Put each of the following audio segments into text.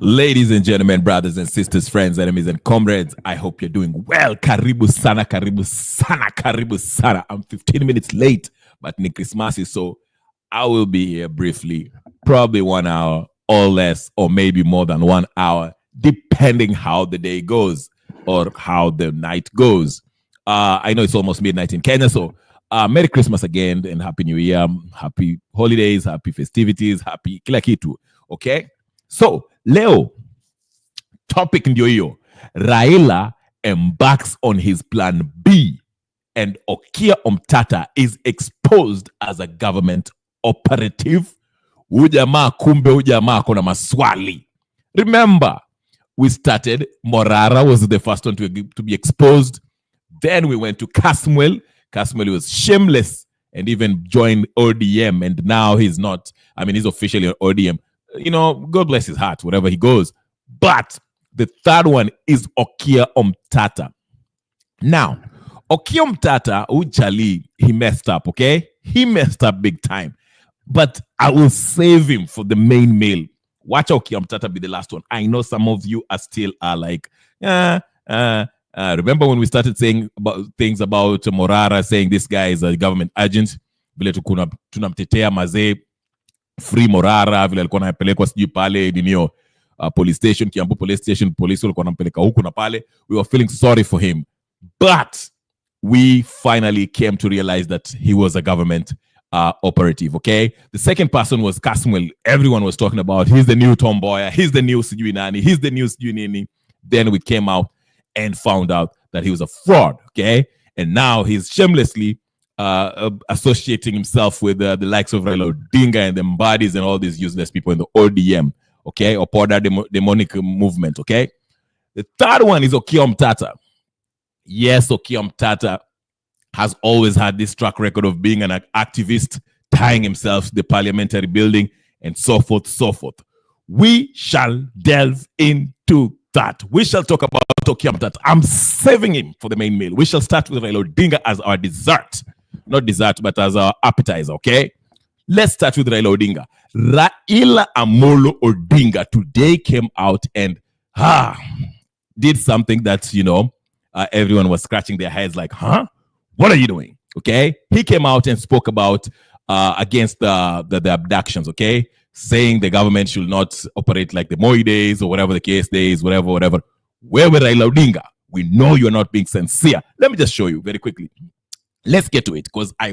Ladies and gentlemen, brothers and sisters, friends, enemies and comrades, I hope you're doing well. Karibu sana, karibu sana, karibu sana. I'm 15 minutes late, but ni Christmas, so I will be here briefly, probably 1 hour or less, or maybe more than 1 hour, depending how the day goes or how the night goes. I know it's almost midnight in Kenya, so Merry Christmas again and Happy New Year, Happy Holidays, Happy Festivities, Happy kila kitu, okay? So, leo, topic ndio hiyo. Raila embarks on his plan B and Okiya Omtatah is exposed as a government operative. Ujamaa kumbe ujamaa kona maswali. Remember, we started, Morara was the first one to be exposed. Then we went to Casmuel. Casmuel was shameless and even joined ODM, and now he's not. I mean, he's officially on ODM. You know, God bless his heart, wherever he goes. But the third one is Okiya Omtatah. Now, Okiya Omtatah, Uchali, he messed up, okay? He messed up big time. But I will save him for the main meal. Watch Okiya Omtatah be the last one. I know some of you are still like, remember when we started saying about things about Morara, saying this guy is a government agent? Vile tunamtetea mazee, free Morara, vile alikuwa anapelekwa sijui pale ninio police station, Kiambu police station, police walikuwa wanampeleka huku na pale. We were feeling sorry for him. But we finally came to realize that he was a government operative, okay? The second person was Casmuel. Everyone was talking about, he's the new tomboy, he's the new sijui nani, he's the new sijui nini. Then we came out and found out that he was a fraud, okay? And now he's shamelessly associating himself with the likes of Raila Odinga and the Embarks and all these useless people in the ODM, okay? Or Poda demonic movement, okay? The third one is Okiya Omtatah. Yes, Okiya Omtatah has always had this track record of being an activist, tying himself to the parliamentary building, and so forth, so forth. We shall delve into that. We shall talk about Okiya Omtatah. I'm saving him for the main meal. We shall start with Raila Odinga as our dessert. Not dessert, but as our appetizer, okay? Let's start with Raila Odinga. Raila Amolo Odinga today came out and did something that, you know, everyone was scratching their heads like, huh? What are you doing? Okay? He came out and spoke about against the abductions, okay? Saying the government should not operate like the Moi days or whatever the case days, whatever. Where were Raila Odinga? We know you're not being sincere. Let me just show you very quickly. Let's get to it, because I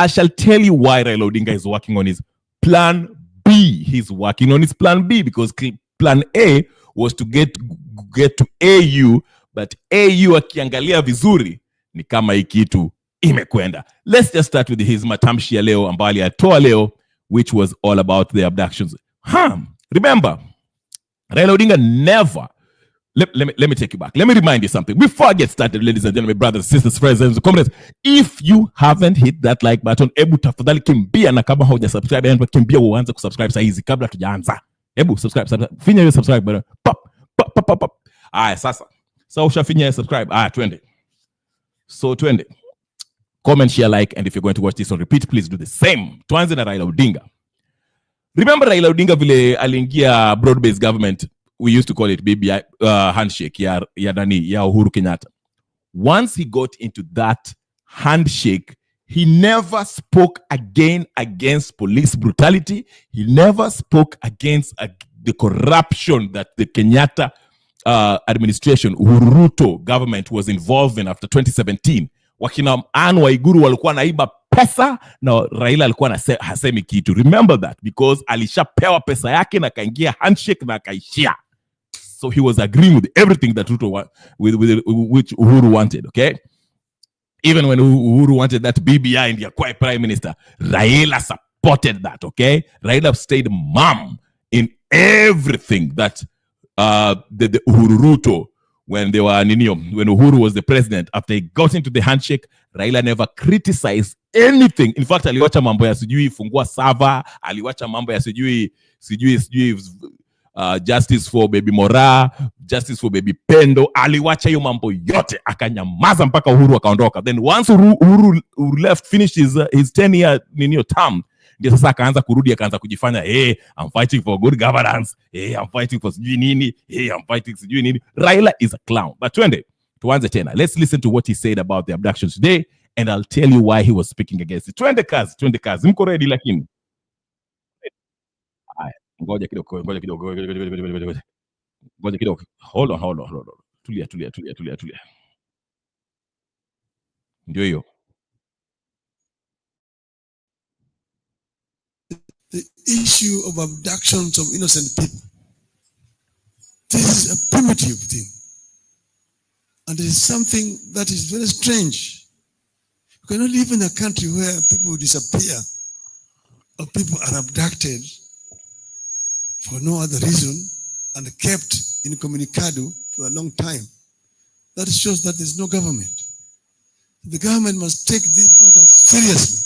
shall tell you why Raila Odinga is working on his plan B. He's working on his plan B because plan A was to get to AU, but AU akiangalia vizuri ni kama hii kitu imekwenda. Let's just start with his matamshi ya leo ambayo alitoa leo, which was all about the abductions. Remember, Raila Odinga never. Let me take you back. Let me remind you something. Before I get started, ladies and gentlemen, brothers, sisters, friends, and comrades, if you haven't hit that like button, ebu tafadhali kimbia, na kama hauja subscribe, and kimbia uanze kusubscribe saizi kabla tujaanza. Ebu subscribe. Finya hiyo subscribe button. Pop. Sasa ushafinya subscribe. Twende. So twende. Comment, share, like, and if you're going to watch this on repeat, please do the same. Tuanze na Raila Odinga. Remember Raila Odinga vile aliingia broad-based government, we used to call it BBI handshake ya Uhuru Kenyatta. Once he got into that handshake, he never spoke again against police brutality. He never spoke against the corruption that the Kenyatta administration, Ruto government was involved in after 2017. Wakina Anne Waiguru walikuwa naiba pesa na Raila alikuwa hasemi kitu. Remember that, because alishapewa pesa yake na kaingia handshake na kaishia. So he was agreeing with everything that Ruto which Uhuru wanted, okay? Even when Uhuru wanted that BBI and Yakwai prime minister, Raila supported that, okay? Raila stayed mum in everything that the Uhuru Ruto, when Uhuru was the president, after he got into the handshake, Raila never criticized anything. In fact, aliwacha mambo ya sijui fungua sava, aliwacha mambo ya sijui justice for baby Mora, justice for baby Pendo, aliwacha hiyo mambo yote, akanyamaza mpaka Uhuru akaondoka. Then once Uhuru left, finished his 10-year term, Ndio sasa akaanza kurudi, akaanza kujifanya I'm fighting for good governance, I'm fighting for sijui nini, I'm fighting sijui nini. Raila is a clown. But tuanze tena. Let's listen to what he said about the abductions today, and I'll tell you why he was speaking against it. Twende kazi. Mko ready lakini? Ngoja kidogo. Hold on. Tulia. Ndio hiyo. The issue of abductions of innocent people. This is a primitive thing. And it is something that is very strange. You cannot live in a country where people disappear or people are abducted for no other reason and kept incommunicado for a long time. That shows that there's no government. The government must take this matter seriously.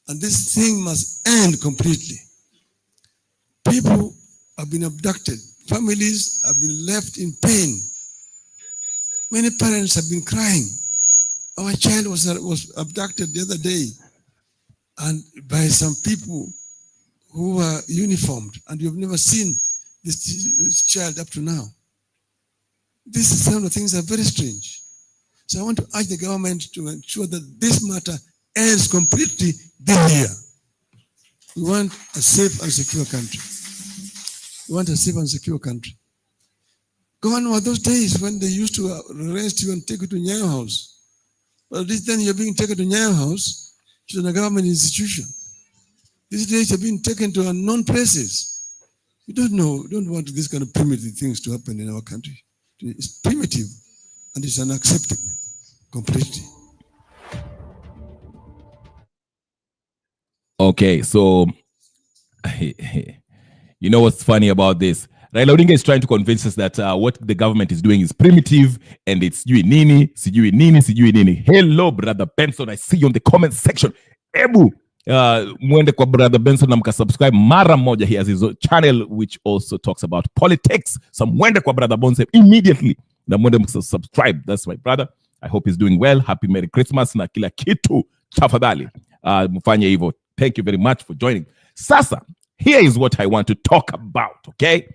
And this thing must end completely. People have been abducted. Families have been left in pain. Many parents have been crying. Our child was abducted the other day, and by some people who were uniformed, and you've never seen this child up to now. These kind of things are very strange. So I want to urge the government to ensure that this matter ends completely this year. We want a safe and secure country. Gone were those days when they used to arrest you and take you to Nyayo House. But this then you're being taken to Nyayo House, which is a government institution. These days you're being taken to unknown places. We don't want this kind of primitive things to happen in our country. It's primitive and it's unacceptable completely. Okay, so you know what's funny about this? Raila Odinga is trying to convince us that what the government is doing is primitive and it's sijui nini. Hello, Brother Benson. I see you on the comment section. Ebu, mwende kwa Brother Benson na mkasubscribe mara moja. He has his channel which also talks about politics. So mwende kwa Brother Benson immediately. Na mwende mkasubscribe. That's my brother. I hope he's doing well. Happy Merry Christmas na kila kitu. Tafadhali. Mfanye hivyo. Thank you very much for joining. Sasa, here is what I want to talk about, okay?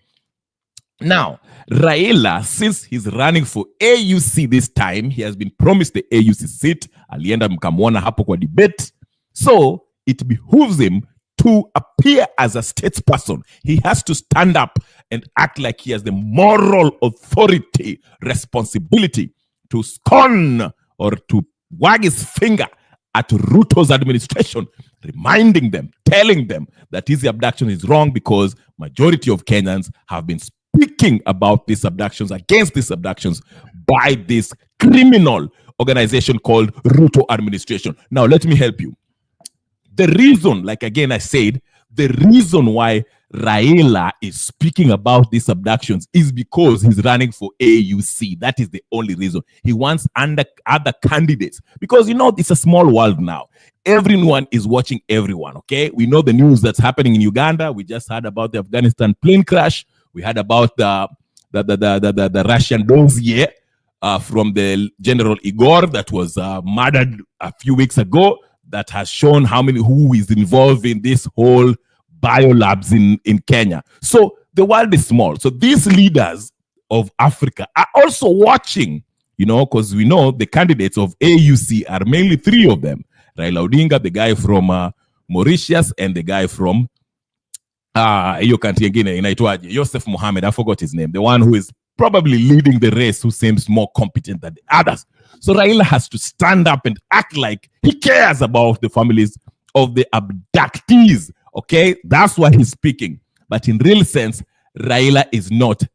Now, Raila, since he's running for AUC this time, he has been promised the AUC seat. Alienda mkamwona hapo kwa debate. So, it behooves him to appear as a statesperson. He has to stand up and act like he has the moral authority, responsibility to scorn or to wag his finger at Ruto's administration, reminding them, telling them that his abduction is wrong because majority of Kenyans have been speaking about these abductions, against these abductions by this criminal organization called Ruto administration. Now, let me help you. The reason, like again I said, the reason why Raila is speaking about these abductions is because he's running for AUC. That is the only reason. He wants other candidates. Because, you know, it's a small world now. Everyone is watching everyone, okay? We know the news that's happening in Uganda. We just heard about the Afghanistan plane crash. We heard about the Russian dossier from the General Igor that was murdered a few weeks ago, that has shown who is involved in this whole biolabs in Kenya. So the world is small. So these leaders of Africa are also watching, you know, because we know the candidates of AUC are mainly three of them. Raila Odinga, the guy from Mauritius, and the guy from hiyo country ingine inaitwaje, Joseph Mohamed, I forgot his name, the one who is probably leading the race, who seems more competent than the others. So Raila has to stand up and act like he cares about the families of the abductees. Okay, that's why he's speaking. But in real sense, Raila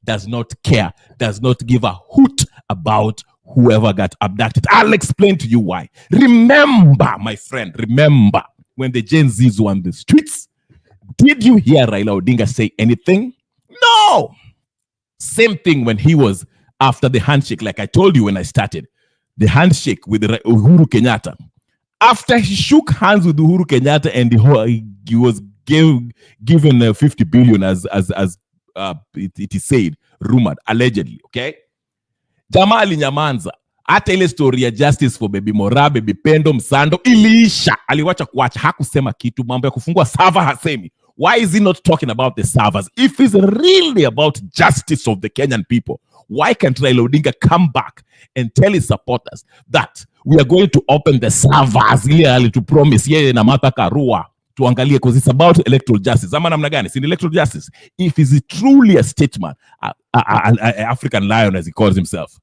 does not care, does not give a hoot about whoever got abducted. I'll explain to you why. Remember, my friend, when the Gen Zs were on the streets, did you hear Raila Odinga say anything? No. Same thing when he was after the handshake, like I told you when I started, the handshake with Uhuru Kenyatta. After he shook hands with Uhuru Kenyatta and he was given 50 billion as it is said, rumored, allegedly, okay? Jamaa alinyamanza. Hata ile story ya justice for baby Mora, baby Pendo, Msando iliisha. Aliwacha kuacha, hakusema kitu. Mambo ya kufungua server hasemi. Why is he not talking about the servers? If it's really about justice of the Kenyan people, why can't Raila Odinga come back and tell his supporters that we are going to open the servers ile alitupromise yeye na Martha Karua tuangalie, because it's about electoral justice. Ama namna gani? It's in electoral justice. If he's truly a statesman, an African lion as he calls himself,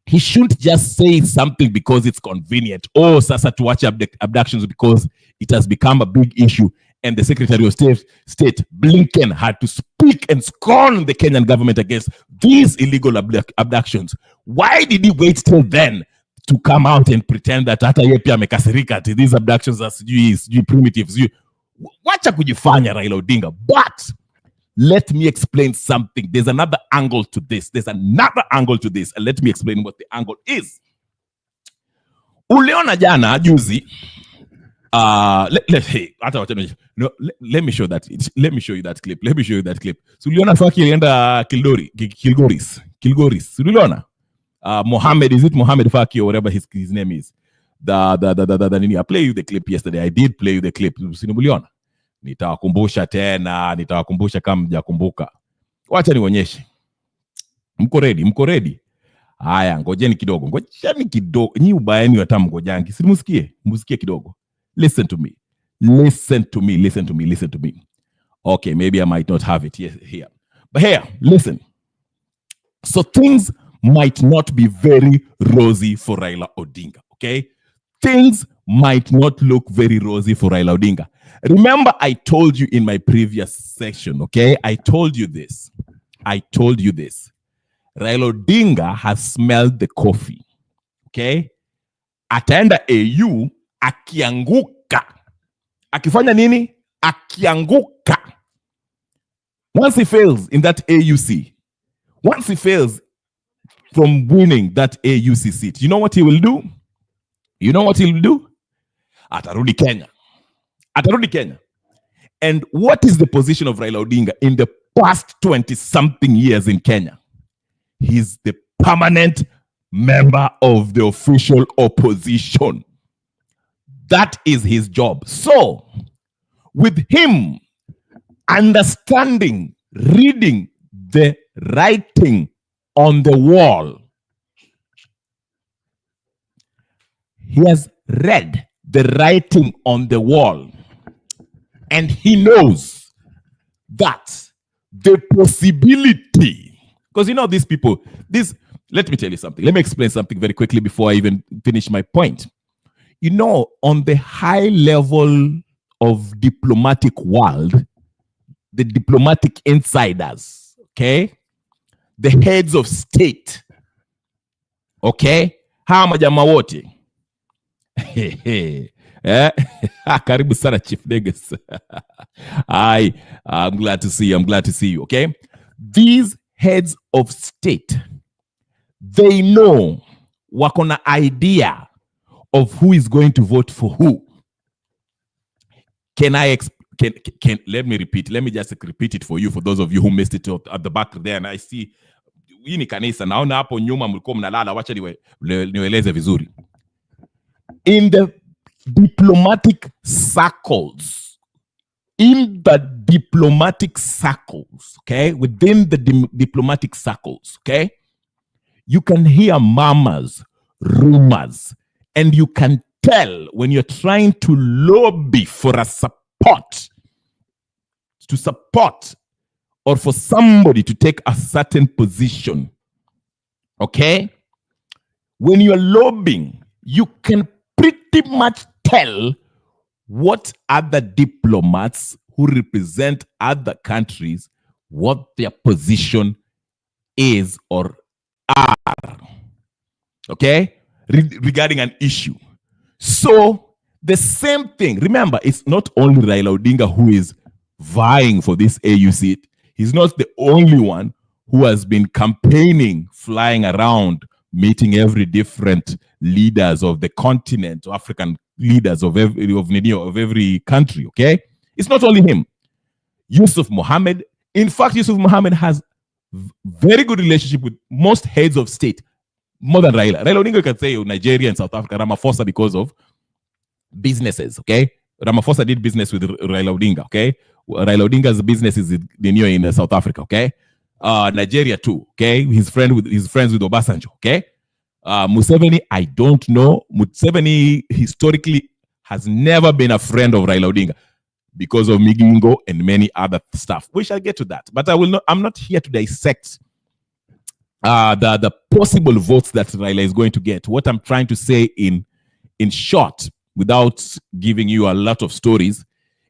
he shouldn't just say something because it's convenient. Oh, sasa tuache abductions because it has become a big issue. And the Secretary of State Blinken had to speak and scorn the Kenyan government against these illegal abductions. Why did he wait till then to come out and pretend that hata yeye pia amekasirika ati these abductions are sijui primitives? Wacha kujifanya Raila Odinga. But let me explain something. There's another angle to this. And let me explain what the angle is. Uliona jana juzi. Let me show that. Let me show you that clip. So uliona Faki alienda Kilgoris. Uliona? Mohammed, is it Mohammed Faki or whatever his name is? I played you the clip yesterday. I did play you the clip. Uliona? Nitawakumbusha kama mjakumbuka. Wacha nionyeshe. Mko ready? Haya, ngojeni kidogo. Nyi ubayani hata mgojangi. Musikie kidogo. Listen to me. Okay, maybe I might not have it here. But here, listen. So things might not be very rosy for Raila Odinga, okay? Things might not look very rosy for Raila Odinga. Remember, I told you in my previous section, okay? I told you this. Raila Odinga has smelled the coffee, okay? Ataenda AU akianguka. Akifanya nini? Akianguka. Once he fails in that AUC, once he fails from winning that AUC seat, you know what he will do? Atarudi Kenya. And what is the position of Raila Odinga in the past 20-something years in Kenya? He's the permanent member of the official opposition. That is his job. So, with him understanding, reading the writing on the wall, he has read the writing on the wall, and he knows that the possibility, because you know these people, let me tell you something. Let me explain something very quickly before I even finish my point. You know, on the high level of diplomatic world, the diplomatic insiders, okay, the heads of state, okay, hawa majama wote. Karibu sana Chief Degas. I'm glad to see you, okay? These heads of state, they know, wako na idea of who is going to vote for who. Let me just repeat it for you, for those of you who missed it at the back there. And I see, hii ni kanisa, naona hapo nyuma mlikuwa mnalala, wacha niweleze vizuri. In the diplomatic circles, okay, within the diplomatic circles, okay, you can hear murmurs, rumors, and you can tell when you're trying to lobby for a support, or for somebody to take a certain position, okay? When you're lobbying, you can pretty much tell what other diplomats who represent other countries, what their position is or are, okay, regarding an issue. So the same thing, remember, it's not only Raila Odinga who is vying for this AU seat. He's not the only one who has been campaigning, flying around, meeting every different leaders of the continent, African leaders of every country, okay? It's not only him. Yusuf Mohammed, in fact, Yusuf Mohammed has very good relationship with most heads of state. more than Raila. Raila Odinga can say Nigeria and South Africa, Ramaphosa because of businesses, okay? Ramaphosa did business with Raila Odinga, okay? Raila Odinga's business is in South Africa, okay? Nigeria too, okay? He's friends with Obasanjo, okay? Museveni, I don't know. Museveni historically has never been a friend of Raila Odinga because of Migingo and many other stuff. We shall get to that. But I'm not here to dissect the possible votes that Raila is going to get. What I'm trying to say in short, without giving you a lot of stories,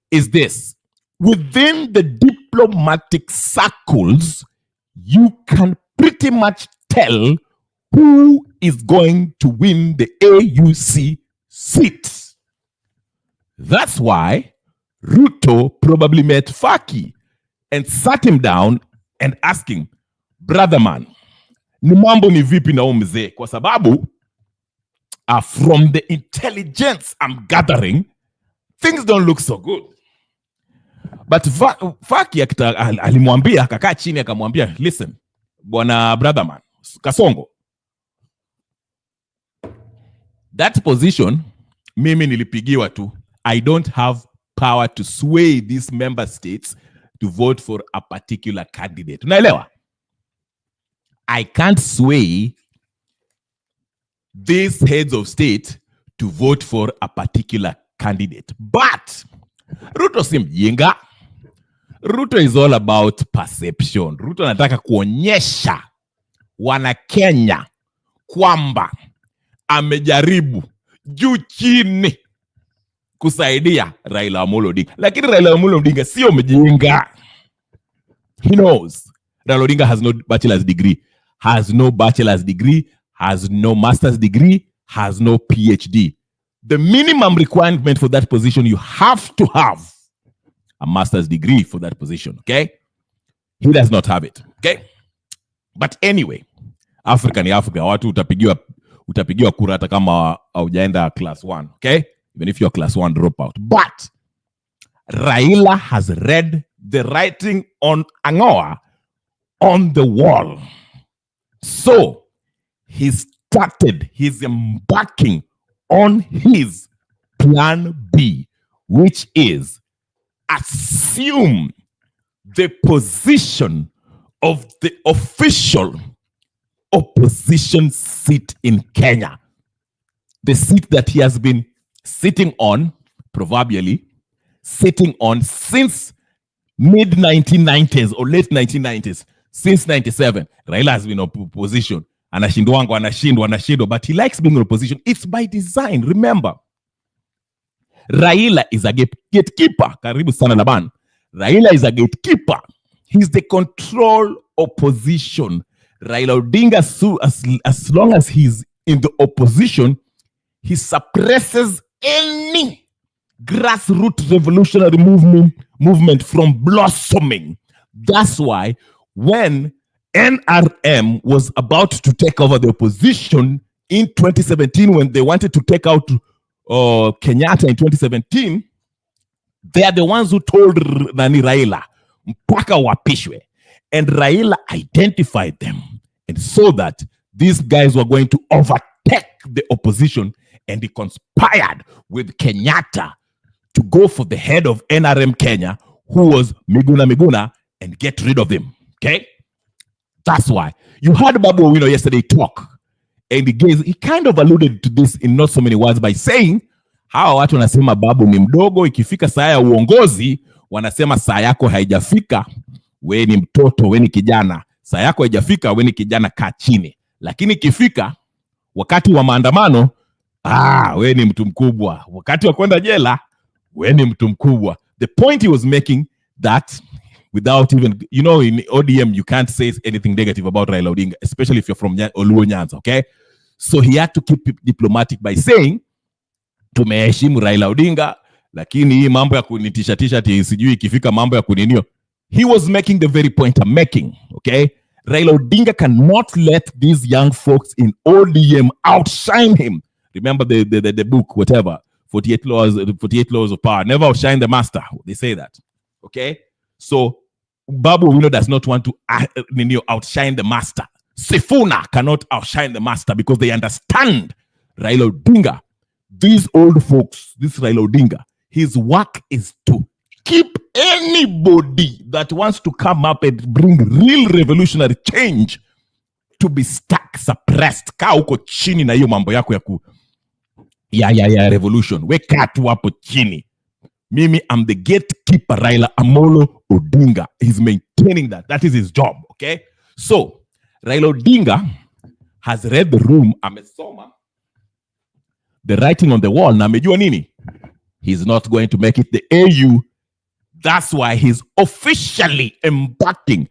is this. Within the diplomatic circles, you can pretty much tell who is going to win the AUC seat. That's why Ruto probably met Faki and sat him down and asked him, brother man, ni mambo ni vipi na mzee? Kwa sababu from the intelligence I'm gathering, things don't look so good. But Faki alimwambia, akakaa chini akamwambia, listen, bwana brother man, Kasongo, that position, mimi nilipigiwa tu. I don't have power to sway these member states to vote for a particular candidate. Unaelewa? I can't sway these heads of state to vote for a particular candidate. But Ruto si mjinga. Ruto is all about perception. Ruto anataka kuonyesha wana Kenya kwamba amejaribu juu chini kusaidia Raila Amolo Odinga. Lakini Raila Amolo Odinga sio mjinga. He knows. Raila Odinga has no bachelor's degree, has no master's degree, has no PhD. The minimum requirement for that position, you have to have a master's degree for that position, okay? He does not have it, okay? But anyway, Africa ni Africa. Watu utapigiwa kura hata kama haujaenda class 1, okay? Even if you're class 1 dropout. But Raila has read the writing on Angoa on the wall. So he's embarking on his plan B, which is assume the position of the official opposition seat in Kenya. The seat that he has been sitting on, proverbially, sitting on since mid-1990s or late 1990s, since 97. Raila has been in opposition. Anashindwa, but he likes being in opposition. It's by design. Remember, Raila is a gatekeeper. Karibu sana Laban. Raila is a gatekeeper. He's the control opposition. Raila Odinga, as long as he's in the opposition, he suppresses any grassroots revolutionary movement from blossoming. That's why when NRM was about to take over the opposition in 2017, when they wanted to take out Kenyatta in 2017, they are the ones who told Raila, mpaka wapishwe. And Raila identified them and saw that these guys were going to overtake the opposition, and he conspired with Kenyatta to go for the head of NRM Kenya, who was Miguna, and get rid of him. Okay? That's why. You heard Babu Owino yesterday talk, and he kind of alluded to this in not so many words by saying, hawa watu wanasema Babu ni mdogo, ikifika saa ya uongozi, wanasema saa yako haijafika, we ni mtoto, we ni kijana. Saa yako haijafika, we ni kijana, kaa chini. Lakini ikifika wakati wa maandamano, we ni mtu mkubwa. Wakati wa kwenda jela, we ni mtu mkubwa. The point he was making that without even, in ODM, you can't say anything negative about Raila Odinga, especially if you're from Oluo Nyanza, okay? So he had to keep it diplomatic by saying, tumeheshimu Raila Odinga, lakini hii mambo ya kunitisha sijui ikifika mambo ya kuninio. He was making the very point I'm making, okay? Raila Odinga cannot let these young folks in ODM outshine him. Remember the book, whatever, 48 laws of power. Never outshine the master. They say that, okay? So Babu Owino does not want to outshine the master. Sifuna cannot outshine the master because they understand Raila Odinga. These old folks, this Raila Odinga, his work is to keep anybody that wants to come up and bring real revolutionary change to be stuck, suppressed. Kaa uko chini na hiyo mambo yako ya revolution. Weka tu hapo chini. Mimi, I'm the gatekeeper. Raila Amolo Odinga. He's maintaining that. That is his job, okay? So, Raila Odinga has read the room. Amesoma the writing on the wall. Na amejua nini? He's not going to make it the AU. That's why he's officially embarking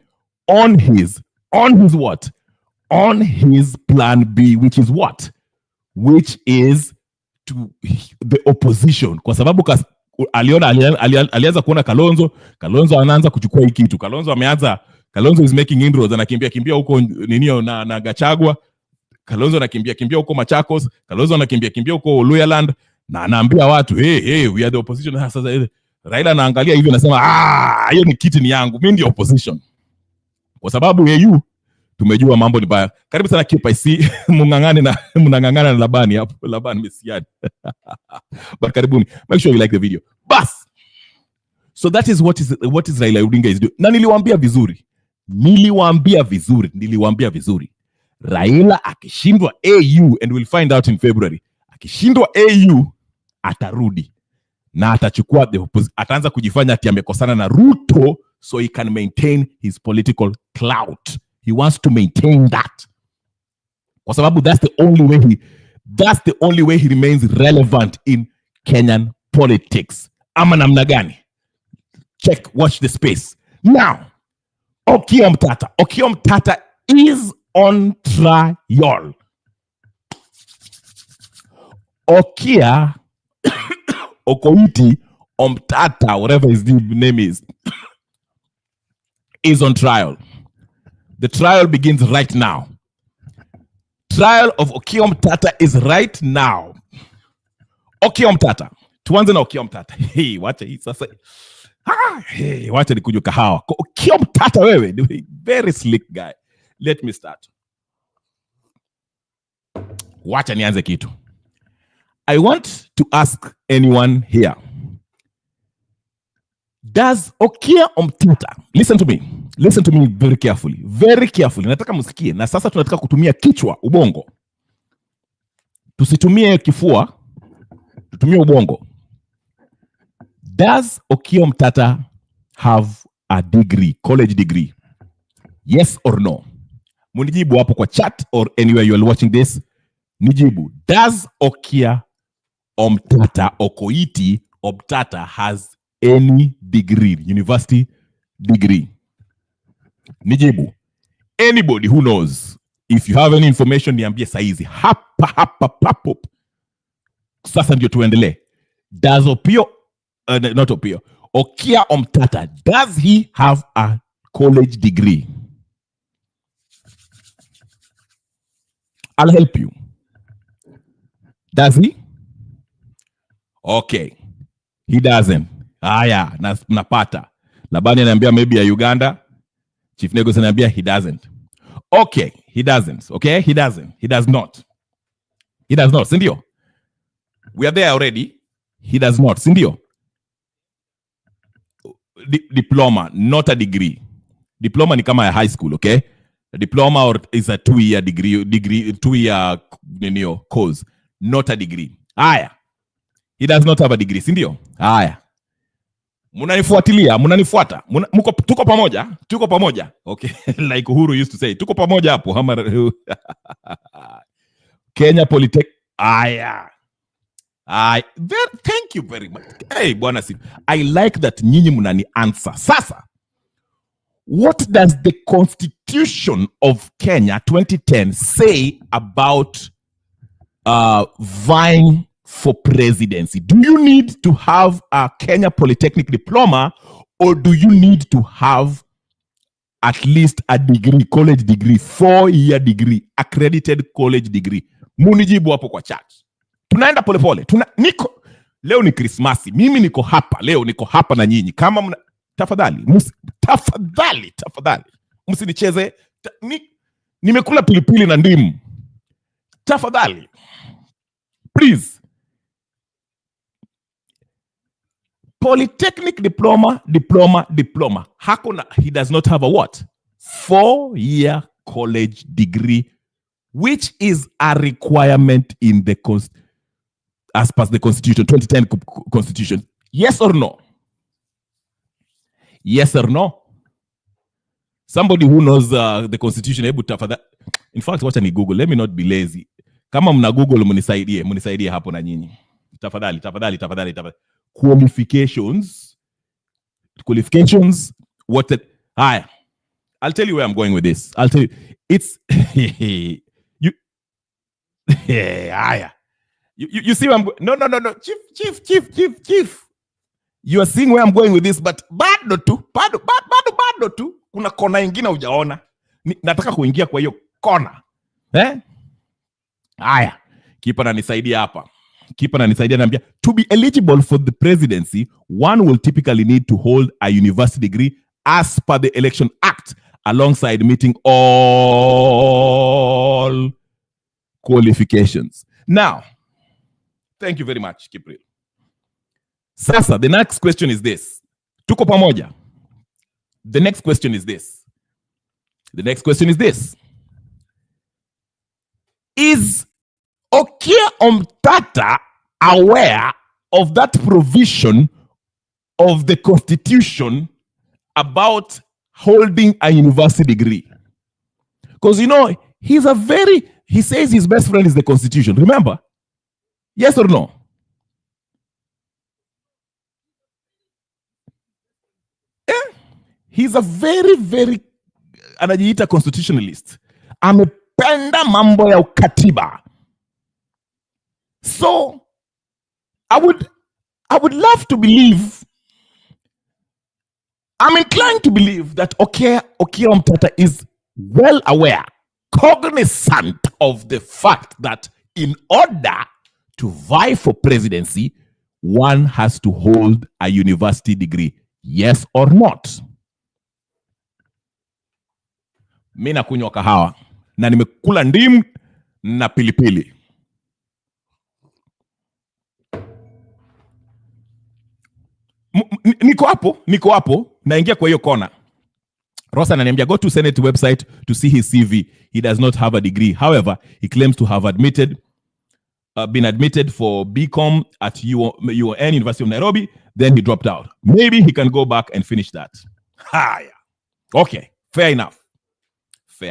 on his what? On his plan B, which is what? Which is to the opposition. Kwa sababu alianza kuona Kalonzo anaanza kuchukua hii kitu. Kalonzo is making inroads, anakimbia huko ninio na Gachagua. Kalonzo anakimbia huko Machakos. Kalonzo anakimbia huko Luyaland, na anaambia watu, hey, we are the opposition. Sasa Raila anaangalia hivyo, anasema hiyo ni kiti ni yangu, mimi ndio opposition. Kwa sababu AU tumejua mambo ni baya. Karibu sana KPIC, mnangangana na Labani hapo. Labani mesiani. But karibuni. Make sure you like the video. Bas. So that is what is Raila Odinga is doing. Na niliwaambia vizuri. Raila akishindwa AU, and we'll find out in February. Akishindwa AU atarudi. Na atachukua ataanza kujifanya ati amekosana na Ruto so he can maintain his political clout. He wants to maintain that. Kwa sababu that's the only way he remains relevant in Kenyan politics. Ama namna gani? Check, watch the space. Now, Okiya Omtatah is on trial. Okiya Omtatah, whatever his name is on trial. The trial begins right now. Trial of Okiya Omtatah is right now. Okiya Omtatah. Tuanze na Okiya Omtatah. Hey, wacha hii sasa. Wacha nikunywe kahawa. Okiya Omtatah wewe, very slick guy. Let me start. Wacha nianze kitu. I want to ask anyone here. Does Okiya Omtatah, listen to me very carefully. Nataka msikie. Na sasa tunataka kutumia kichwa, ubongo. Tusitumie kifua, tutumie ubongo. Does Okiya Omtatah have a degree, college degree? Yes or no? Munijibu hapo kwa chat or anywhere you are watching this. Nijibu. Does Okiya Omtatah, Omtatah has any degree, university degree? Nijibu. Anybody who knows, if you have any information, niambie saizi. Hapa. Sasa ndio tuendelee. Does Okiya Omtatah, does he have a college degree? I'll help you. Does he? Okay. He doesn't. Aya, napata. Labani ananiambia maybe ya Uganda. Chief Negos ananiambia he doesn't. Okay, he doesn't. Okay, he doesn't. He does not. Sindio? We are there already. He does not. Sindio? Diploma, not a degree. Diploma ni kama ya high school, okay? A diploma or is a 2-year degree 2-year course, not a degree. Aya. He does not have a degree, sindio? Aya. Munanifuata. Tuko pamoja. Okay. Like Uhuru used to say, tuko pamoja hapo. Kenya Polytech. Aya. Thank you very much. Hey, bwana sifu. I like that nyinyi munani answer. Sasa, what does the Constitution of Kenya 2010 say about vying for presidency? Do you need to have a Kenya Polytechnic diploma, or do you need to have at least a degree, college degree, 4-year degree, accredited college degree? Munijibu hapo kwa chat. Tunaenda polepole. Leo ni Krismasi. Mimi niko hapa na nyinyi. Kama tafadhali. Msinicheze. nimekula pilipili na ndimu. Tafadhali, please. Polytechnic diploma. Hakuna, he does not have a what? 4-year college degree, which is a requirement in the as per the Constitution, 2010 Constitution. Yes or no? Yes or no? Somebody who knows the Constitution, in fact, wacha ni Google. Let me not be lazy. Kama mna Google, munisaidie hapo na nyinyi. Tafadhali. Qualifications. Haya. I'll tell you where I'm going with this. I'll tell you. It's you see where I'm going? No. Chief. You are seeing where I'm going with this, but bado tu. Kuna kona ingine hujaona. Nataka kuingia kwa hiyo kona. Haya. Kipa ananisaidia hapa. Ananiambia, to be eligible for the presidency, one will typically need to hold a university degree as per the Election Act, alongside meeting all qualifications. Now, thank you very much, Kipril. Sasa, the next question is this. Tuko pamoja. The next question is this. Is Okiya Omtatah aware of that provision of the Constitution about holding a university degree? Because, he says his best friend is the Constitution. Remember? Yes or no? He's a very, very anajiita constitutionalist. Amependa mambo ya ukatiba. So, I would love to believe, I'm inclined to believe that Okiya Omtatah is well aware, cognizant of the fact that in order to vie for presidency, one has to hold a university degree. Yes or not? Mimi nakunywa kahawa na nimekula ndimu na pilipili. Niko hapo naingia kwa hiyo kona. Rosa ananiambia, go to Senate website to see his CV. He does not have a degree. However, he claims to have been admitted for BCom at UON, University of Nairobi. Then he dropped out. Maybe he can go back and finish that. Okay, fair enough. For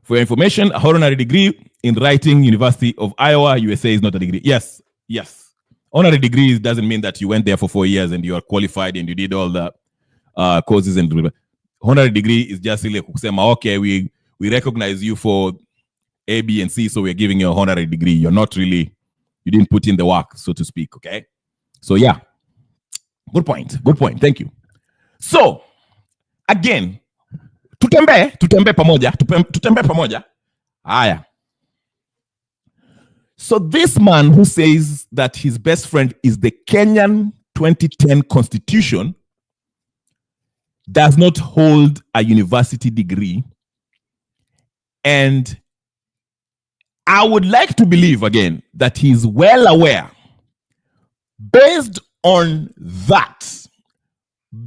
your information, a honorary degree in writing, University of Iowa, USA is not a degree. Yes. Honorary degree doesn't mean that you went there for 4 years and you are qualified and you did all the courses. And honorary degree is just really kusema, okay, we recognize you for A, B, and C, so we're giving you a honorary degree. You're not really, you didn't put in the work, so to speak, okay? So yeah, good point. Thank you. So, again, tutembe pamoja. Haya. So this man who says that his best friend is the Kenyan 2010 Constitution does not hold a university degree. And I would like to believe, again, that he's well aware, based on that.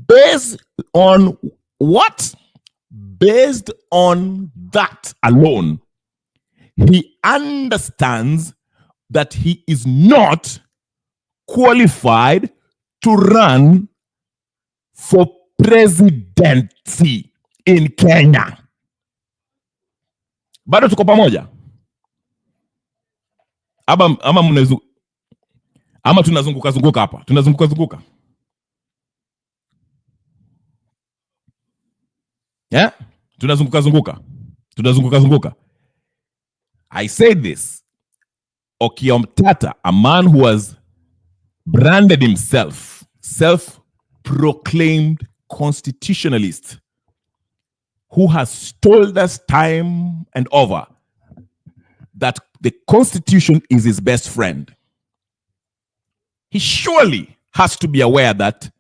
Based on what? Based on that alone, he understands that he is not qualified to run for presidency in Kenya. Bado tuko pamoja? Ama tunazunguka hapa. Tunazunguka. Yeah? Tunazunguka. I say this. Okiya Omtatah, a man who has branded himself, self-proclaimed constitutionalist, who has told us time and over that the Constitution is his best friend. He surely has to be aware that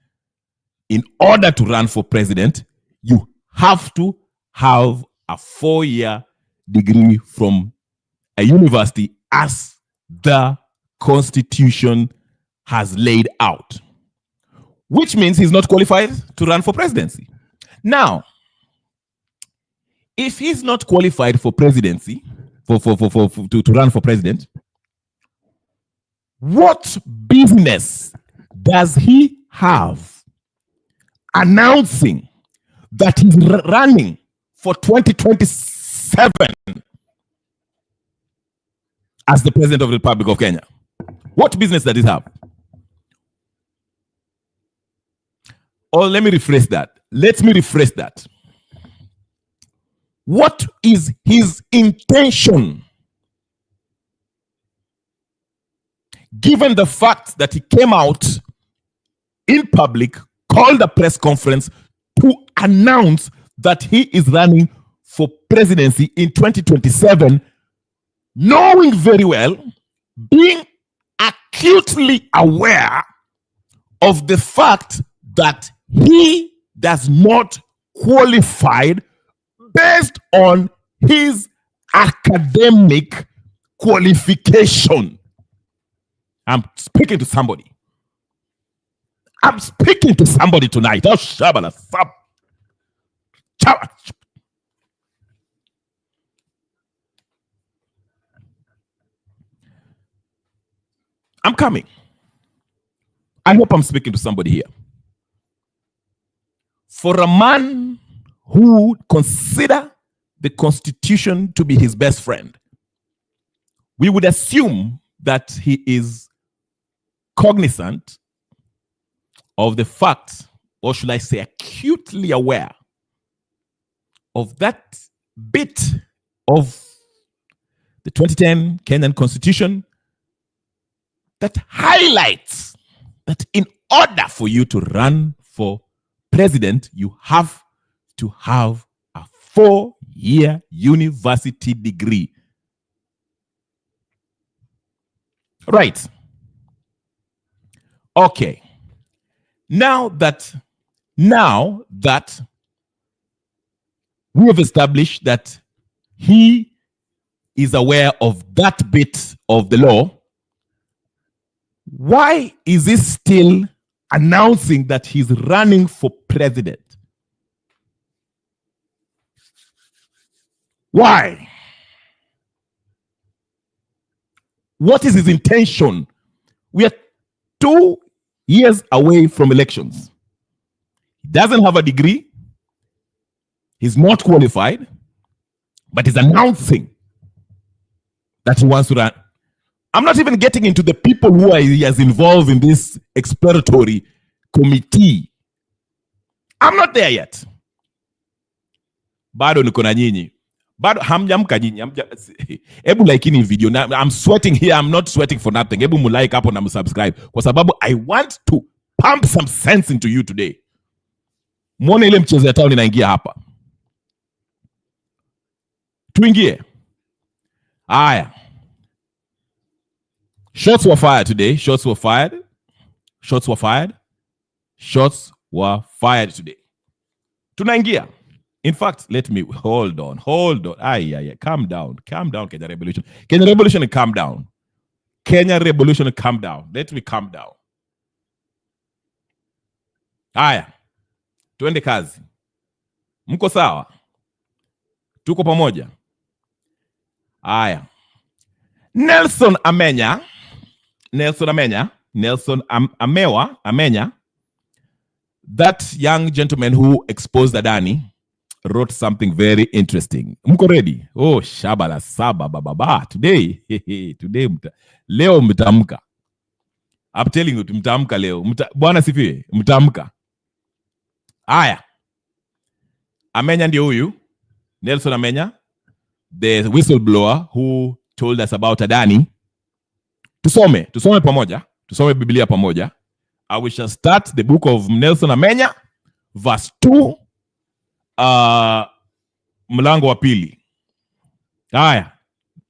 in order to run for president, you have to have a 4-year degree from a university as the Constitution has laid out, which means he's not qualified to run for presidency. Now, if he's not qualified for presidency, to run for president, what business does he have announcing that he's running for 2027 as the president of the Republic of Kenya? What business does he have? Or let me rephrase that. Let me rephrase that. What is his intention? Given the fact that he came out in public, called a press conference to announce that he is running for presidency in 2027, knowing very well, being acutely aware of the fact that he does not qualify based on his academic qualification. I'm speaking to somebody. I'm speaking to somebody tonight. Oh, Shabala, Sab. I'm coming. I hope I'm speaking to somebody here. For a man who consider the Constitution to be his best friend, we would assume that he is cognizant of the fact, or should I say acutely aware of that bit of the 2010 Kenyan Constitution that highlights that in order for you to run for president, you have to have a 4-year university degree. Right. Okay. Now that we have established that he is aware of that bit of the law, why is he still announcing that he's running for president? Why? What is his intention? We are 2 years away from elections. He doesn't have a degree. He's not qualified, but he's announcing that he wants to run. I'm not even getting into the people who he has involved in this exploratory committee. I'm not there yet. Bado niko na nyinyi. Bado hamjamka nyinyi. Ebu like ini video. I'm sweating here. I'm not sweating for nothing. Ebu mu like hapo na mu subscribe. Kwa sababu I want to pump some sense into you today. Muone ile mchezo ya town inaingia hapa. Tuingie. Aya. Shots were fired today. Shots were fired. Shots were fired. Shots were fired today. Tunaingia. In fact, let me hold on. Ay. Calm down, Kenya Revolution. Kenya Revolution, calm down. Kenya Revolution, calm down. Let me calm down. Aya. Tuende kazi. Mko sawa? Tuko pamoja? Aya. Nelson Amenya, that young gentleman who exposed Adani, wrote something very interesting. Mko ready? Oh, shabala saba baba. Today, leo mtamka. I'm telling you, mtamka leo. Bwana sifiwe, mtamka. Aya. Amenya ndio huyu. Nelson Amenya, the whistleblower who told us about Adani. Tusome pamoja. Tusome Biblia pamoja. We shall start the book of Nelson Amenya, verse 2, mlango wa pili. Haya,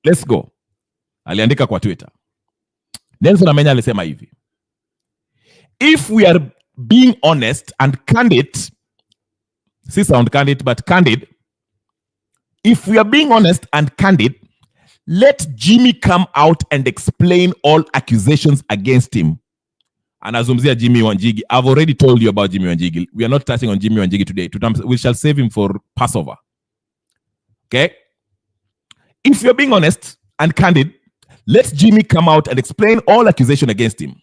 let's go. Aliandika kwa Twitter. Nelson Amenya alisema hivi: If we are being honest and candid, See, sound candid, but candid. If we are being honest and candid, let Jimmy come out and explain all accusations against him. And azungumzia Jimmy Wanjigi. I've already told you about Jimmy Wanjigi. We are not touching on Jimmy Wanjigi today. We shall save him for Passover. Okay? If you're being honest and candid, let Jimmy come out and explain all accusations against him.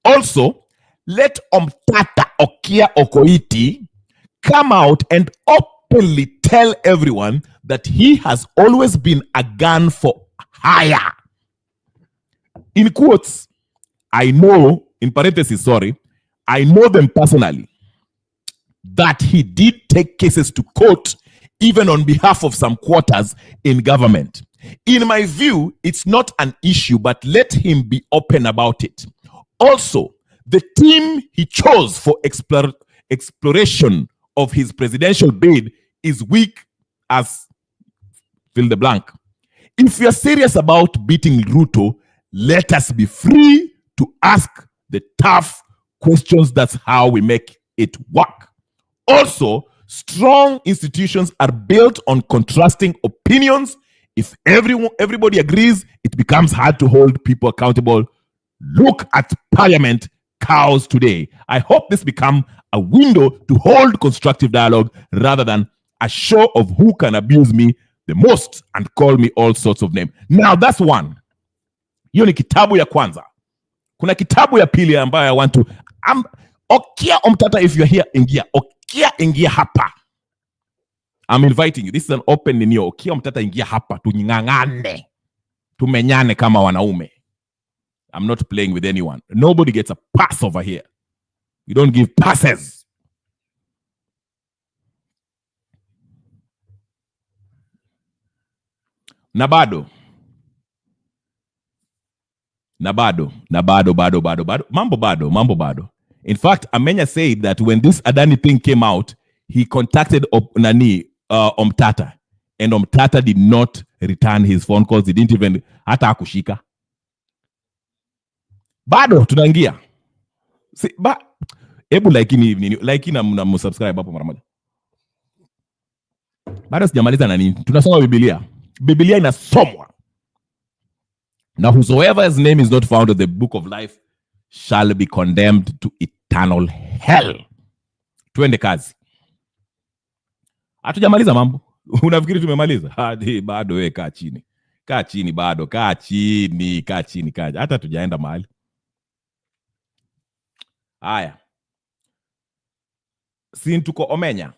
Also, let Omtatah Okiya Okoiti come out and openly tell everyone that he has always been a gun for hire. In quotes, I know, in parentheses, sorry, I know them personally, that he did take cases to court even on behalf of some quarters in government. In my view, it's not an issue, but let him be open about it. Also, the team he chose for exploration of his presidential bid is weak as fill the blank. If you're serious about beating Ruto, let us be free to ask the tough questions. That's how we make it work. Also, strong institutions are built on contrasting opinions. If everybody agrees, it becomes hard to hold people accountable. Look at Parliament cows today. I hope this become a window to hold constructive dialogue rather than a show of who can abuse me the most and call me all sorts of names. Now that's one. Hiyo ni kitabu ya kwanza. Kuna kitabu ya pili ambayo I want to Okiya Omtatah, if you're here, ingia. Okiya, ingia hapa. I'm inviting you. This is an open ninio. Okiya Omtatah, ingia hapa. Tunyang'ane. Tumenyane kama wanaume. I'm not playing with anyone. Nobody gets a pass over here. You don't give passes. Nabado. Mambo bado. In fact, Amenya said that when this Adani thing came out, he contacted Omtatah, and Omtatah did not return his phone calls. He didn't even hata akushika. Bado tunaingia. Ebu like na subscribe hapo mara moja. Bado sijamaliza na nini? Tunasoma Biblia. Biblia inasomwa. Now whosoever's name is not found in the book of life shall be condemned to eternal hell. Twende kazi. Hatujamaliza mambo. Unafikiri tumemaliza? Hadi bado wewe kaa chini. Kaa chini bado, kaa chini. Hata tujaenda mahali. Haya. Si tuko Omenya.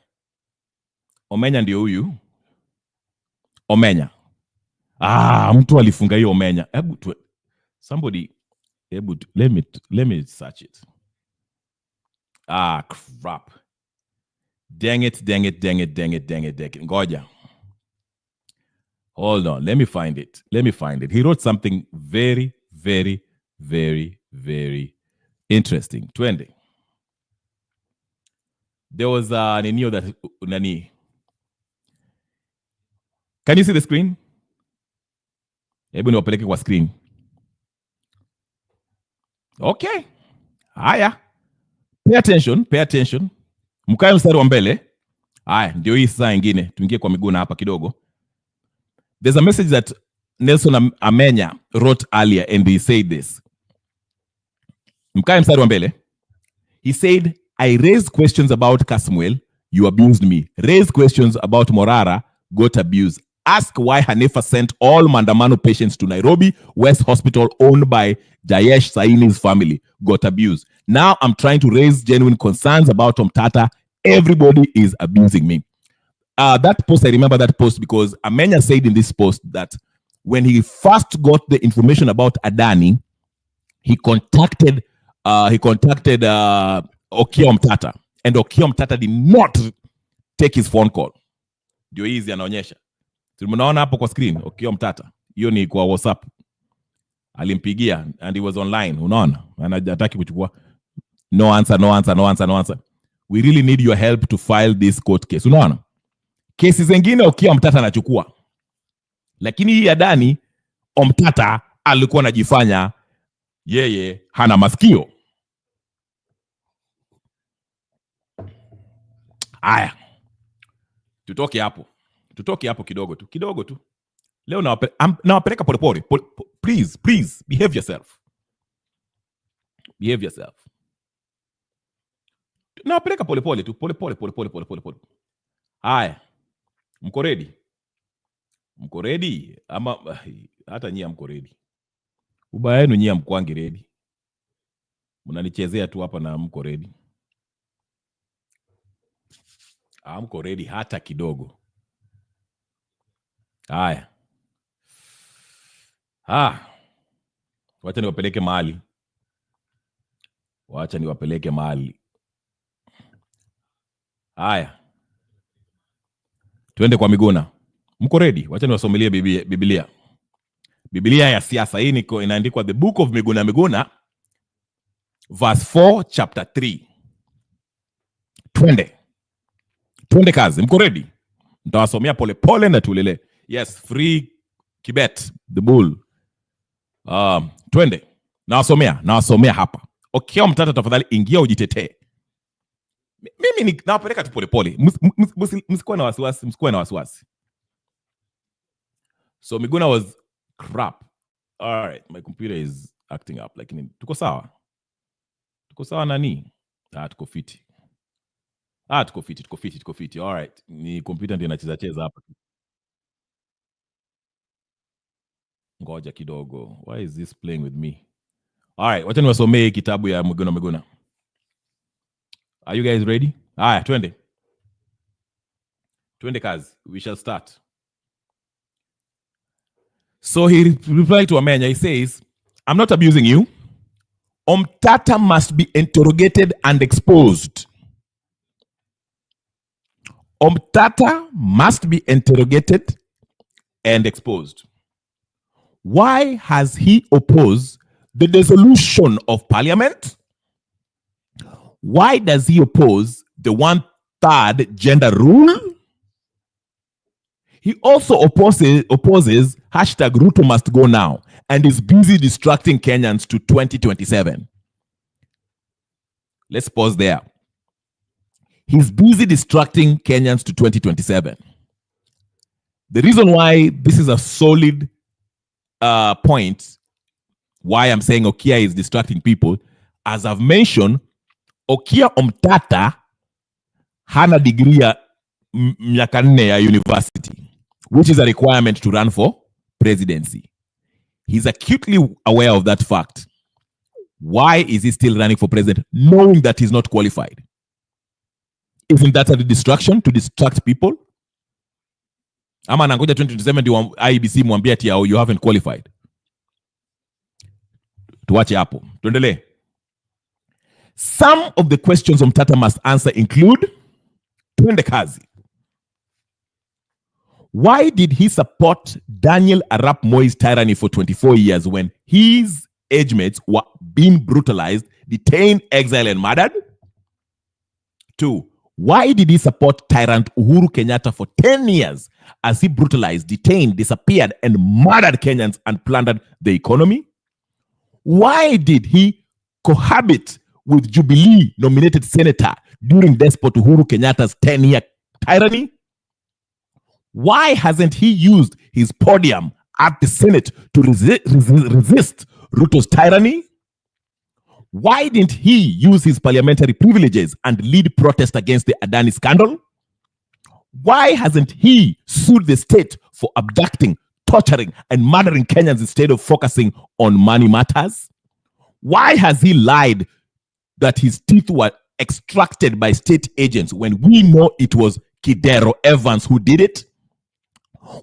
Omenya ndio huyu. Omenya. Mtu alifunga hiyo Omenya. Somebody let me search it. Crap. Dang it. Ngoja. Hold on. Let me find it. He wrote something very, very, very, very interesting. Twende. There was Ninio that Nani. Can you see the screen? Hebu niwapeleke kwa screen. Okay. Haya. Pay attention. Mkae mstari wa mbele. Haya, ndio hii saa nyingine. Tuingie kwa miguu na hapa kidogo. There's a message that Nelson Amenya wrote earlier and he said this. Mkae mstari wa mbele. He said, I raised questions about Kasmuel, you abused me. Raised questions about Morara, got abused. Ask why Hanifa sent all Mandamano patients to Nairobi West Hospital owned by Jayesh Saini's family, got abused. Now I'm trying to raise genuine concerns about Omtatah. Everybody is abusing me. That post, I remember that post because Amenya said in this post that when he first got the information about Adani, he contacted Okiya Omtatah, and Okiya Omtatah did not take his phone call. Ndio hizi anaonyesha. Tumeona hapo kwa screen Okiya Omtatah. Hiyo ni kwa WhatsApp. Alimpigia and he was online. Unaona? Anataka kuchukua. No answer. We really need your help to file this court case. Unaona? Kesi zingine Okiya Omtatah anachukua. Lakini hii Adani Omtatah alikuwa anajifanya yeye hana masikio. Aya. Tutoke hapo kidogo tu. Leo nawapeleka polepole. Please behave yourself. Nawapeleka polepole tu, polepole. Haya, mko ready? Ama hata nyie mko ready? Ubaya wenu nyie mkwangi ready. Mnanichezea tu hapa na mko ready. Mko ready hata kidogo. Haya. Wacha niwapeleke mahali. Haya. Tuende kwa Miguna. Mko ready? Wacha niwasomelie Biblia. Biblia ya siasa. Hii inaandikwa The Book of Miguna, verse 4, chapter 3. Twende kazi. Mko ready? Nitawasomea polepole na tulele. Yes, free Kibet, the bull. Twende. Nawasomea hapa. Okiya Omtatah, tafadhali ingia ujitetee. Mimi nawapeleka tu polepole. Msikuwe na wasiwasi. So Miguna was crap. All right, my computer is acting up. Lakini tuko sawa nani? Tuko fiti. Tuko fiti. All right. Ni computer ndio inacheza hapa. Ngoja kidogo. Why is this playing with me? All right, wacha niwasomee kitabu ya Miguna. Are you guys ready? Haya, twende kazi. We shall start. So he replied to Amenya. He says, I'm not abusing you. Omtatah must be interrogated and exposed. Omtatah must be interrogated and exposed. Why has he opposed the dissolution of parliament? Why does he oppose the 1/3 gender rule? He also opposes #Ruto must go now and is busy distracting Kenyans to 2027. Let's pause there. He's busy distracting Kenyans to 2027. The reason why this is a solid point, why I'm saying Okiya is distracting people, as I've mentioned, Okiya Omtatah hana degree ya miaka 4 ya university, which is a requirement to run for presidency. He's acutely aware of that fact. Why is he still running for president, knowing that he's not qualified? Isn't that a distraction, to distract people? Ama nangoja 2027 ndio IEBC mwambie ati you haven't qualified. Tuache hapo. Tuendelee. Some of the questions Omtatah must answer include, twende kazi. Why did he support Daniel Arap Moi's tyranny for 24 years when his age mates were being brutalized, detained, exiled, and murdered? 2. Why did he support tyrant Uhuru Kenyatta for 10 years as he brutalized, detained, disappeared, and murdered Kenyans and plundered the economy? Why did he cohabit with Jubilee-nominated senator during despot Uhuru Kenyatta's 10-year tyranny? Why hasn't he used his podium at the Senate to resist Ruto's tyranny? Why didn't he use his parliamentary privileges and lead protest against the Adani scandal? Why hasn't he sued the state for abducting, torturing, and murdering Kenyans instead of focusing on money matters? Why has he lied that his teeth were extracted by state agents when we know it was Kidero Evans who did it?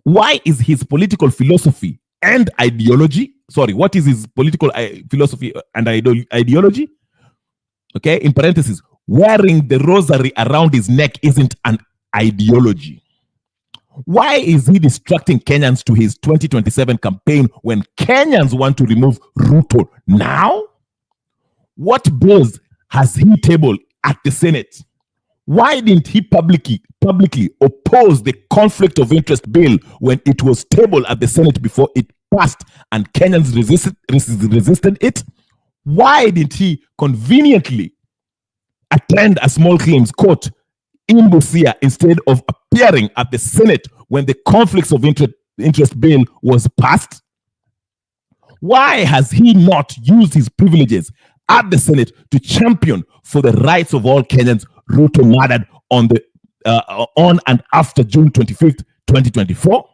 Why is his political philosophy and ideology, what is his political philosophy and ideology? Okay, in parentheses, wearing the rosary around his neck isn't an ideology. Why is he distracting Kenyans to his 2027 campaign when Kenyans want to remove Ruto now? What bills has he tabled at the Senate? Why didn't he publicly oppose the conflict of interest bill when it was tabled at the Senate before it passed and Kenyans resisted it? Why didn't he conveniently attend a small claims court in Busia instead of appearing at the Senate when the conflicts of interest bill was passed? Why has he not used his privileges at the Senate to champion for the rights of all Kenyans Ruto murdered on and after June 25th, 2024?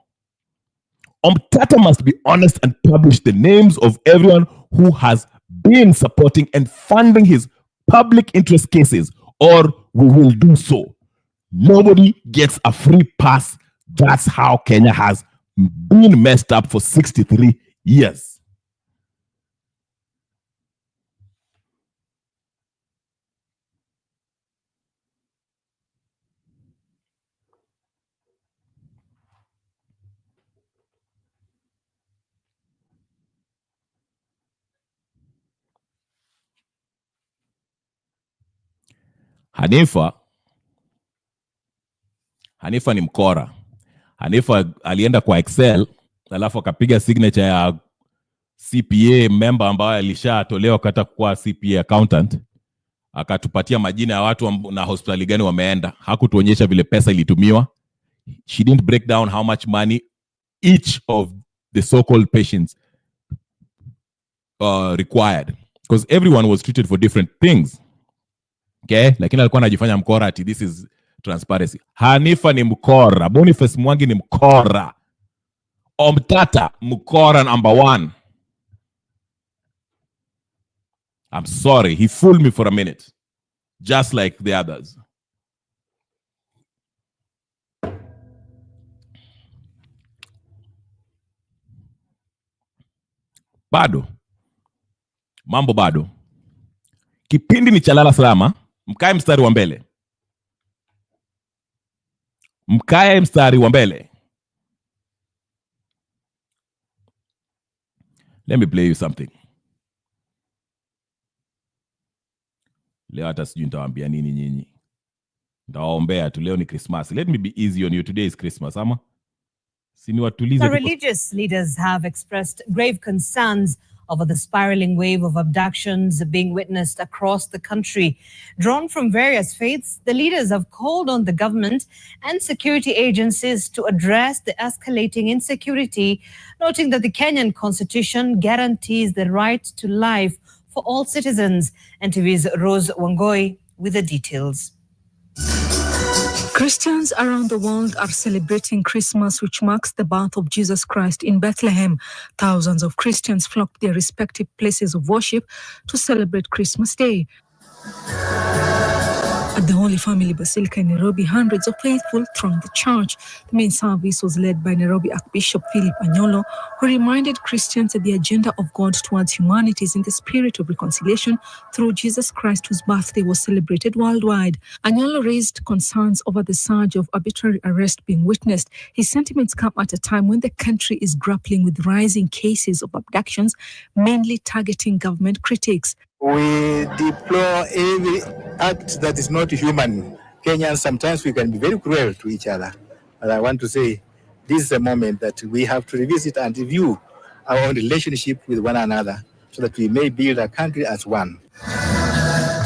Omtatah must be honest and publish the names of everyone who has been supporting and funding his public interest cases, or we will do so. Nobody gets a free pass. That's how Kenya has been messed up for 63 years. Hanifa ni mkora. Hanifa alienda kwa Excel alafu akapiga signature ya CPA member ambaye alishatolewa kata kwa CPA accountant, akatupatia majina ya watu na hospitali gani wameenda. Hakutuonyesha vile pesa ilitumiwa. She didn't break down how much money each of the so-called patients required, because everyone was treated for different things. Okay, lakini alikuwa anajifanya mkora ati this is transparency. Hanifa ni mkora. Boniface Mwangi ni mkora. Omtatah mkora number 1. I'm sorry, he fooled me for a minute, just like the others. Mambo bado. Kipindi ni chalala salama. Mkae mstari wa mbele. Let me play you something. Leo hata sijui nitawaambia nini nyinyi. Nitawaombea tu, leo ni Christmas. Let me be easy on you. Today is Christmas, ama? The religious leaders have expressed grave concerns over the spiraling wave of abductions being witnessed across the country. Drawn from various faiths, the leaders have called on the government and security agencies to address the escalating insecurity, noting that the Kenyan Constitution guarantees the right to life for all citizens. NTV's Rose Wangoi with the details. Christians around the world are celebrating Christmas, which marks the birth of Jesus Christ in Bethlehem. Thousands of Christians flocked their respective places of worship to celebrate Christmas Day. At the Holy Family Basilica in Nairobi, hundreds of faithful thronged the church. The main service was led by Nairobi Archbishop Philip Anyolo, who reminded Christians that the agenda of God towards humanity is in the spirit of reconciliation through Jesus Christ, whose birthday was celebrated worldwide. Anyolo raised concerns over the surge of arbitrary arrest being witnessed. His sentiments come at a time when the country is grappling with rising cases of abductions, mainly targeting government critics. We deplore every act that is not human. Kenyans, sometimes we can be very cruel to each other. But I want to say, this is a moment that we have to revisit and review our own relationship with one another so that we may build a country as one.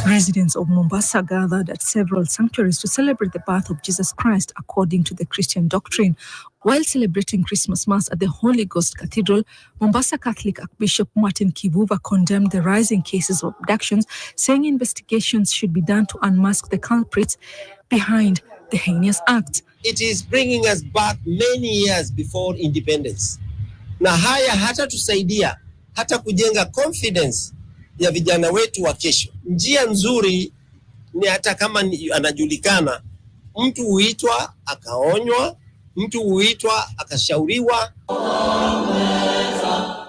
Residents of Mombasa gathered at several sanctuaries to celebrate the birth of Jesus Christ according to the Christian doctrine. While celebrating Christmas Mass at the Holy Ghost Cathedral, Mombasa Catholic Archbishop Martin Kivuva condemned the rising cases of abductions, saying investigations should be done to unmask the culprits behind the heinous act. It is bringing us back many years before independence. Na haya hata tusaidia, hata kujenga confidence ya vijana wetu wa kesho. Njia nzuri ni hata kama anajulikana, mtu huitwa akaonywa, mtu huitwa akashauriwa.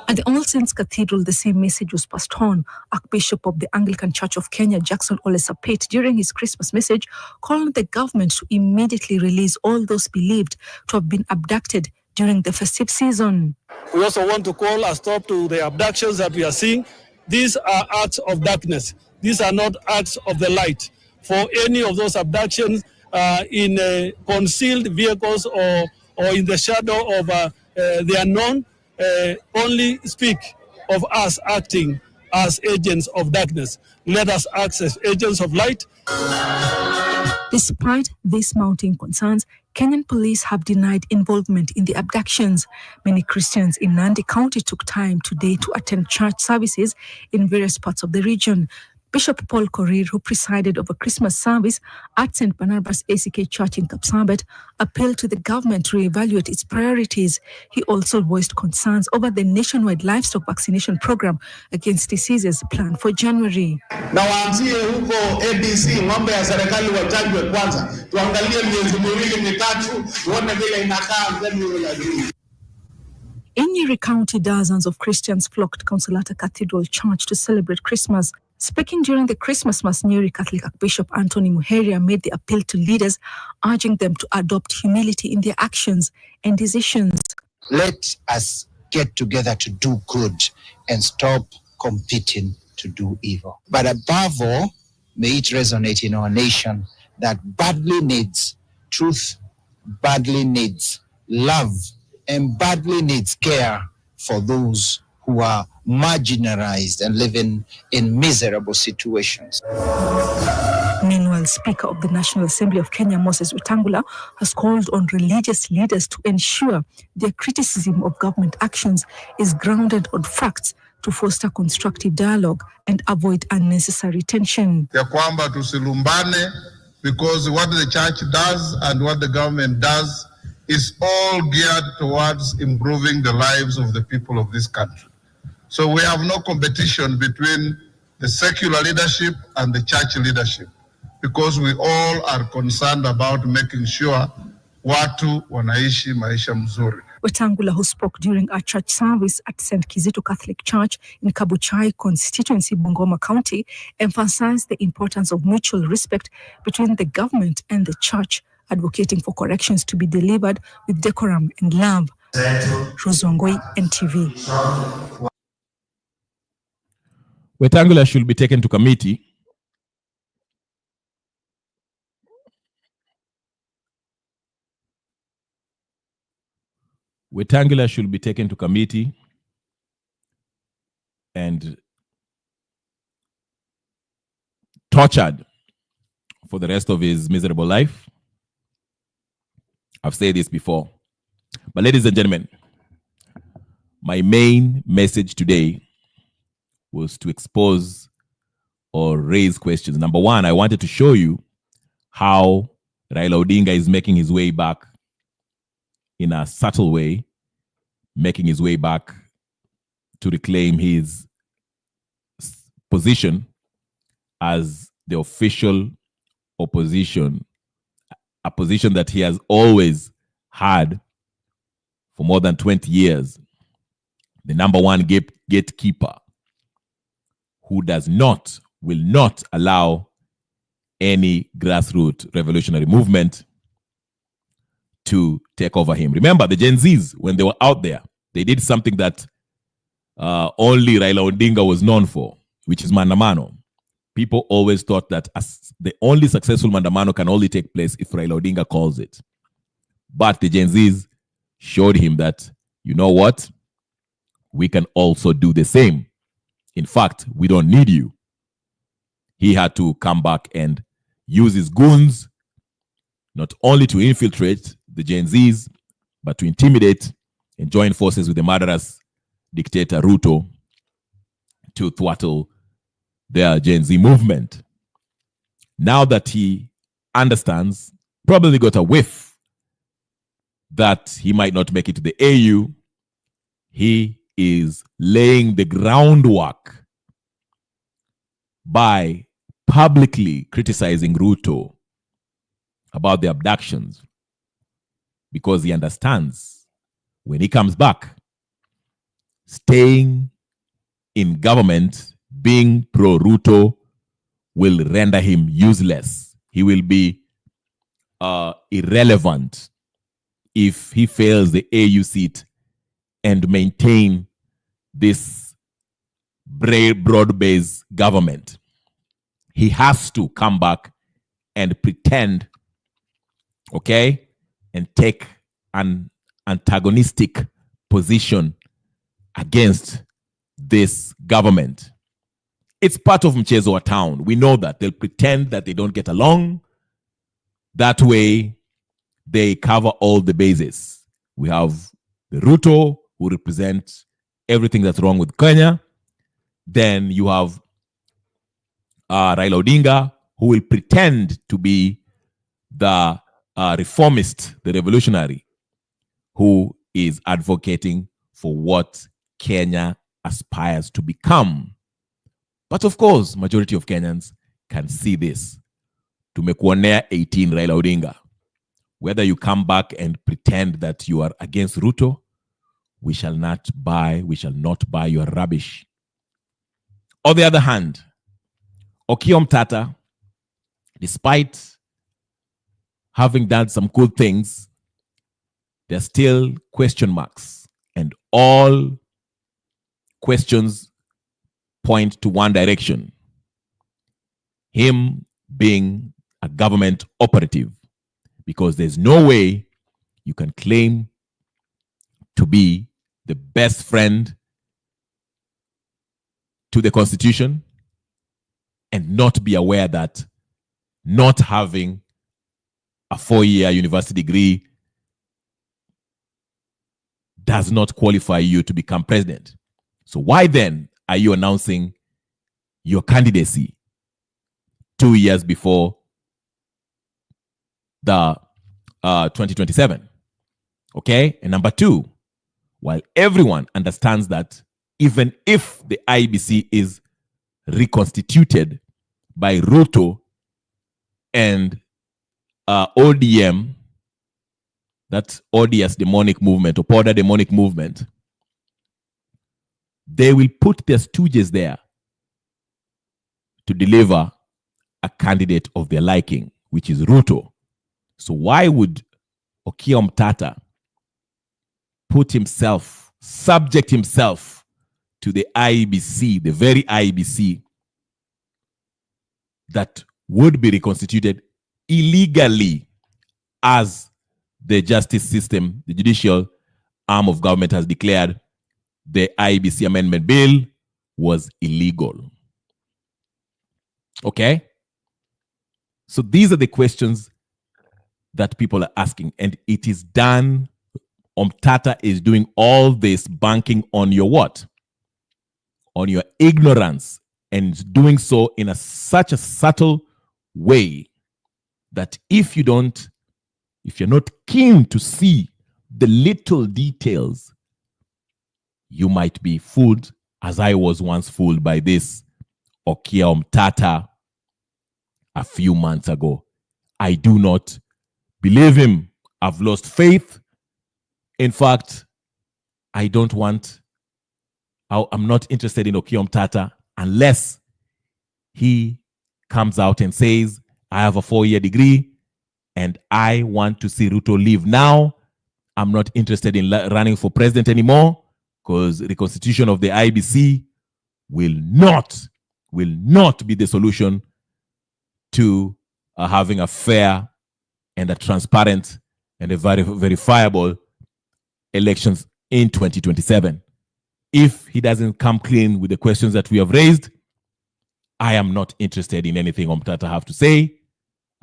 At the All Saints Cathedral, the same message was passed on. Archbishop of the Anglican Church of Kenya, Jackson Ole Sapit, during his Christmas message, called on the government to immediately release all those believed to have been abducted during the festive season. We also want to call a stop to the abductions that we are seeing. These are acts of darkness. These are not acts of the light. For any of those abductions in concealed vehicles or in the shadow of the unknown, only speak of us acting as agents of darkness. Let us act as agents of light. Despite these mounting concerns, Kenyan police have denied involvement in the abductions. Many Christians in Nandi County took time today to attend church services in various parts of the region. Bishop Paul Korir, who presided over Christmas service at St. Barnabas ACK Church in Kapsabet, appealed to the government to reevaluate its priorities. He also voiced concerns over the nationwide livestock vaccination program against diseases planned for January. Na waanzie huko ABC, ng'ombe ya serikali wachanjwe kwanza, tuangalie miezi miwili mitatu, tuone vile inakaa, then we will agree. In Nyeri County, dozens of Christians flocked Consolata Cathedral Church to celebrate Christmas. Speaking during the Christmas Mass, Nyeri Catholic Archbishop Anthony Muheria made the appeal to leaders, urging them to adopt humility in their actions and decisions. Let us get together to do good and stop competing to do evil. But above all, may it resonate in our nation that badly needs truth, badly needs love, and badly needs care for those who are marginalized and living in miserable situations. Meanwhile, Speaker of the National Assembly of Kenya, Moses Wetangula, has called on religious leaders to ensure their criticism of government actions is grounded on facts to foster constructive dialogue and avoid unnecessary tension. Ya kwamba tusilumbane, because what the church does and what the government does is all geared towards improving the lives of the people of this country. So we have no competition between the secular leadership and the church leadership, because we all are concerned about making sure watu wanaishi maisha mzuri. Wetangula, who spoke during a church service at St. Kizito Catholic Church in Kabuchai constituency, Bungoma County, emphasized the importance of mutual respect between the government and the church, advocating for corrections to be delivered with decorum and love. Rosongoi, NTV. Wetangula should be taken to committee. Wetangula should be taken to committee and tortured for the rest of his miserable life. I've said this before. But ladies and gentlemen, my main message today was to expose or raise questions. Number one, I wanted to show you how Raila Odinga is making his way back in a subtle way, making his way back to reclaim his position as the official opposition, a position that he has always had for more than 20 years. The number one gatekeeper who will not allow any grassroots revolutionary movement to take over him. Remember, the Gen Zs, when they were out there, they did something that only Raila Odinga was known for, which is Mandamano. People always thought that the only successful Mandamano can only take place if Raila Odinga calls it. But the Gen Zs showed him that, you know what? We can also do the same. In fact, we don't need you. He had to come back and use his goons, not only to infiltrate the Gen Zs, but to intimidate and join forces with the murderous dictator Ruto to throttle their Gen Z movement. Now that he understands, probably got a whiff that he might not make it to the AU, he is laying the groundwork by publicly criticizing Ruto about the abductions, because he understands when he comes back, staying in government, being pro-Ruto, will render him useless. He will be irrelevant if he fails the AU seat and maintain this broad-based government. He has to come back and pretend, okay, and take an antagonistic position against this government. It's part of mchezo wa town. We know that. They'll pretend that they don't get along. That way, they cover all the bases. We have the Ruto, who represents everything that's wrong with Kenya. Then you have Raila Odinga, who will pretend to be the reformist, the revolutionary, who is advocating for what Kenya aspires to become. But of course, majority of Kenyans can see this. Tumekuonea 18 Raila Odinga. Whether you come back and pretend that you are against Ruto, we shall not buy your rubbish. On the other hand, Okiya Omtatah, despite having done some good things, there's still question marks. And all questions point to one direction. Him being a government operative. Because there's no way you can claim to be the best friend to the Constitution and not be aware that not having a 4-year university degree does not qualify you to become president. So why then are you announcing your candidacy 2 years before the 2027? Okay? And number two, while everyone understands that even if the IEBC is reconstituted by Ruto and ODM, that ODS demonic movement, or Powder demonic movement, they will put their stooges there to deliver a candidate of their liking, which is Ruto. So why would Okiya Omtatah subject himself to the IEBC, the very IEBC that would be reconstituted illegally, as the justice system, the judicial arm of government, has declared the IEBC amendment bill was illegal? Okay? So these are the questions that people are asking, and it is done. Omtatah is doing all this banking on your what? On your ignorance, and doing so in such a subtle way that if you're not keen to see the little details, you might be fooled, as I was once fooled by this Okiya Omtatah a few months ago. I do not believe him. I've lost faith. In fact, I'm not interested in Okiya Omtatah unless he comes out and says, I have a 4-year degree and I want to see Ruto leave now. I'm not interested in running for president anymore, because the constitution of the IEBC will not be the solution to having a fair and a transparent and a very verifiable elections in 2027. If he doesn't come clean with the questions that we have raised, I am not interested in anything Omtatah have to say.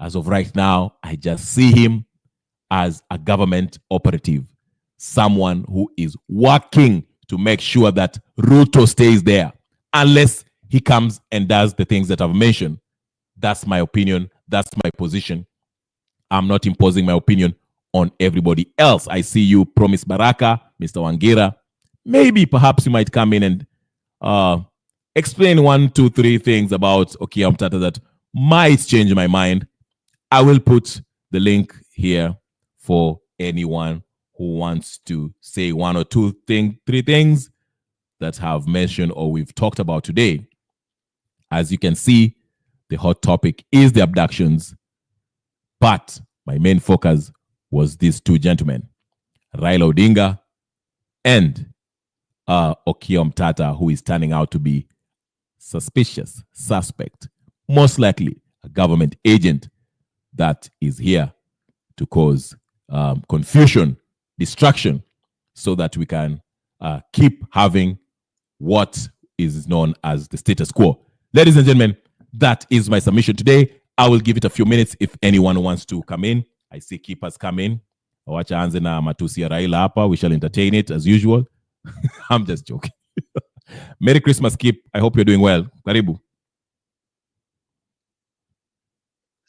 As of right now, I just see him as a government operative, someone who is working to make sure that Ruto stays there, unless he comes and does the things that I've mentioned. That's my opinion. That's my position. I'm not imposing my opinion on everybody else. I see you, Promise Baraka, Mr. Wangira. Maybe perhaps you might come in and explain 1, 2, 3 things about Okiya Omtatah that might change my mind. I will put the link here for anyone who wants to say 1 or 2 3 things that have mentioned or we've talked about today. As you can see, the hot topic is the abductions, but my main focus was these 2 gentlemen, Raila Odinga and Okiya Omtatah, who is turning out to be suspect, most likely a government agent that is here to cause confusion, distraction, so that we can keep having what is known as the status quo. Ladies and gentlemen, that is my submission today. I will give it a few minutes if anyone wants to come in. I see keepers come in. Wacha anze na matusi ya Raila hapa. We shall entertain it as usual. I'm just joking. Merry Christmas, Kip. I hope you're doing well. Karibu.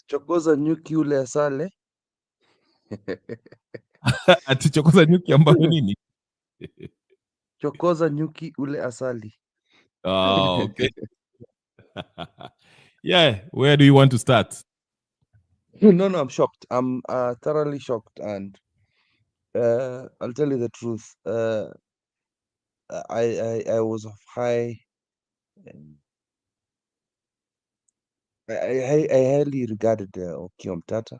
Chokoza nyuki ule asale. Ati chokoza nyuki ambayo nini? Chokoza nyuki ule asali. Oh, okay. Yeah, where do you want to start? No, I'm shocked. I'm thoroughly shocked, and I'll tell you the truth. I was of high. I highly regarded Okiya Omtatah,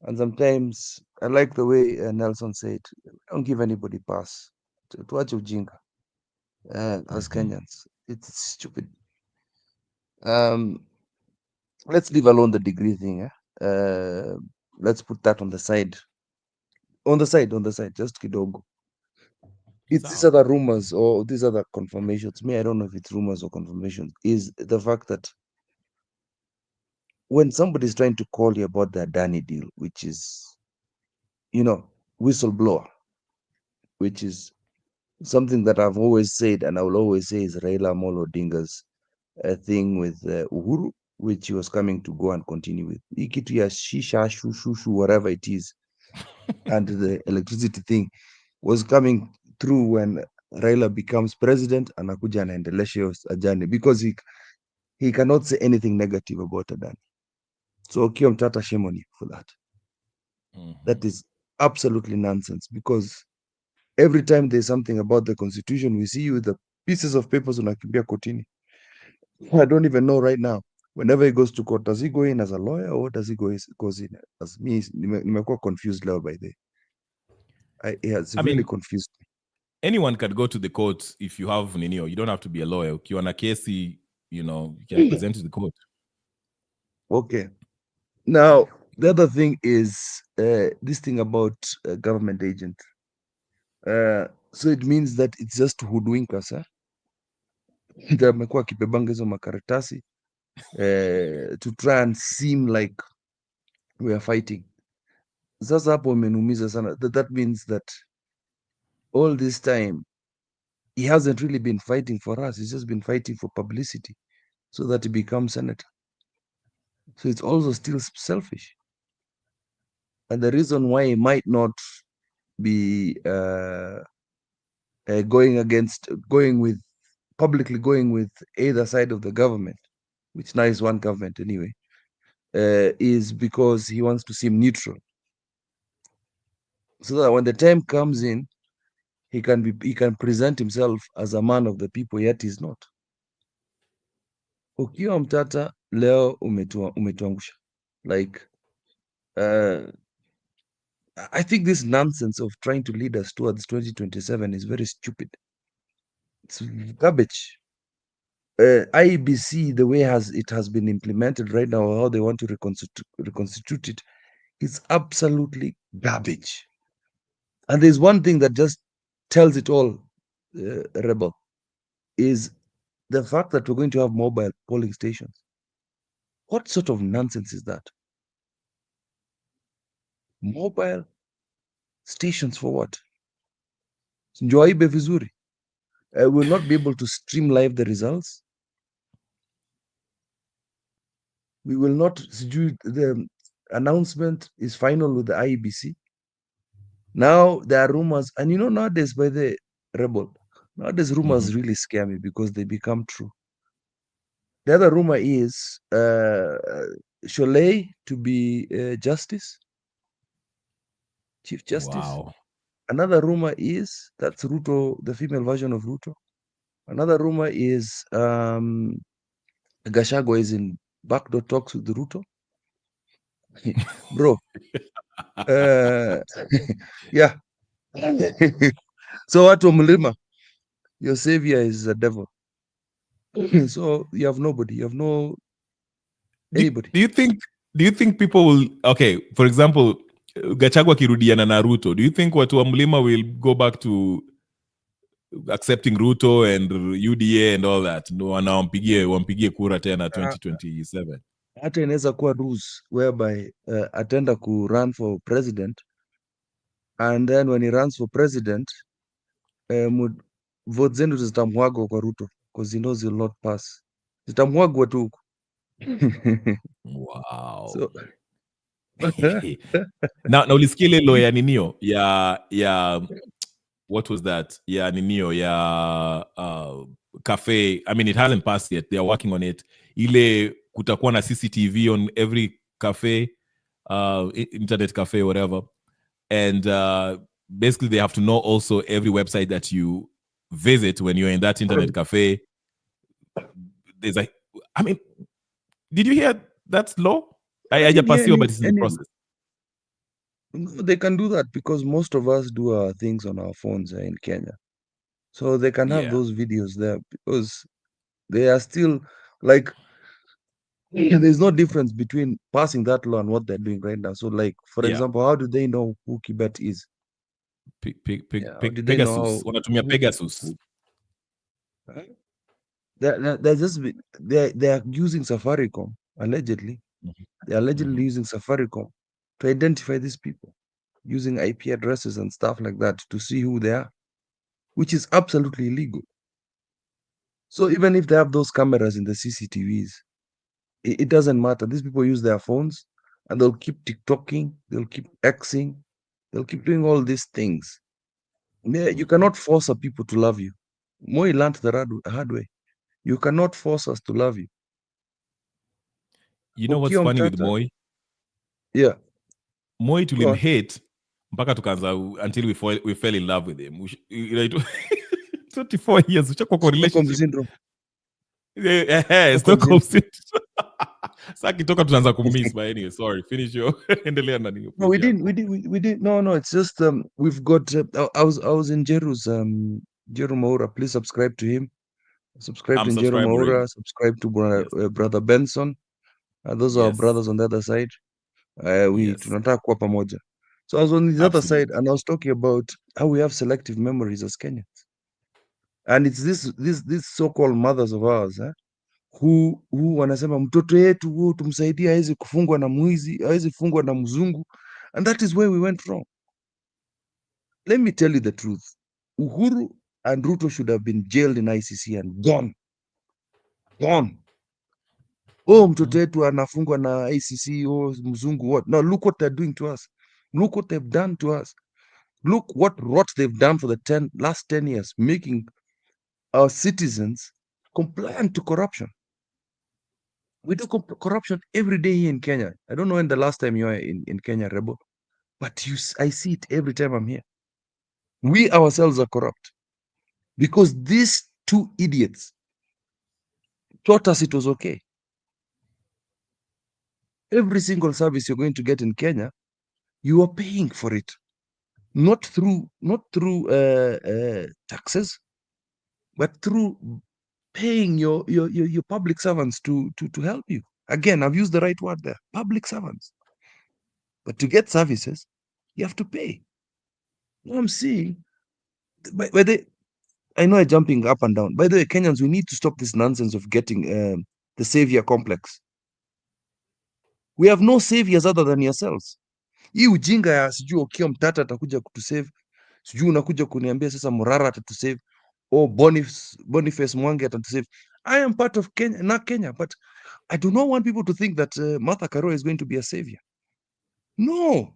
and sometimes I like the way Nelson said, "Don't give anybody pass." Tuache ujinga. As Kenyans, it's stupid. Let's leave alone the degree thing. Let's put that on the side. On the side, just kidogo. It's these other rumors or these other confirmations. Me, I don't know if it's rumors or confirmations. Is the fact that when somebody's trying to call you about the Adani deal, which is, whistleblower, which is something that I've always said and I will always say is Raila Amolo Odinga's thing with Uhuru, which he was coming to go and continue with. Ikitu ya shisha, shushu, whatever it is, and the electricity thing was coming through when Raila becomes president and anakuja anaendelesha Adani because he cannot say anything negative about Adani. So Okiya Omtatah, shame on you for that. That is absolutely nonsense, because every time there's something about the constitution, we see you with the pieces of papers unakimbia kotini. I don't even know right now. Whenever he goes to court, does he go in as a lawyer or does he goes in as me? Nimekuwa confused now by the. It has really confused me. Anyone can go to the court if you have Ninio. You don't have to be a lawyer. Ukiwa na kesi, you can present to the court. Okay. Now, the other thing is this thing about government agent. So it means that it's just hoodwinkers, huh? Amekuwa akibebanga hizo makaratasi to try and seem like we are fighting. Sasa hapo imenumiza sana. That means that all this time he hasn't really been fighting for us. He's just been fighting for publicity so that he becomes senator. So it's also still selfish. And the reason why he might not be publicly going with either side of the government, which now is one government anyway, is because he wants to seem neutral. So that when the time comes in, he can present himself as a man of the people, yet he's not. Okiya Omtatah, leo umetuangusha. Like, I think this nonsense of trying to lead us towards 2027 is very stupid. It's garbage. IEBC, the way it has been implemented right now, how they want to reconstitute it, is absolutely garbage. And there's one thing that just tells it all, Rebel, is the fact that we're going to have mobile polling stations. What sort of nonsense is that? Mobile stations for what? Njoaibe vizuri. Will not be able to stream live the results. We will not. The announcement is final with the IEBC. Now there are rumors, and nowadays, by the Rebel, nowadays rumors really scare me because they become true. The other rumor is Sholei to be Chief Justice. Wow. Another rumor is that's Ruto, the female version of Ruto. Another rumor is Gachagua is in backdoor talks with Ruto. Bro. Yeah. So watu wa mlima, your savior is the devil. So you have nobody. You have no anybody. Do you think people will, okay, for example, Gachagua kirudiana na Ruto, do you think watu wa mlima will go back to accepting Ruto and UDA and all that? No, wampigie kura tena 2027. hata inaweza kuwa rules whereby ataenda ku run for president, and then when he runs for president, vote zenu zitamwagwa kwa Ruto because he knows he'll not pass. Zitamwagwa tu huko. Wow. So na ulisikia ile law ya ninio ya what was that ya ninio ya cafe. I mean, it hasn't passed yet, they are working on it. Ile kutakuwa na CCTV on every cafe, internet cafe, whatever, and basically they have to know also every website that you visit when you're in that internet cafe. There's like, I mean, did you hear that law? I but it's in the process. They can do that because most of us do our things on our phones in Kenya. So they can have those videos there because they are still like, there's no difference between passing that law and what they're doing right now. So like, for example, how do they know who Kibet is? Pegasus. Wanatumia Pegasus. They're just they're using Safaricom allegedly. They're allegedly using Safaricom to identify these people, using IP addresses and stuff like that to see who they are, which is absolutely illegal. So even if they have those cameras in the CCTVs, it doesn't matter. These people use their phones and they'll keep TikToking, they'll keep Xing, they'll keep doing all these things. You cannot force a people to love you. Moi learned the hard way. You cannot force us to love you. You know what's funny with Moi? Yeah. Moi tulimhate mpaka tukaanza until we fell in love with him. 24 years uchakuwa kwa relationship. Syndrome. Stockholm syndrome. Sasa kitoka tunaanza kummiss, but anyway, sorry, finish your endelea na nini. No, we didn't. No, it's just we've got I was in Jeru's Jeru Maura. Please subscribe to him. Subscribe to Jeru Maura, subscribe to brother Benson. Those are our brothers on the other side. Tunataka kuwa pamoja. So I was on the other side and I was talking about how we have selective memories as Kenyans. And it's this so-called mothers of ours, who wanasema mtoto yetu tumsaidia hawezi kufungwa na mwizi, hawezi fungwa na mzungu. And that is where we went wrong. Let me tell you the truth. Uhuru and Ruto should have been jailed in ICC and gone. Mtoto yetu anafungwa na ICC, mzungu what? Now look what they're doing to us. Look what they've done to us. Look what rot they've done for the last 10 years, making our citizens compliant to corruption. We do corruption every day here in Kenya. I don't know when the last time you were in Kenya, Rebo, but I see it every time I'm here. We ourselves are corrupt because these two idiots taught us it was okay. Every single service you're going to get in Kenya, you are paying for it, not through taxes, but through paying your public servants to help you. Again, I've used the right word there, public servants. But to get services, you have to pay. What I'm seeing, I know I'm jumping up and down. By the way, Kenyans, we need to stop this nonsense of getting the savior complex. We have no saviors other than yourselves. Hii ujinga ya sijui Okiya Omtatah atakuja kutusave, sijui unakuja kuniambia sasa Morara atatusave, Boniface Mwangi atatusave. I am part of Kenya, not Kenya, but I do not want people to think that Martha Karua is going to be a savior. No.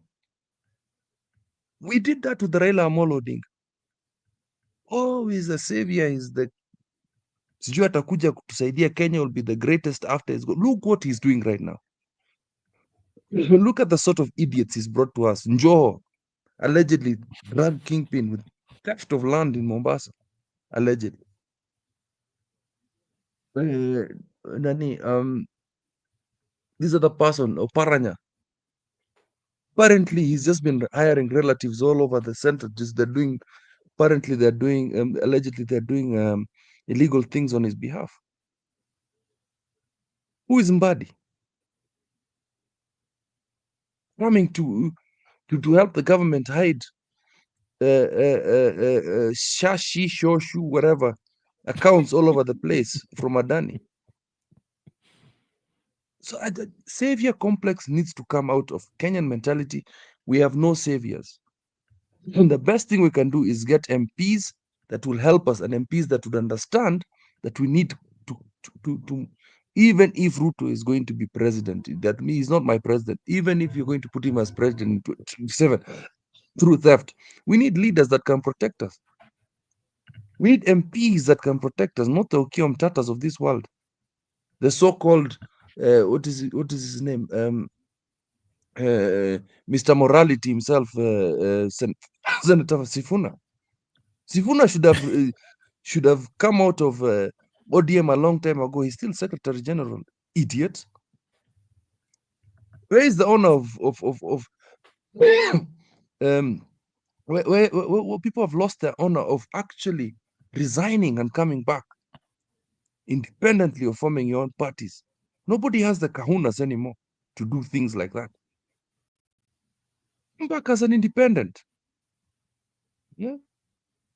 We did that with Raila Amolo Odinga. He's a savior, he's the sijui atakuja kutusaidia, Kenya will be the greatest after his go. Look what he's doing right now. Look at the sort of idiots he's brought to us. Njoho, allegedly drug kingpin with theft of land in Mombasa, allegedly. This other person, Oparanya. Apparently, he's just been hiring relatives all over the center. Allegedly, they're doing illegal things on his behalf. Who is Mbadi? Coming to help the government hide Shashi, Shoshu, whatever accounts all over the place from Adani. So the savior complex needs to come out of Kenyan mentality. We have no saviors. And the best thing we can do is get MPs that will help us and MPs that would understand that we need to even if Ruto is going to be president, that means he's not my president. Even if you're going to put him as president in 2027 through theft, we need leaders that can protect us. We need MPs that can protect us, not the Okiya Omtatahs of this world. The so-called what is his name? Mr. Morality himself, Senator Sifuna. Sifuna should have come out of ODM a long time ago. He's still Secretary General. Idiot. Where is the honor of where people have lost their honor of actually resigning and coming back independently of forming your own parties? Nobody has the kahunas anymore to do things like that. Come back as an independent. Yeah.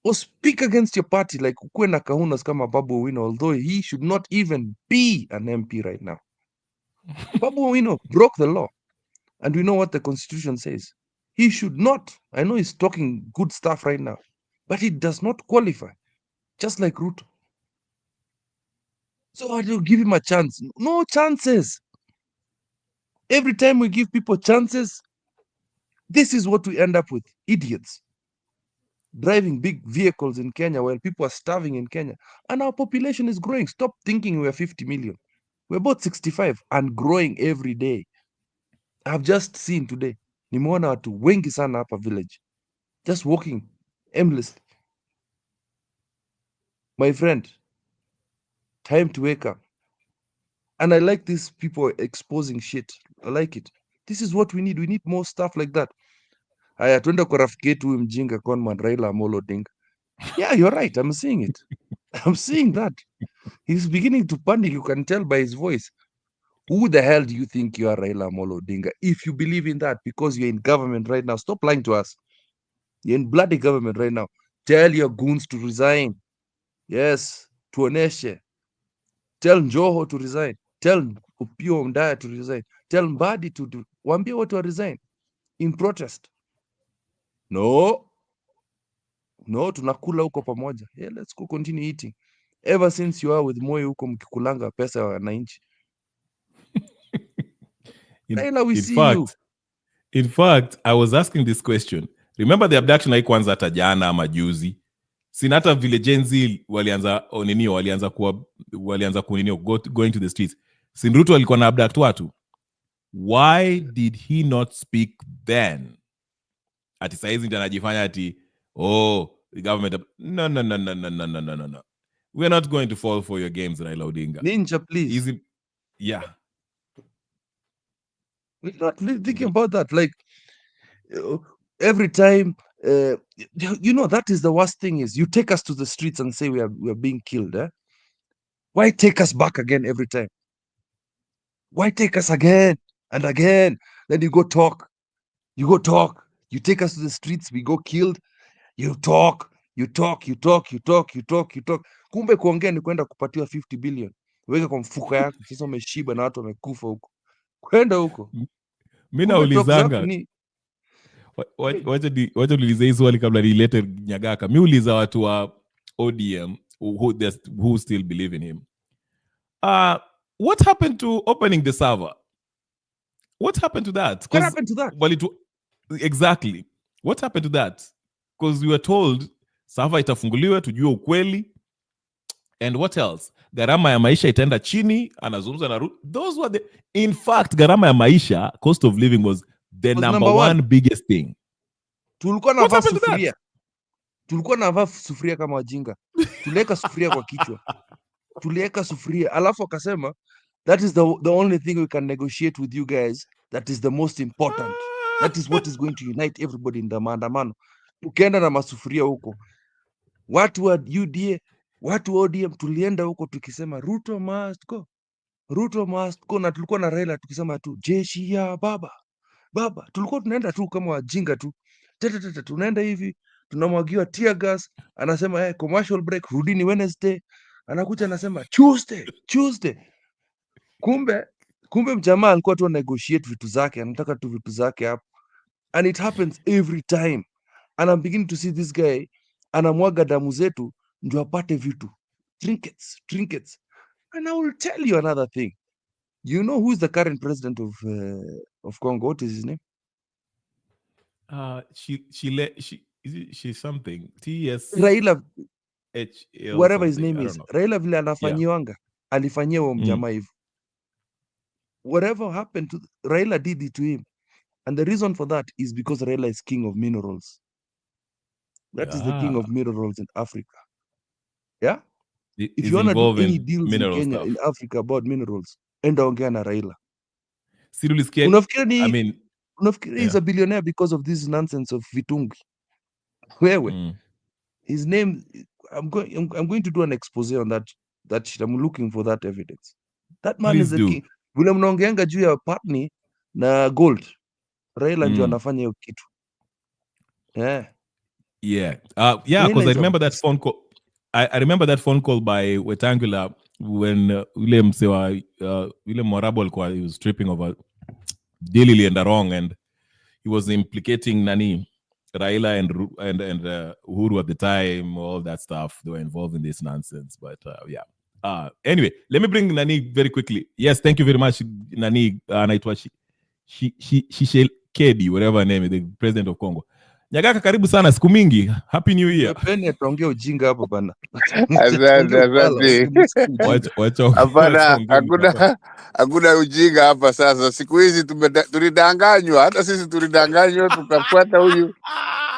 Or speak against your party like Ukwena Kahunas kama Babu Owino, although he should not even be an MP right now. Babu Owino broke the law. And we know what the constitution says. He should not. I know he's talking good stuff right now, but he does not qualify, just like Ruto. So I do give him a chance. No chances. Every time we give people chances, this is what we end up with. Idiots. Driving big vehicles in Kenya while people are starving in Kenya. And our population is growing. Stop thinking we're 50 million. We're about 65 and growing every day. I've just seen today, nimeona watu wengi sana hapa village. Just walking aimlessly. My friend, time to wake up. And I like these people exposing shit. I like it. This is what we need. We need more stuff like that. Haya, tuenda kwa rafiki yetu huyu mjinga conman Raila Amolo Odinga. Yeah, you're right. I'm seeing it. I'm seeing that. He's beginning to panic. You can tell by his voice. Who the hell do you think you are, Raila Amolo Odinga? If you believe in that because you're in government right now, stop lying to us. You're in bloody government right now. Tell your goons to resign. Yes, tuoneshe. Tell Njoho to resign. Tell Opiyo Omtatah to resign. Tell Mbadi to do. Waambie watu wa resign in protest. No, tunakula huko pamoja. Yeah, let's go continue eating. Ever since you are with Moi huko mkikulanga pesa ya wananchi. Raila, we see you. In fact, I was asking this question. Remember the abduction haikuanza hata jana ama juzi. Sina hata vile Gen Z walianza going to the streets. Sin Ruto alikuwa na abduct watu. Why did he not speak then? Ati saizi ndio anajifanya ati the government. No. We're not going to fall for your games, Raila Odinga. Ninja, please. Yeah. We're not really thinking about that. Like every time, that is the worst thing is you take us to the streets and say we are being killed. Why take us back again every time? Why take us again and again? Then you go talk. You take us to the streets, we go killed. You talk. Kumbe kuongea ni kwenda kupatiwa 50 billion. Weka kwa mfuko yako. Sasa umeshiba na watu wamekufa huko. Kwenda huko. Mimi naulizanga. Wacha niulize hii swali kabla nilete Nyagaka. Mimi uliza watu wa ODM who still believe in him. What happened to opening the server? What happened to that? What happened to that? Exactly. What happened to that? Because we were told server itafunguliwa tujue ukweli. And what else? Gharama ya maisha itaenda chini, anazungumza na those were in fact, gharama ya maisha, cost of living was the number one biggest thing. Tulikuwa na vaa sufuria kama wajinga. Tuliweka sufuria kwa kichwa. Alafu akasema that is the only thing we can negotiate with you guys. That is the most important. That is what is going to unite everybody in the maandamano. Tukienda na masufuria huko. Watu wa UDA, watu wa ODM tulienda huko tukisema Ruto must go, na tulikuwa na Raila tukisema tu jeshi ya baba. Tulikuwa tunaenda tu kama wajinga tu. Tunaenda hivi, tunamwagiwa tear gas, anasema commercial break, rudini Wednesday. Anakuja anasema Tuesday. Kumbe Kumbe mjamaa alikuwa tu negotiate vitu zake, anataka tu vitu zake hapo. And it happens every time. And I'm beginning to see this guy anamwaga damu zetu ndio apate vitu. Trinkets. And I will tell you another thing. You know who is the current president of Congo? What is his name? She's something. TS Raila, whatever his name is. know. Raila vile anafanyiwanga, alifanyia huo mjamaa hivyo. Whatever happened to Raila did it to him. And the reason for that is because Raila is king of minerals. That is the king of minerals in Africa. Yeah? If you want to do any deals in Kenya, in Africa about minerals, enda ongea na Raila. Unafikiri he's a billionaire because of this nonsense of Vitungi? Wewe. His name, I'm going to do an expose on that shit. I'm looking for that evidence. That man is the king. Vile mnaongeanga juu ya partner na gold. Raila ndio anafanya hiyo kitu. Yeah. Because I remember that phone call. I remember that phone call by Wetangula when William Morabo alikuwa he was tripping over Daily and wrong, and he was implicating Raila and Uhuru at the time, all that stuff. They were involved in this nonsense. But anyway, let me bring Nani very quickly. Yes, thank you very much, Nani. Anaitwa Kedi, whatever her name is, the president of Congo. Nyagaka, karibu sana, siku mingi. Happy New Year. Peni atuongea ujinga hapo bana. Hakuna ujinga hapa sasa. Siku hizi tulidanganywa, hata sisi tulidanganywa tukafuata huyu.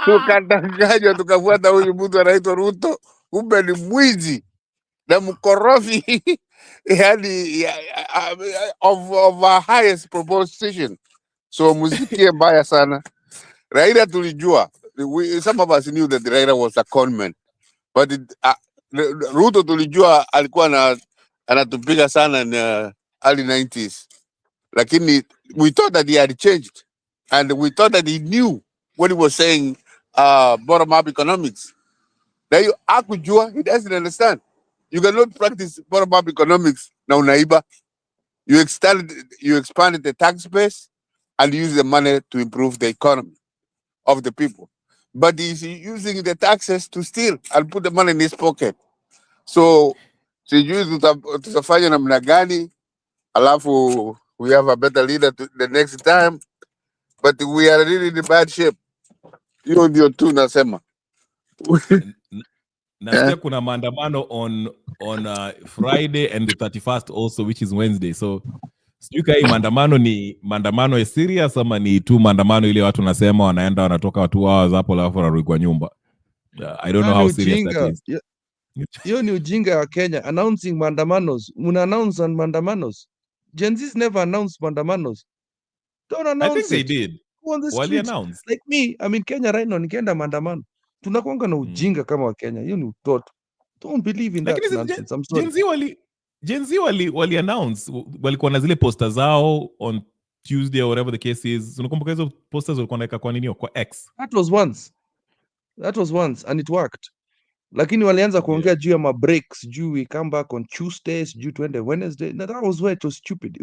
Tukadanganywa tukafuata huyu mtu anaitwa Ruto. Kumbe ni mwizi na mkorofi. Yani of our highest proposition. So musikie mbaya sana. Raila tulijua. Some of us knew that Raila was a conman. But Ruto tulijua alikuwa anatupiga sana in early 90s. Lakini we thought that he had changed. And we thought that he knew what he was saying, bottom-up economics. Now you akujua, he doesn't understand. You cannot practice bottom-up economics na unaiba. You expanded the tax base and use the money to improve the economy of the people. But he's using the taxes to steal and put the money in his pocket. So, tutafanya namna gani, alafu we have a better leader the next time. But we are really in bad shape. Hiyo ndio tu nasema. Nasikia kuna maandamano on Friday and the 31st also, which is Wednesday. So sijui kai maandamano ya serious ama ni tu maandamano ile watu nasema wanaenda wanatoka 2 hours hapo alafu wanarudi kwa nyumba. I don't know how serious that is. Hiyo ni ujinga ya Kenya, announcing maandamanos. Muna announce on maandamanos. Gen Z's never announced maandamanos. Don't announce. I think they did. Wali announce. Like me, I'm in Kenya right now, nikienda maandamano. Tunakuanga na ujinga kama wa Kenya. Hiyo ni utoto. Don't believe in that nonsense. I'm sorry. Gen Z wali announce, walikuwa na zile posters zao on Tuesday or whatever the case is. Unakumbuka hizo posters walikuwa naweka kwa nini? Kwa X. That was once and it worked. Lakini walianza kuongea juu ya breaks, juu we come back on Tuesdays, juu tuende Wednesday. That was where it was stupid.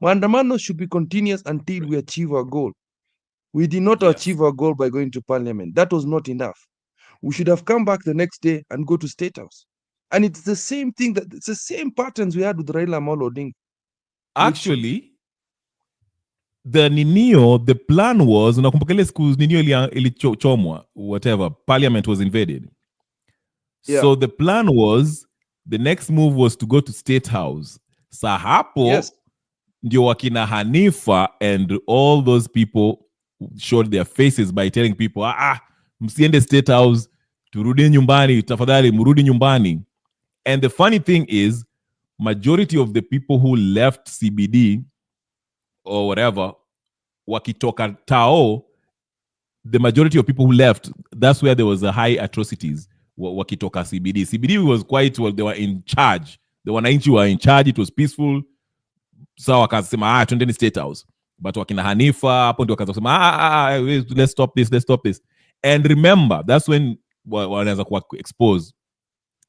Maandamano should be continuous until we achieve our goal. We did not achieve our goal by going to parliament. That was not enough. We should have come back the next day and go to State House. And it's the same thing, it's the same patterns we had with Raila Amolo Odinga. Actually, the plan was, unakumbuka ile siku Ninio ilichomwa, whatever, parliament was invaded. Yeah. So the plan was, the next move was to go to State House. Sahapo, ndio wakina Hanifa and all those people showed their faces by telling people, msiende State House, turudi nyumbani, tafadhali murudi nyumbani. And the funny thing is, majority of the people who left CBD or whatever, wakitoka Tao, the majority of people who left, that's where there was a high atrocities, wakitoka CBD. CBD was quite, well, they were in charge. The wananchi were in charge, it was peaceful. So wakasema, tuendeni State House. But wakina Hanifa, hapo ndio wakasema, let's stop this. And remember, that's when wanaanza kuwa exposed.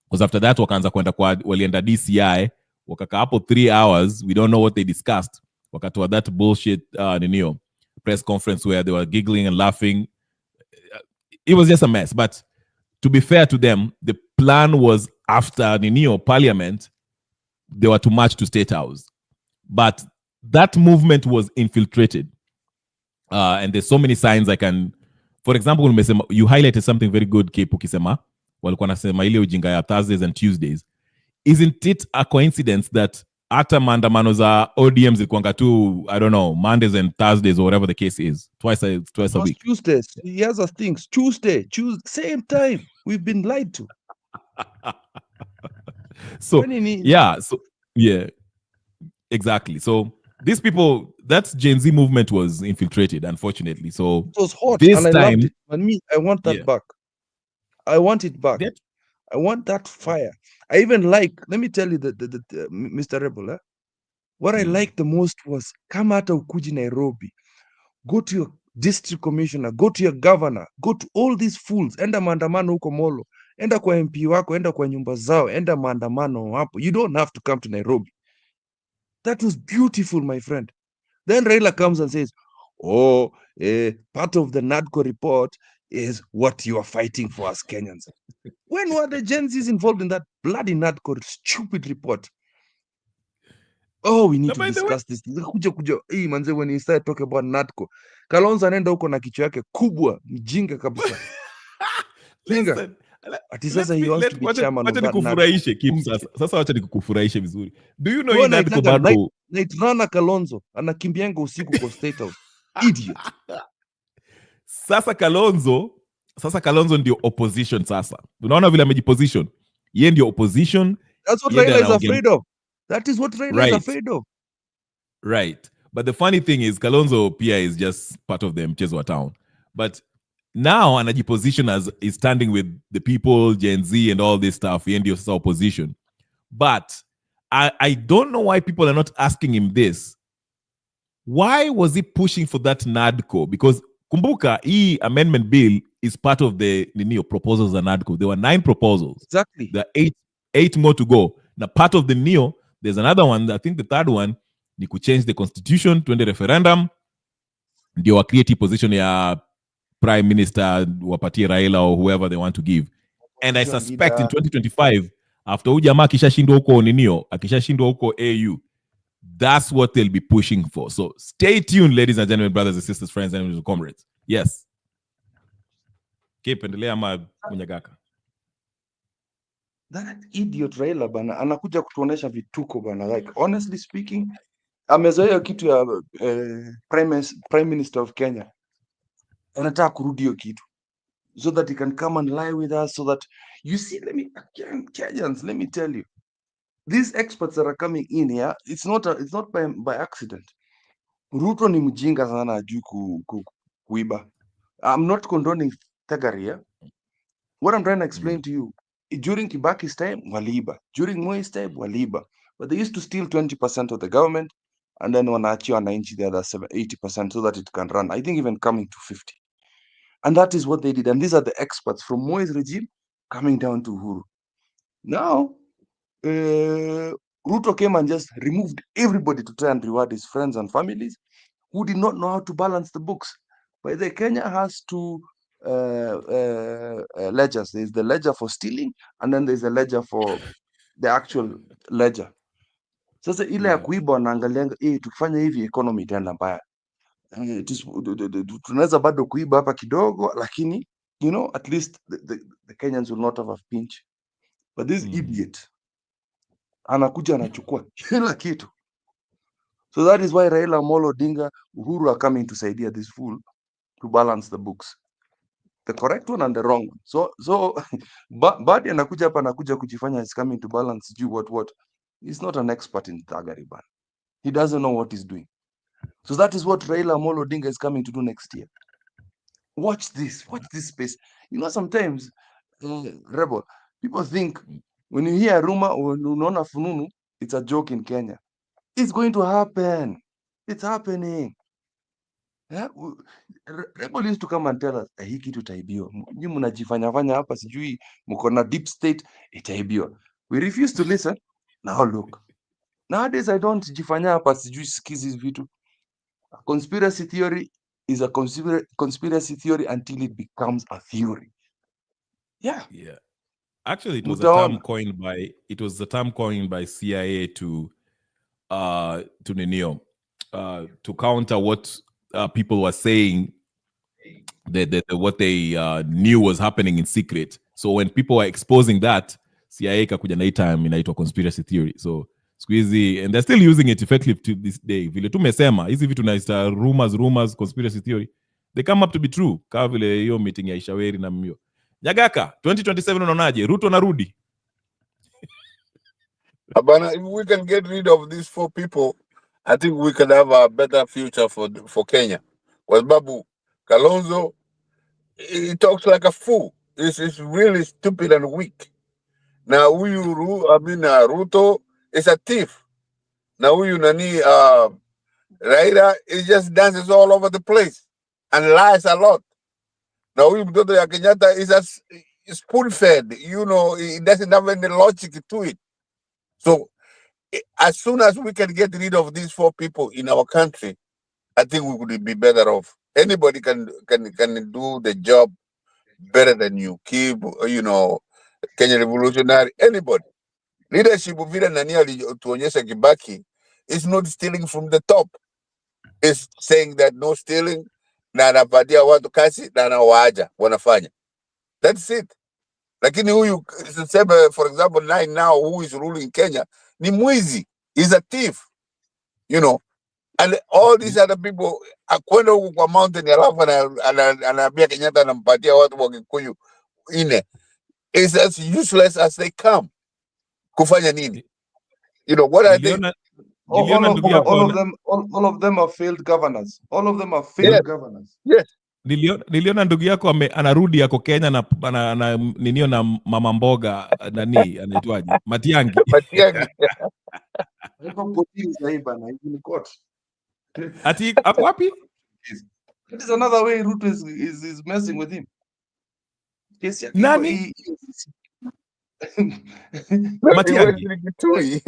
Because after that, wakaanza kwenda walienda DCI, wakakaa hapo 3 hours, we don't know what they discussed. wakatoa that bullshit press conference where they were giggling and laughing. It was just a mess. But to be fair to them, the plan was after Parliament, they were to march to State House. But that movement was infiltrated. And there's so many signs I can... For example, you highlighted something very good, Cape ukisema, walikuwa nasema ile ujinga ya Thursdays and Tuesdays. Isn't it a coincidence that hata maandamano za ODM zilikuwanga tu, I don't know, Mondays and Thursdays or whatever the case is, twice a week? Tuesdays. He has things. Tuesday, same time. We've been lied to. Yeah, exactly. So these people, that Gen Z movement was infiltrated, unfortunately. So it was hot, this and I time, loved it. And I want that back. I want it back. I want that fire. I even like, let me tell you, Mr. Rebel, what I liked the most was, come out of Kuji, Nairobi, go to your district commissioner, go to your governor, go to all these fools, enda maandamano huko Molo, enda kwa MP wako, enda kwa nyumba zao, enda maandamano hapo. You don't have to come to Nairobi. That was beautiful, my friend. Then Raila comes and says, part of the NADCO report is what you are fighting for as Kenyans. When were the Gen Zs involved in that bloody NADCO stupid report? Oh, we need to discuss this. Hey, manze, when he started talking about NADCO, Kalonzo anaenda huko na kichwa yake kubwa, mjinga kabisa. Listen, ati sasa he wants to be chairman of that nikufurahishe Kip sasa. Sasa wacha nikufurahishe vizuri. Do you know NADCO bado Night Kalonzo anakimbianga usiku kwa State House. Idiot. Sasa Kalonzo ndio opposition sasa. Unaona vile amejiposition. Yeye ndio opposition. That's what Raila is afraid of. That is what Raila is afraid of. Right. But the funny thing is Kalonzo pia is just part of the mchezo wa town. But now anajiposition as is standing with the people, Gen Z and all this stuff. Yeye ndio sasa opposition. But I don't know why people are not asking him this. Why was he pushing for that NADCO? Because kumbuka, hii amendment bill is part of the proposals of NADCO. There were 9 proposals. Exactly. There are 8 more to go. Now, part of the NEO, there's another one. I think the third one, ni ku change the constitution to the referendum. Ndio wa create position ya prime minister, wapatie Raila or whoever they want to give. And I suspect in 2025, after ujamaa akishashindwa huko ninio, akishashindwa huko AU, that's what they'll be pushing for. So stay tuned, ladies and gentlemen, brothers and sisters, friends and comrades. Yes. Keep endelea ama kunyagaka. That idiot Raila bana anakuja kutuonesha vituko bana. Like honestly speaking, amezoea kitu ya prime minister of Kenya. Anataka kurudi hiyo kitu so that he can come and lie with us, so that you see, Kenyans, let me tell you, these experts that are coming in here, it's not by accident. Ruto ni mjinga sana ajui kuiba. I'm not condoning thuggery. What I'm trying to explain to you, during Kibaki's time, waliiba. During Moi's time, waliiba. But they used to steal 20% of the government, and then wanaachia wananchi the other 80% so that it can run. I think even coming to 50. And that is what they did. And these are the experts from Moi's regime coming down to Uhuru. Now, Ruto came and just removed everybody to try and reward his friends and families who did not know how to balance the books. But the Kenya has 2 ledgers. There's the ledger for stealing, and then there's a ledger for the actual ledger. Sasa ile ya kuiba wanaangalianga, tukifanya hivi economy itaenda mbaya. Tunaweza bado kuiba hapa kidogo, lakini at least the Kenyans will not have a pinch. But this idiot anakuja anachukua kila kitu. So that is why Raila Amolo Odinga, Uhuru are coming to saidia this fool to balance the books, the correct one and the wrong one. So Badi anakuja hapa, anakuja kujifanya is coming to balance what. He's not an expert in thuggery, but he doesn't know what he's doing. So that is what Raila Amolo Odinga is coming to do next year. Watch this space. Sometimes, Rebel, people think when you hear a rumor or unaona fununu, it's a joke in Kenya. It's going to happen. It's happening. Yeah? Rebel used to come and tell us, hii kitu itaibiwa. Nyinyi mnajifanya hapa sijui mko na deep state, itaibiwa. We refuse to listen. Now look. Nowadays I don't jifanya hapa sijui sikizi vitu. A conspiracy theory is a conspiracy theory until it becomes a theory. Yeah. Yeah. Actually, it was Mutaona. a term coined by CIA to Ninio, to counter what people were saying, what they knew was happening in secret. So when people were exposing that, CIA kakuja na hii term inaitwa conspiracy theory. So squeezy, and they're still using it effectively to this day. Vile tumesema hizi vitu na rumors, conspiracy theory, they come up to be true. Kama vile hiyo meeting ya Ishaweri na Mio. Nyagaka, 2027 unaonaje? Ruto narudi? Abana, if we can get rid of these 4 people, I think we can have a better future for Kenya. Because Babu Kalonzo, he talks like a fool. He's really stupid and weak. Now Ruto is a thief. Now Raila, he just dances all over the place and lies a lot. Now mtoto ya Kenyatta is spoon-fed. He doesn't have any logic to it. So as soon as we can get rid of these 4 people in our country, I think we would be better off. Anybody can do the job better than you. Keep, Kenya Revolutionary, anybody. Leadership of vile nani alituonyesha Kibaki is not stealing from the top. It's saying that no stealing, na anapatia watu kazi na anawaaja wanafanya. That's it. Lakini huyu for example, now who is ruling Kenya ni mwizi. He's a thief. And all these other people akwenda huku kwa mountain alafu anaambia Kenyatta anampatia watu wa Kikuyu ine. It's as useless as they come. Kufanya nini? What I think. All of them are failed governors. All of them are failed governors. Yes. Niliona ndugu yako anarudi yako Kenya na ninio na mama mboga nani anaitwaje? Matiangi. Matiangi. Ati ako wapi? That is another way Ruto is messing with him. Nani? Matiangi.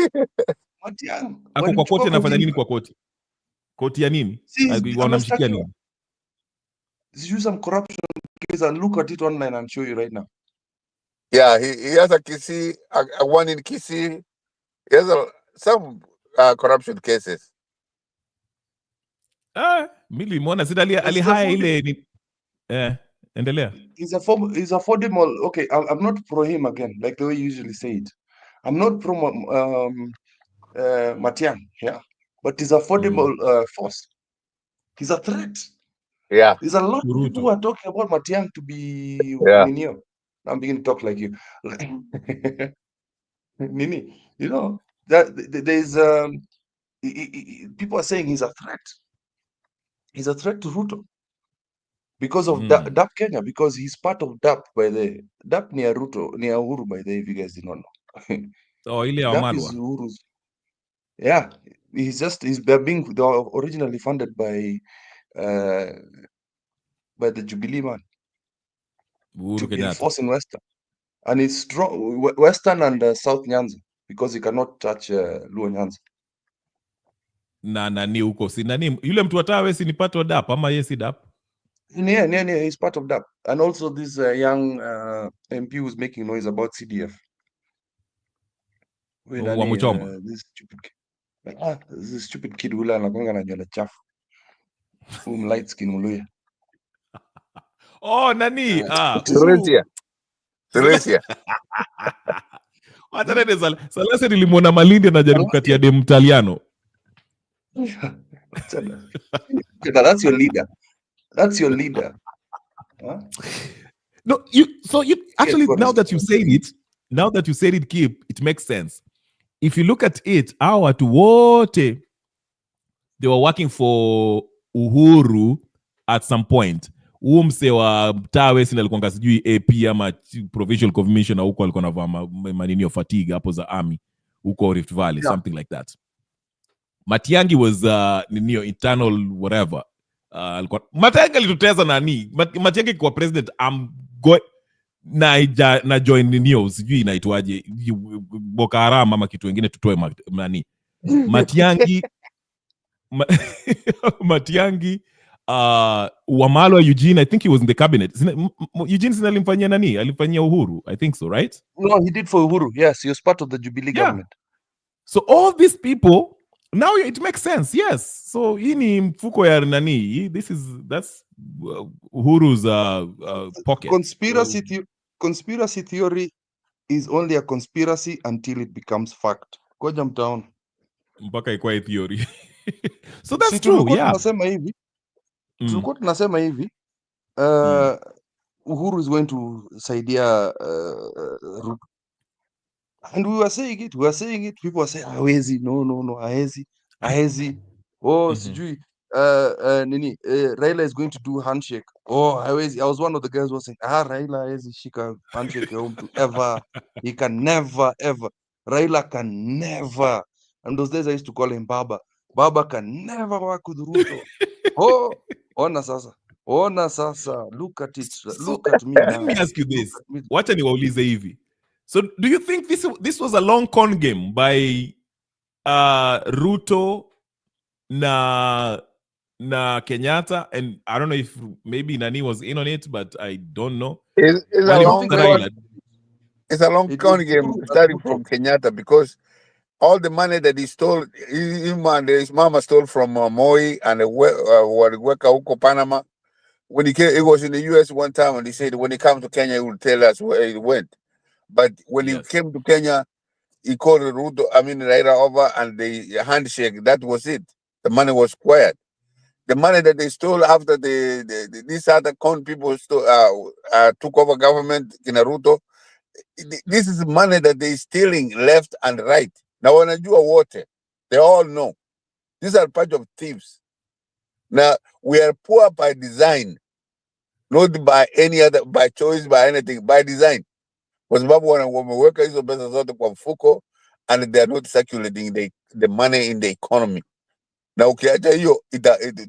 Ako kwa koti anafanya nini kwa koti? Koti ya nini? Wanamshikia nini? Use some corruption case and look at it online and show you right now. Yeah, he has a Kisii, a one in Kisii. He has some corruption cases. Mili mwona sida alihaya ile ni endelea. He's affordable. Okay, I'm not pro him again, like the way you usually say it. I'm not pro Matiang, yeah, but he's affordable force. He's a threat. Yeah, there's a lot of people who are talking about Matiang to be Nini. I'm beginning to talk like you. Nini, that there's people are saying he's a threat. He's a threat to Ruto because of DAP Kenya, because he's part of DAP by the DAP near Ruto, near Uhuru by the, if you guys did not know. DAP is Uhuru's. Yeah, he's being originally funded by the Jubilee man. Uhuru to enforce in Western, and it's strong Western and South Nyanza because he cannot touch Luo Nyanza. Na nani huko si nani yule mtu atawe si ni part of DAP ama yesi DAP? Yeah, he's part of DAP, and also this young MP who's making noise about CDF. This stupid kid who anakwanga na nywele chafu. Light skin Muluya. Oh, nani? Silesia. Hata nene Salase nilimwona Malindi anajaribu kukatia dem Italiano. That's your leader. That's your leader. Huh? No, you actually, now that you said it, Kip, it makes sense. If you look at it, our to wote, they were working for Uhuru at some point. Mse wa tawe sina alikuwa sijui AP ama provincial commissioner huko alikuwa anavaa manini fatigue hapo za army huko Rift Valley, something like that. Matiangi was internal whatever. Matiangi alituteza nani? Matiangi kwa president na join sijui inaitwaje Boko Haram ama kitu wengine tutoe nani Matiang'i Matiang'i, Wamalwa Eugene, I think he was in the cabinet. Eugene alimfanyia nani? Alimfanyia Uhuru, I think so, right? No, he did for Uhuru. Yes, he was part of the Jubilee government. So all these people, now it makes sense. Yes. So hii ni mfuko ya nani? That's Uhuru's pocket. Conspiracy theory is only a conspiracy until it becomes fact. Koja mtaona. Mpaka ikuwa theory. So that's true, yeah. Tulikuwa tunasema hivi, Uhuru is going to saidia Ruto. And we were saying it, people were saying, hawezi, no, hawezi. Oh, sijui, nini, Raila is going to do handshake. Oh, hawezi. I was one of the guys who was saying, Raila hawezi shika handshake ya mtu ever. He can never, ever. Raila can never. And those days I used to call him Baba. Baba can never work with Ruto. Oh, ona sasa. Look at it. Look at me now. Let me ask you this. Wacha niwaulize hivi. So do you think this was a long con game by Ruto na Kenyatta? And I don't know if maybe Nani was in on it, but I don't know. It's a long con game starting from Kenyatta, because all the money that he stole, him and his mama stole from Moi and Weka huko Panama. When he was in the US one time, and he said when he comes to Kenya, he will tell us where he went. But when he came to Kenya, he called Raila over, and the handshake, that was it. The money was quiet. The money that they stole after these other con people took over government in Ruto, this is money that they're stealing left and right. Now, when I do a water, they all know. These are a bunch of thieves. Now, we are poor by design, not by any other, by choice, by anything, by design. Kwa sababu wameweka hizo pesa zote kwa mfuko, and they are not circulating the money in the economy. Na ukiacha hiyo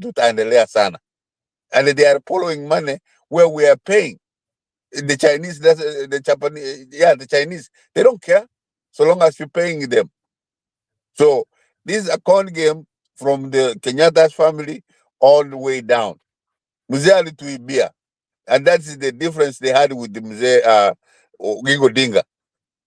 tutaendelea sana. And they are following money where we are paying. The Chinese, the Japanese, the Chinese, they don't care so long as you're paying them. So this is a con game from the Kenyatta's family all the way down. Mzee alituibia. And that's the difference they had with the Mzee Oginga Odinga.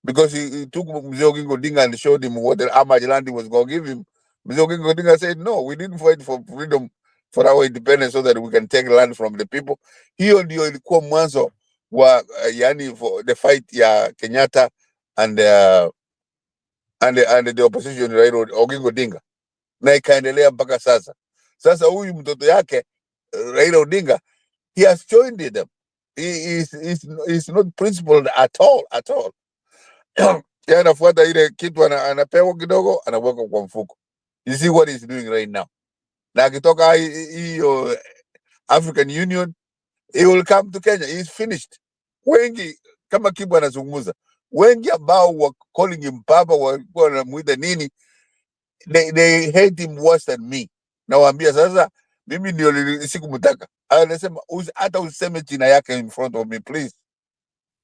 Because he took Mzee Oginga Odinga and showed him what how much land he was going to give him. Mzee Oginga Odinga said, no, we didn't fight for freedom, for our independence, so that we can take land from the people. Hiyo ndio ilikuwa mwanzo wa for the fight ya Kenyatta and the opposition Raila Oginga Odinga. Na ikaendelea mpaka sasa. Sasa huyu mtoto yake Raila Odinga, he has joined them. He is not principled at all. Anafuata ile kitu anapewa kidogo, anaweka kwa mfuko. You see what he's doing right now. Na akitoka hiyo African Union, he will come to Kenya. He's finished. Wengi kama Kibu anazungumza, wengi ambao were calling him Papa, walikuwa wanamuita nini, they hate him worse than me. Nawaambia sasa, mimi ndio sikumtaka. Anasema hata useme jina yake in front of me, please,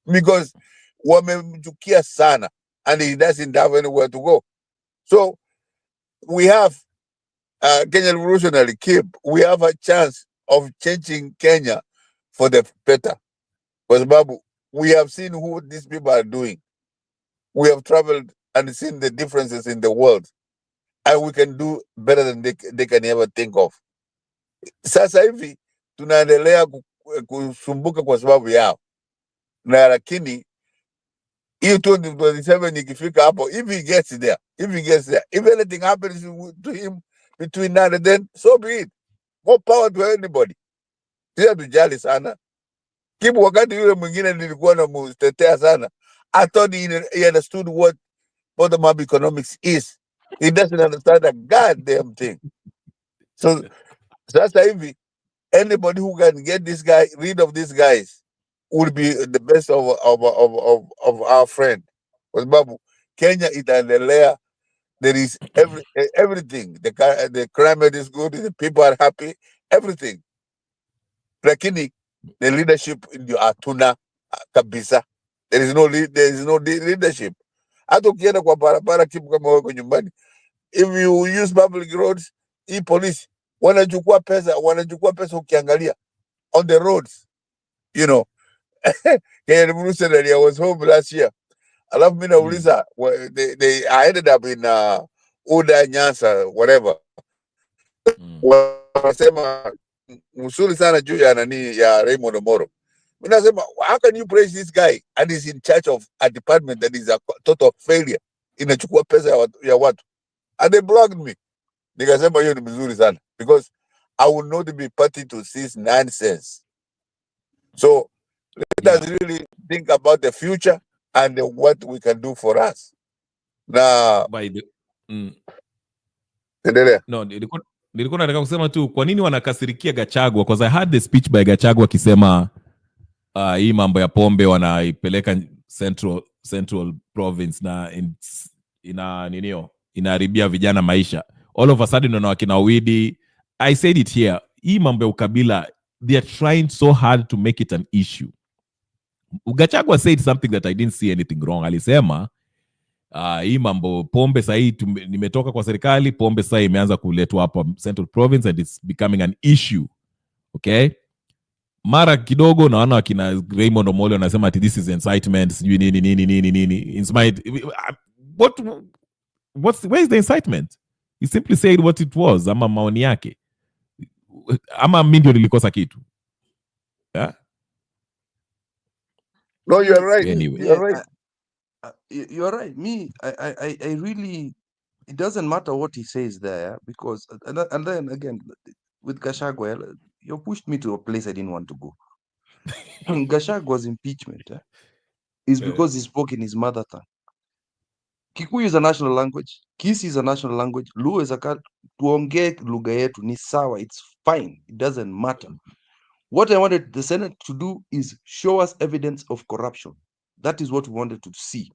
because wamemchukia sana, and he doesn't have anywhere to go. So we have Kenya Revolutionary Keep. We have a chance of changing Kenya for the better. Kwa sababu we have seen who these people are doing. We have traveled and seen the differences in the world, and we can do better than they can ever think of. Sasa hivi tunaendelea kusumbuka kwa sababu yao, na lakini hiyo 2027 ikifika hapo, if he gets there, if anything happens to him between now and then, so be it. More power to anybody. Sisi tujali sana. Kibu wakati yule mwingine nilikuwa namutetea sana, I thought he understood what bottom-up economics is. He doesn't understand a goddamn thing. So sasa hivi, anybody who can get this guy, rid of these guys, would be the best of our friend. Kwa sababu Kenya itaendelea. There is everything. The climate is good. The people are happy. Everything. Lakini the leadership ndio hatuna kabisa. There is no leadership. Hata ukienda kwa barabara Kibu, kama wako nyumbani, if you use public roads, police wanachukua pesa ukiangalia on the roads, you know. Kenya Revolutionary, I was home last year. Alafu mimi nauliza, I ended up in Uda, Nyanza, whatever. Wanasema mzuri sana juu ya nani ya Raymond Omoro. Mimi nasema, how can you praise this guy and he's in charge of a department that is a total failure? Inachukua pesa ya watu. And they blocked me. Nikasema hiyo ni mzuri sana because I will not be party to this nonsense. So let us really think about the future and what we can do for us. Na endelea. No, nilikuwa nataka kusema tu kwa nini wanakasirikia Gachagua, because I had the speech by Gachagua akisema hii mambo ya pombe wanaipeleka central province na inaharibia vijana maisha. All of a sudden na wakina Widi, I said it here, hii mambo ya ukabila, they are trying so hard to make it an issue. Gachagua said something that I didn't see anything wrong. Alisema hii mambo pombe sahii nimetoka kwa serikali, pombe sahii imeanza kuletwa hapa Central Province and it's becoming an issue. Okay? Mara kidogo naona wakina Raymond Omolo wanasema ati this is incitement, sijui nini. Where is the incitement? He simply said what it was, ama maoni yake. Ama mimi ndio nilikosa kitu. Yeah? No, you are right. Anyway. You are right. You're right. Me, I really, it doesn't matter what he says there, because, and then again, with Gachagua, you pushed me to a place I didn't want to go. Gashagua's impeachment is because he spoke in his mother tongue. Kikuyu is a national language. Kisi is a national language. Luo is a tuongee lugha yetu ni sawa. It's fine. It doesn't matter. What I wanted the Senate to do is show us evidence of corruption. That is what we wanted to see.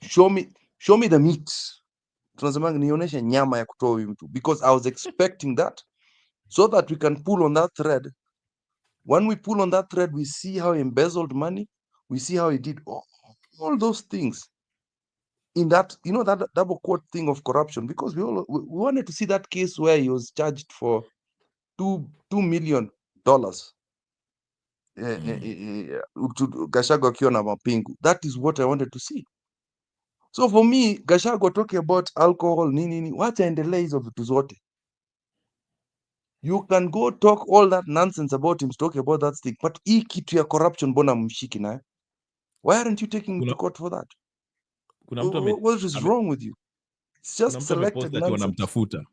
Show me the meat. Tunasemanga nionyeshe nyama ya kutoa huyu mtu, because I was expecting that, so that we can pull on that thread. When we pull on that thread, we see how he embezzled money. We see how he did all those things in that, that double quote thing of corruption, because we wanted to see that case where he was charged for $2 million. Gachagua akiwa na mapingu. That is what I wanted to see. So for me, Gachagua talking about alcohol, nini, wacha endelee hizo vitu zote. You can go talk all that nonsense about him, talking about that thing, but hii kitu ya corruption bona mshiki naye. Why aren't you taking him to court for that? What is wrong with you? It's just selected nonsense. Wanamtafuta.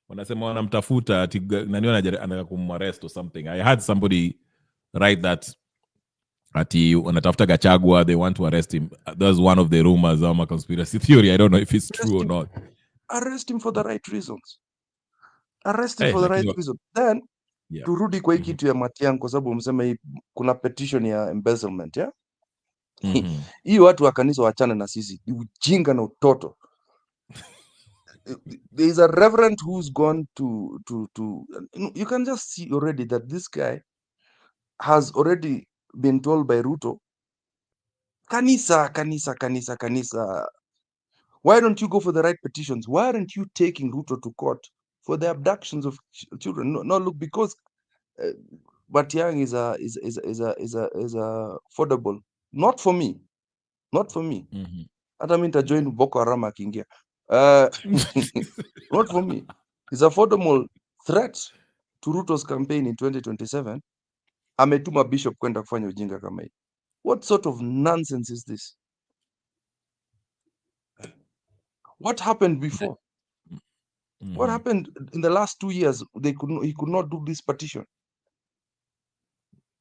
Wanasema wanamtafuta ati nani anataka kumarrest or something. I had somebody write that ati wanatafuta Gachagua, they want to arrest him. That's one of the rumors of a conspiracy theory. I don't know if it's true or not. Arrest him for the right reasons. Arrest him for the right reason. Then turudi kwa hii kitu ya Matiang'i, kwa sababu umesema kuna petition ya embezzlement, yeah? Hii watu wa kanisa waachane na sisi. Ujinga na utoto. There is a reverend who's gone to you can just see already that this guy has already been told by Ruto, kanisa. Why don't you go for the right petitions? Why aren't you taking Ruto to court for the abductions of children? No, look, because Matiang'i is affordable. Not for me. Hata mimi nitajoin Boko Haram akiingia. Not for me. It's affordable threat to Ruto's campaign in 2027. Ametuma bishop kwenda kufanya ujinga kama hii. What sort of nonsense is this? What happened before? What happened in the last 2 years? He could not do this petition.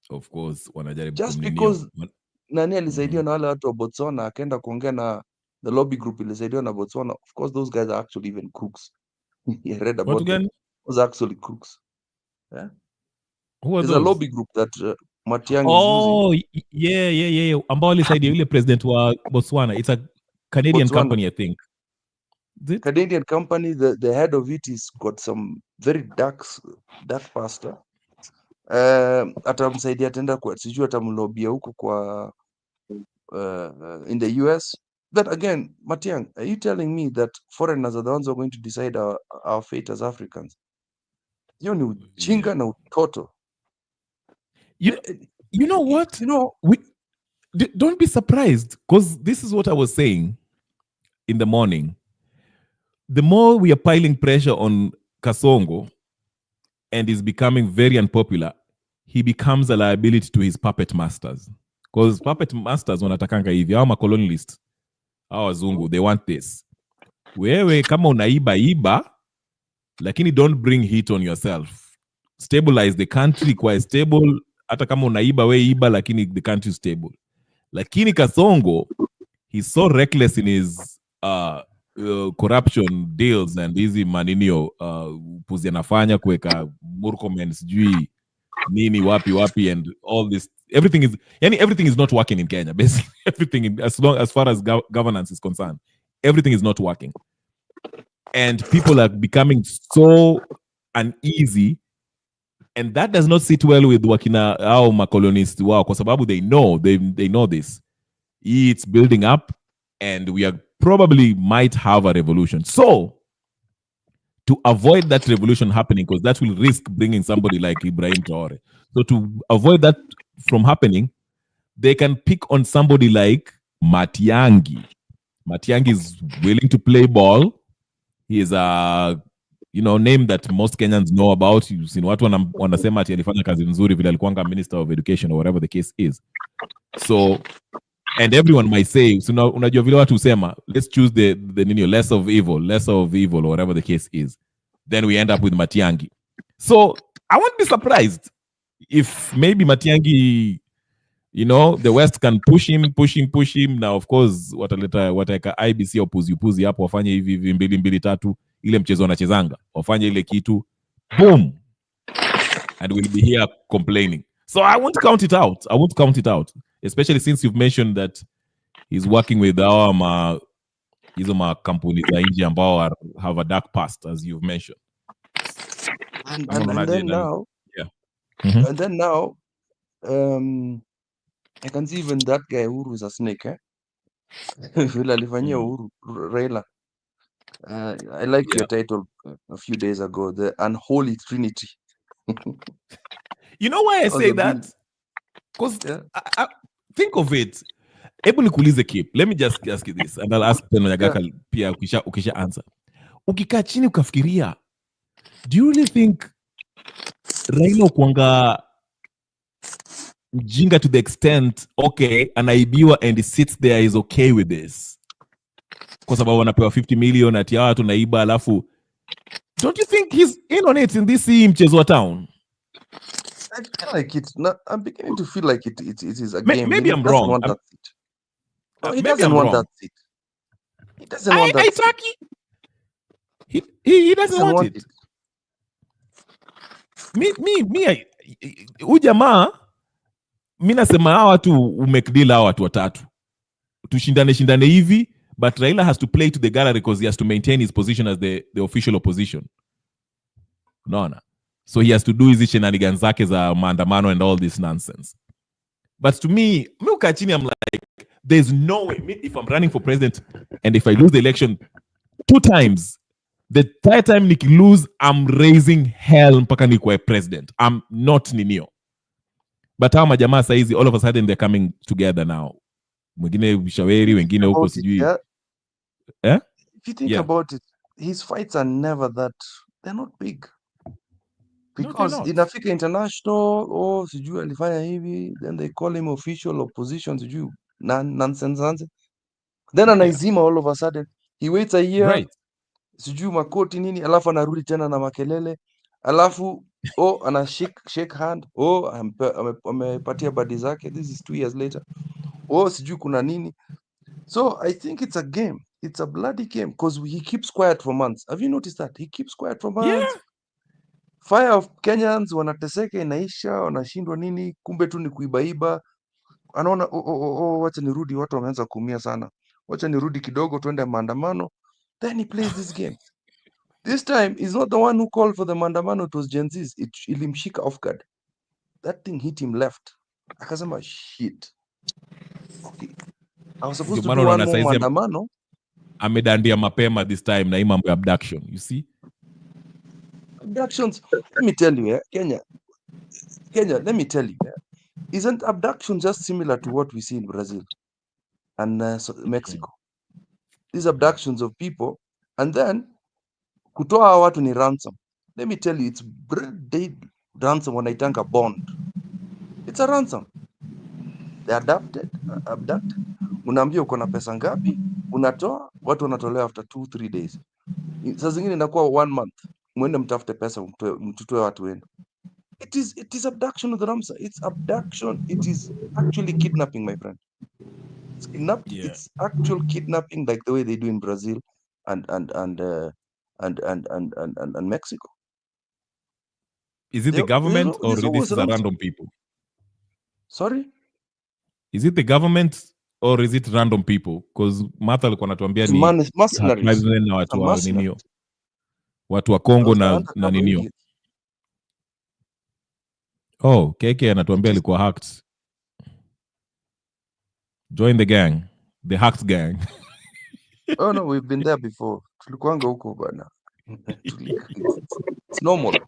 Of course, wanajaribu just because nani alisaidia na wale watu wa Botswana akaenda kuongea na the lobby group ilisaidiwa na Botswana. Of course, those guys are actually even crooks. I read about them. Those are actually crooks. Yeah. Who are There's those? a lobby group that Matiang'i is using. Yeah. Ambao alisaidia yule president wa Botswana. It's a Canadian company, I think. Canadian company. The head of it is got some very dark pastor. Atamsaidia tenda kwa sijui atamlobia huko kwa in the US. But again, Matiang, are you telling me that foreigners are the ones who are going to decide our fate as Africans? You know, chinga na utoto. You know what? You know, don't be surprised, because this is what I was saying in the morning. The more we are piling pressure on Kasongo and is becoming very unpopular, he becomes a liability to his puppet masters. Because puppet masters wanatakanga hivi, hao macolonialist, hao wazungu, they want this. Wewe kama unaiba iba, lakini don't bring heat on yourself. Stabilize the country, kwa stable. Hata kama unaiba we iba, lakini the country is stable. Lakini Kasongo, he's so reckless in his corruption deals and hizi maninio puzi anafanya kuweka Murkomen sijui nini wapi and all this, everything is not working in Kenya. Basically everything, as far as governance is concerned, everything is not working, and people are becoming so uneasy, and that does not sit well with wakina au macolonists wao, kwa sababu they know this. It's building up and we are probably might have a revolution. So to avoid that revolution happening, because that will risk bringing somebody like Ibrahim Traore. So to avoid that from happening, they can pick on somebody like Matiang'i. Matiang'i is willing to play ball. He is a name that most Kenyans know about. Watu wanasema ati alifanya kazi nzuri vile alikuwa Minister of Education or whatever the case is. So, and everyone might say, unajua vile watu usema, let's choose the less of evil or whatever the case is. Then we end up with Matiang'i. So I won't be surprised if maybe Matiang'i, the West can push him. Now, of course, wataweka IBC au puzi hapo, wafanye hivi 2-2-3 ile mchezo wanachezanga, wafanye ile kitu, boom, and we'll be here complaining. So I won't count it out, especially since you've mentioned that he's working with our hizo makampuni za nje ambao have a dark past, as you've mentioned. And then now, yeah. And then now, I can see even that guy Uhuru is a snake, vile alifanyia Uhuru Raila. I like your title a few days ago, the Unholy Trinity. You know why I say that? Because I think of it. Hebu nikuulize Kip. Let me just ask you this, and I'll ask Nyagaka pia ukisha answer. Ukikaa chini ukafikiria, do you really think Raila kuanga mjinga to the extent, okay, anaibiwa and he sits there, is okay with this? Kwa sababu anapewa 50 million ati hawa tunaiba, alafu don't you think he's in on it in this mchezo wa town? I feel like it. I'm beginning to feel like it is a game. Maybe I'm wrong. He doesn't want that seat. He doesn't want that seat. He doesn't want it. Me, huyu jamaa, mi nasema hawa watu umedeal hawa watu watatu. Tushindane hivi, but Raila has to play to the gallery because he has to maintain his position as the official opposition. No. So he has to do his shenanigans zake za maandamano and all this nonsense. But to me ukachini, I'm like, there's no way. If I'm running for president and if I lose the election 2 times, the third time Nick lose, I'm raising hell mpaka nikuwe president. I'm not Ninio. But how majamaa saizi, all of a sudden they're coming together now. Mwingine Shaweri, wengine huko sijui. If you think about it, his fights are never that, they're not big. Because in Africa International, sijui alifanya hivi, then they call him official opposition, sijui nonsense. Then anaizima all of a sudden. He waits a year, right. Sijui makoti nini, alafu anarudi tena na makelele, alafu ana shake hand, amepatia badi zake. This is 2 years later. Sijui kuna nini. So I think it's a game. It's a bloody game because he keeps quiet for months. Have you noticed that? He keeps quiet for months. Yeah. Fire of Kenyans wanateseka, inaisha, wanashindwa nini, kumbe tu ni kuibaiba. Anaona wacha nirudi, watu wameanza kuumia sana. Wacha nirudi kidogo tuende maandamano. Then he plays this game. This time he's not the one who called for the maandamano, it was Gen Z's. Ilimshika off guard. That thing hit him left. Akasema shit. Okay. I was supposed Ndio to maana do one unaona more saizi maandamano. amedandia mapema this time na hii mambo ya abduction. You see? Abductions. Let me tell you, Kenya, let me tell you, isn't abduction just similar to what we see in Brazil and Mexico? These abductions of people, and then kutoa hawa watu ni ransom. Let me tell you, it's dead ransom wanaitanga bond. It's a ransom. They abduct. Unaambia uko na pesa ngapi, unatoa, watu wanatolewa after 2-3 days. Saa zingine inakuwa 1 month. Mwende mtafute pesa mtutoe watu wenu. It is abduction of the ransom. It's abduction. It is actually kidnapping, my friend. It's kidnapped. Yeah. It's actual kidnapping, like the way they do in Brazil and Mexico. Is it the government or there's always this is a ransom. random people? Sorry? Is it the government or is it random people? Because Martha alikuwa anatuambia ni mercenaries. tribesmen na watu wa Mercenaries. ninio. Watu wa Kongo na ninio. Idiots. Oh, KK anatuambia alikuwa hacked. Join the gang. The hacked gang. Oh no, we've been there before. Tulikuanga huko bana. It's normal.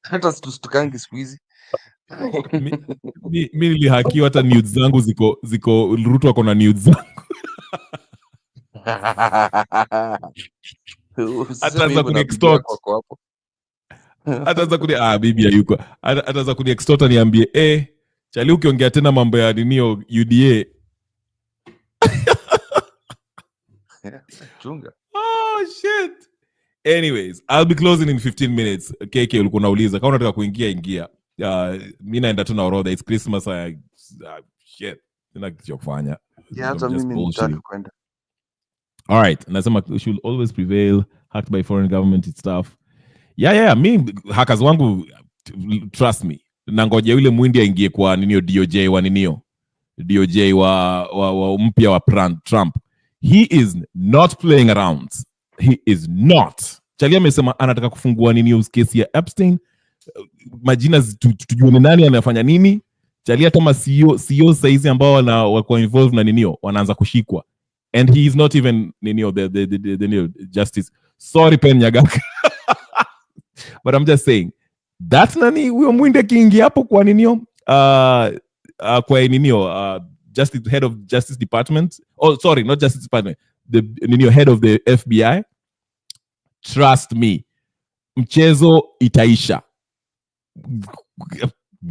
Hata tustukangi siku hizi. mi nilihakiwa hata nudes zangu ziko Ruto ako na nudes zangu. Ataanza kuniextort. Ataanza kuni bibi hayuko. Ataanza kuniextort niambie chali ukiongea tena mambo ya ninio UDA. Chunga. Oh shit. Anyways, I'll be closing in 15 minutes. KK ulikuwa unauliza kama unataka kuingia ingia. Mimi naenda tu na orodha. It's Christmas. Shit. Sina kitu cha kufanya. Yeah, hata mimi nitaka kwenda. All right. Nasema should always prevail. Hacked by foreign government and stuff. Yeah. Me hackers wangu, trust me. Nangoja yule mwindi aingie kwa ninio DOJ wa ninio. DOJ wa mpya wa Trump. He is not playing around. He is not. Chali amesema anataka kufungua ninio kesi ya Epstein. Majina tujue ni nani anafanya nini. Chali kama CEO saizi ambao wako involved na ninio wanaanza kushikwa. And he is not even ninio the justice. Sorry Pen Nyagaka. But I'm just saying that nani huyo mwinde kiingia hapo kwa ninio kwa ninio justice head of Justice Department. Oh sorry, not Justice Department. The ninio head of the FBI. Trust me. Mchezo itaisha.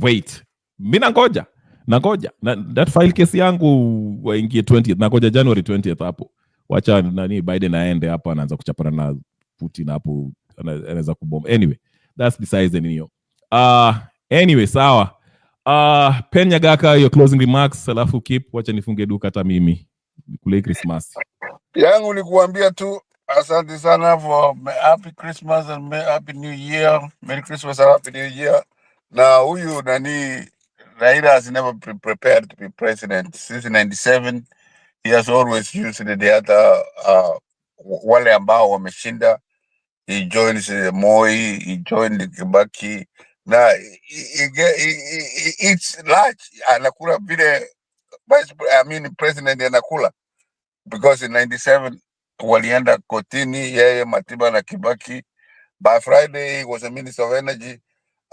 Wait. Mimi nangoja. That file case yangu waingie 20th. Nangoja January 20th hapo. Wacha nani Biden aende hapo anaanza kuchapana na Putin hapo anaweza kubomba. Anyway, that's besides the ninio. Anyway, sawa. Pen Nyagaka, your closing remarks, alafu keep wacha nifunge duka hata mimi. Kule Christmas. Yangu ni kuambia tu asante sana for happy Christmas and happy New Year. Merry Christmas and happy New Year. Na huyu nani Raila has never been prepared to be president. Since 97, he has always used the other wale ambao wameshinda. He joins Moi, he joined Kibaki. Na it's large. Anakula vile president anakula. Because in 97 walienda kotini yeye Matiba na Kibaki. By Friday he was a minister of energy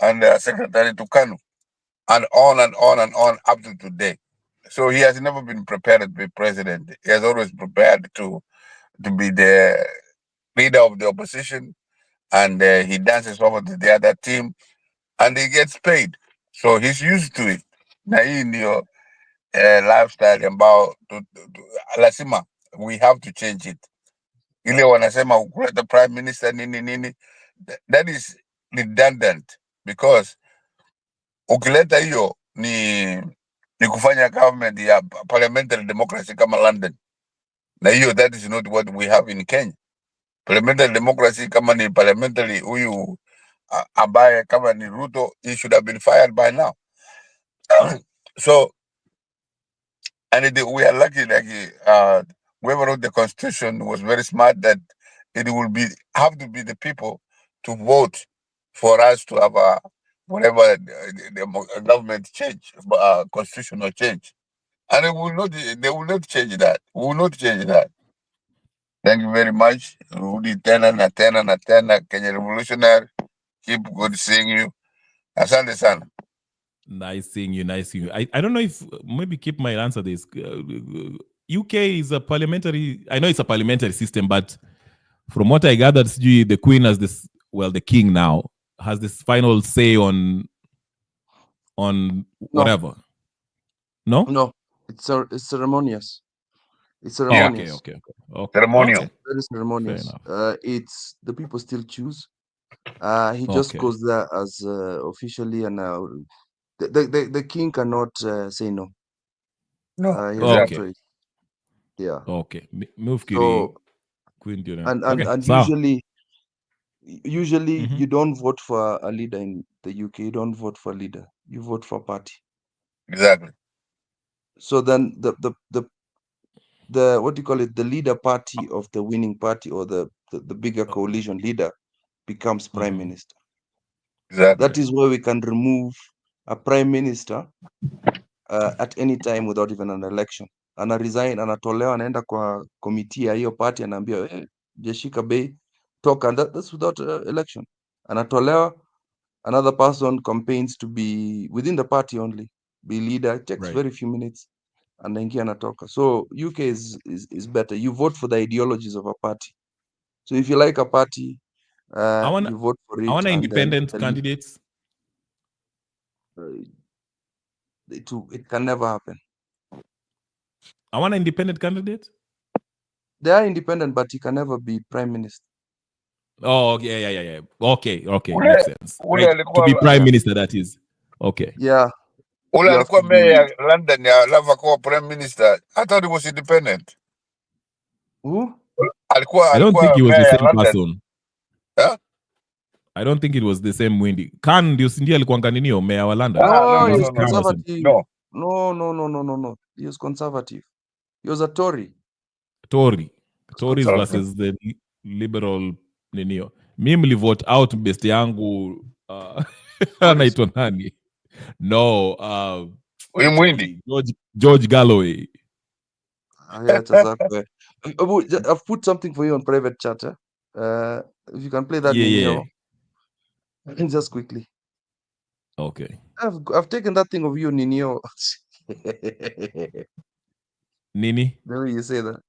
and secretary to Kanu, and on up to today. So he has never been prepared to be president. He has always prepared to be the leader of the opposition, and he dances over to the other team and he gets paid. So he's used to it. Na hii ndio lifestyle ambao lazima we have to change it. Ile wanasema kuleta prime minister nini, that is redundant, because ukileta hiyo ni kufanya government ya parliamentary democracy kama London, na hiyo that is not what we have in Kenya. Parliamentary democracy kama ni parliamentary huyu ambaye kama ni Ruto, he should have been fired by now. So and we are lucky, like whoever wrote the constitution was very smart, that it will have to be the people to vote for us to have whatever the government change, constitutional change. And they will not change that. We will not change that. Thank you very much. Rudi tena na tena na tena. Kenya Revolutionary. Keep good seeing you. Asante sana. Nice seeing you. I don't know if maybe Kip might answer this. UK is a parliamentary. I know it's a parliamentary system, but from what I gathered, the Queen has this. Well, the King now has this final say on whatever. No. No, it's ceremonious. It's Oh, ceremonious. okay. Ceremonial. Okay. Very ceremonious. Fair enough. It's the people still choose. He just goes there as officially, and the king cannot say no. No. He has no choice. Yeah. Okay. Move So, Queen. and usually you don't vote for a leader in the UK. You don't vote for a leader. You vote for a party. Exactly. So then the what do you call it? The leader party of the winning party, or the bigger coalition leader, becomes prime minister. Exactly. That is why we can remove a prime minister at any time without even an election. Ana resign, anatolewa, anaenda kwa committee ya hiyo party, anaambia jeshika bei toka, and that's without election. Anatolewa, another person campaigns to be within the party only, be leader. It takes very few minutes, anaingia, anatoka. So UK is better. You vote for the ideologies of a party. So if you like a party, you vote for it. I want independent candidates. It can never happen. I want an independent candidate. They are independent, but he can never be prime minister. Oh, yeah. Okay, makes sense. Right. To be prime minister, that is. Okay. Yeah. Ule alikuwa mayor London ya alafu akawa prime minister. I thought he was independent. Who? I don't think he was the same person. Huh? I don't think it was the same Windy. Khan ndio sindia alikuwa nganinio mayor wa London. No, he was conservative. No. He was conservative. He was a Tory. Tories versus the liberal ninio. Mimi mlivote out best yangu anaitwa nani? No, George Galloway. I've put something for you on private chat. If you can play that Ninio. Just quickly. Okay. I've taken that thing of you, Ninio. Nini? The way you say that.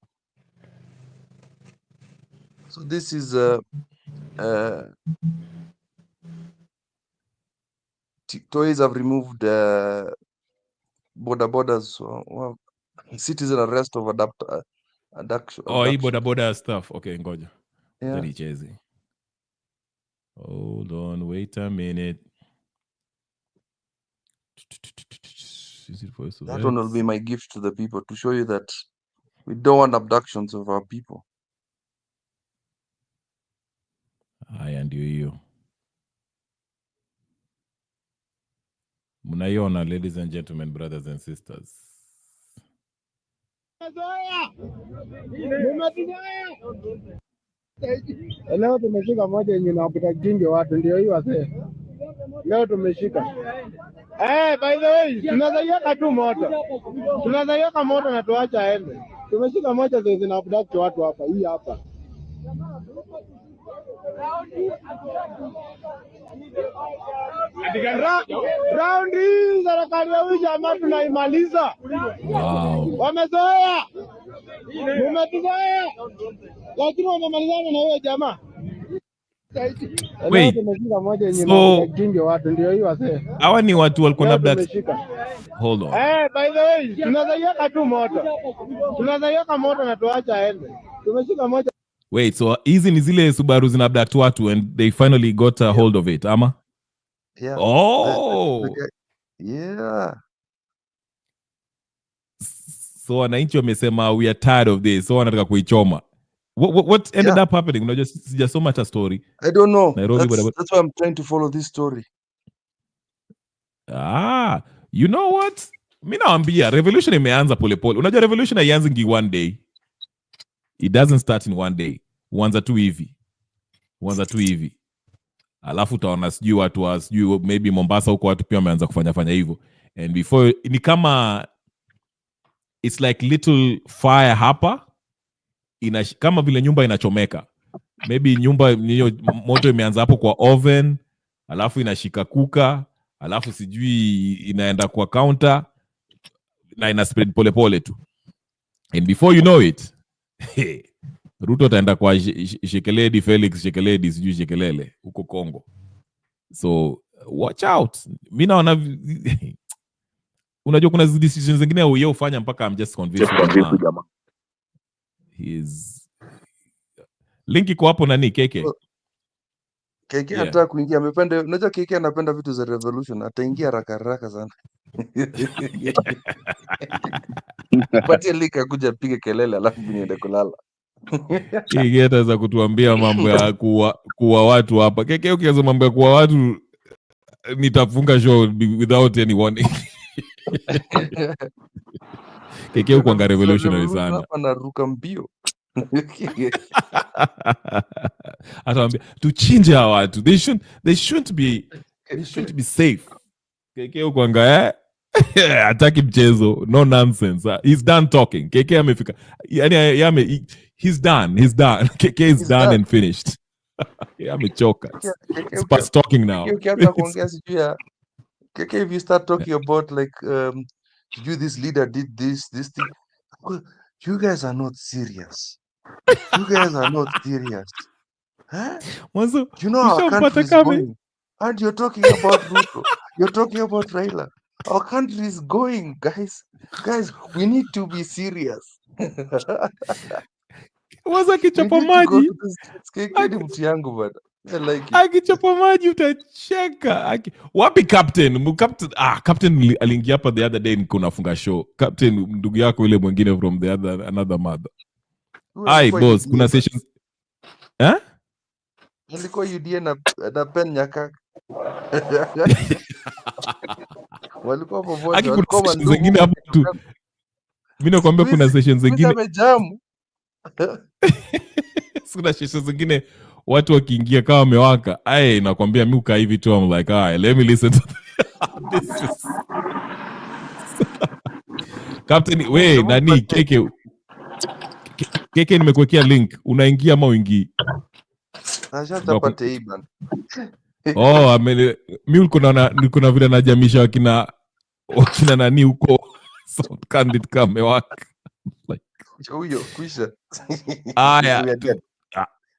So this is toys have removed borders, citizen arrest of abduction. Oh, hii boda stuff. Okay, ngoja. Yeah. Then chezi. Hold on, wait a minute. That one will be my gift to the people, to show you that we don't want abductions of our people. Haya ndio hiyo. Mnaiona, ladies and gentlemen, brothers and sisters. Leo tumeshika moja yenye inawaputa jingi watu, ndio hiyo wase. Leo tumeshika. By the way, tunazaiweka tu moto. Tunazaiweka moto na tuacha aende. Tumeshika moja zenye zinawaputa watu hapa, hii hapa. Round hii serikali ya huyu jamaa tunaimaliza. Wow. Wamezoea. Umetuzoea. Lakini wamemalizana na huyo jamaa. Wait. So watu ndio hiyo wase. Hawa ni watu walikuwa labda. Hold on. By the way, tunazaiweka tu moto. Tunazaiweka moto na tuacha aende. Tumeshika moja. Wait, so hizi ni zile Subaru zinabduct watu and they finally got a hold of it, ama? Yeah. Oh. Yeah. So wananchi wamesema we are tired of this. So wanataka kuichoma. What ended up happening? Unajua sijasoma hata story. I don't know. Nairobi, that's why I'm trying to follow this story. You know what? Mimi naambia revolution imeanza polepole. Unajua revolution haianzi one day. It doesn't start in one day. Huanza tu hivi. Alafu utaona sijui watu wa sijui maybe Mombasa huko watu pia wameanza kufanya hivyo. And before ni kama it's like little fire hapa, kama vile nyumba inachomeka. Maybe nyumba moto imeanza hapo kwa oven, alafu inashika kuka, alafu sijui inaenda kwa counter, na ina spread pole pole tu. And before you know it, Ruto ataenda kwa Shekeledi, Felix Shekeledi, sijui Shekelele huko Kongo. So watch out. Mimi naona unajua kuna decisions zingine yeye ufanya mpaka I'm just convinced jamaa. His link iko hapo nani KK. KK hata kuingia amependa, unajua KK anapenda vitu za revolution, ataingia haraka sana. Patia link akuja pige kelele alafu niende kulala. KK ataweza kutuambia mambo ya kuwa watu hapa. KK ukianza mambo ya kuwa watu nitafunga show without any warning. KK uko revolutionary sana. Hapa naruka mbio. Ataambia tuchinje hawa watu. They shouldn't be safe. KK uko hataki mchezo, no nonsense. He's done talking. KK amefika. Yani he's done. KK is done and finished. Amechoka. It's past talking now. KK, if you start talking about like this leader did this thing, you guys are not serious. You guys are not serious. Huh? You know our country is going. And you're talking about Ruto. You're talking about Raila. Our country is going, guys. Guys, we need to be serious. Akichapa maji. Mtu yangu bana. Akichapa maji utacheka. Wapi captain? Captain aliingia hapa the other day niko nafunga show. Captain ndugu yako yule mwingine from the another mother. Boss, kuna sessions. Alikuwa UDA na pen nyaka. Walikuwa pamoja. Kuna sessions zingine hapo tu. Mimi nakwambia kuna sessions zingine. Kuna sessions zingine watu wakiingia kama wamewaka. Nakwambia mimi uka hivi tu, I'm like, let me listen to this. Captain, we nani KK nimekuwekea link, unaingia ama uingii? Ashapata iban. Mimi niko na vile najamisha wakina nani huko South Candid kama wamewaka. Like huyo kwisha.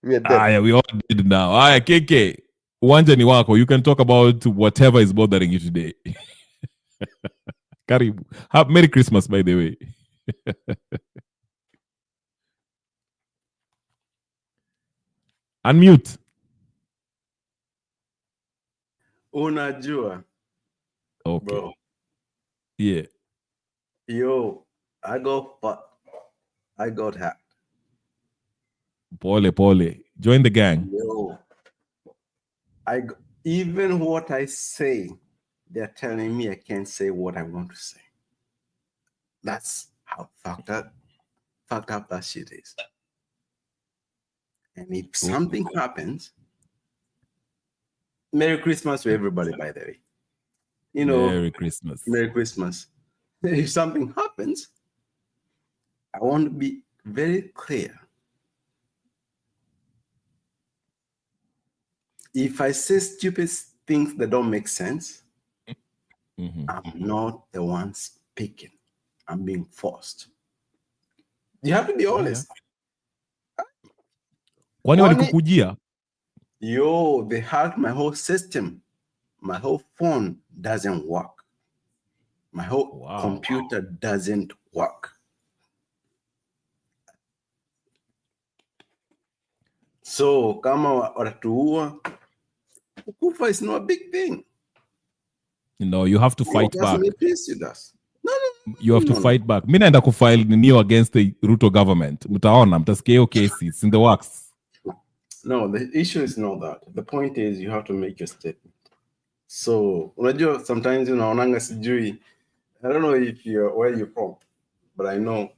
We all did now. KK, uwanja ni wako. You can talk about whatever is bothering you today. Karibu. Merry Christmas, by the way. Unmute. Unajua. Okay. Bro. Yeah. Yo, I got hacked. Pole. Join the gang. Yo. Even what I say, they're telling me I can't say what I want to say. That's how fucked up that shit is. And if something happens, Merry Christmas to everybody, by the way. You know, Merry Christmas. Merry Christmas. If something happens, I want to be very clear. If I say stupid things that don't make sense, I'm not the one speaking. I'm being forced. You have to be honest. Kwani walikukujia? Yo, they hacked my whole system. My whole phone doesn't work. My whole computer doesn't work. So, kama watatuua, kufa is not a big thing. No, you have to fight back. You have to No. fight back. Mimi naenda kufile nini against the Ruto government. Mtaona, mtasikia hiyo case, it's in the works. No, the issue is not that. The point is you have to make your statement. So, unajua, sometimes unaonanga sijui, I don't know if where you're from, but I know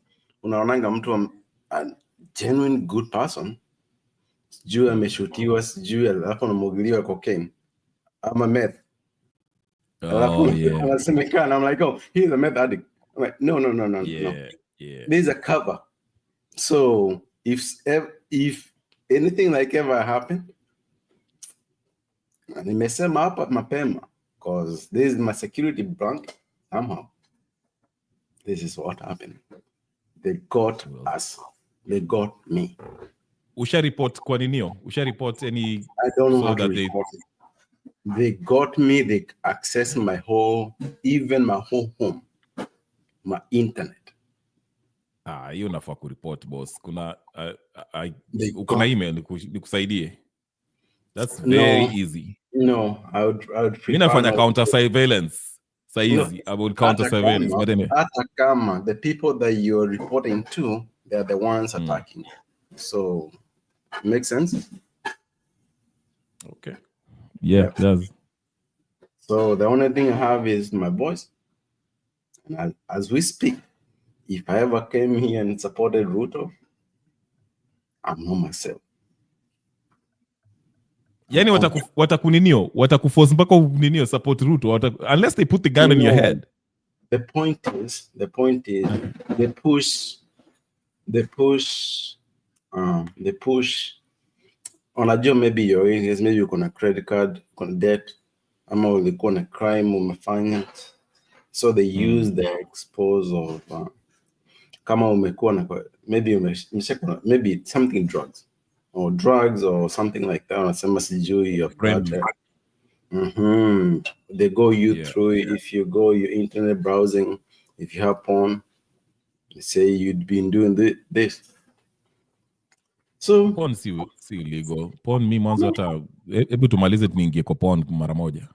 unaonanga mtu a genuine good person, sijui ameshutiwa, sijui alafu anamwagiliwa cocaine ama meth. Oh, yeah. Anasemekana, I'm like, oh, he's a meth addict. I'm like, no. Yeah, yeah. There's a cover. So if anything like ever happened, nimesema hapa mapema, because this is my security blanket. Somehow, this is what happened. They got us. They got me. Usha report kwa ninio? Usha report any? I don't know so how to that report it. They got me. They accessed my whole, even my whole home, my internet. Hiyo nafaa kureport boss. Kuna uko na email nikusaidie. That's very easy. No, I would Mimi nafanya counter surveillance. Saizi, I will counter surveillance. But anyway. Atacama, the people that you're reporting to, they're the ones attacking. So, makes sense? Okay. Yeah, it does. So the only thing I have is my voice. And as we speak, if I ever came here and supported Ruto, I'm not myself. Yani watakuforce mpaka uninio support Ruto unless they put the gun in your head. The point is they push unajua maybe your areas, maybe you're gonna credit card, gonna debt, ama ulikuwa na crime umefanya, so they use the expose of kama umekuwa na maybe something drugs or something like that, unasema sijui your project. They go you through it. If you go your internet browsing, if you have porn, they say you'd been doing this. So porn si illegal. Porn mi mwanzo hata hebu tumalize tuingie kwa porn mara moja.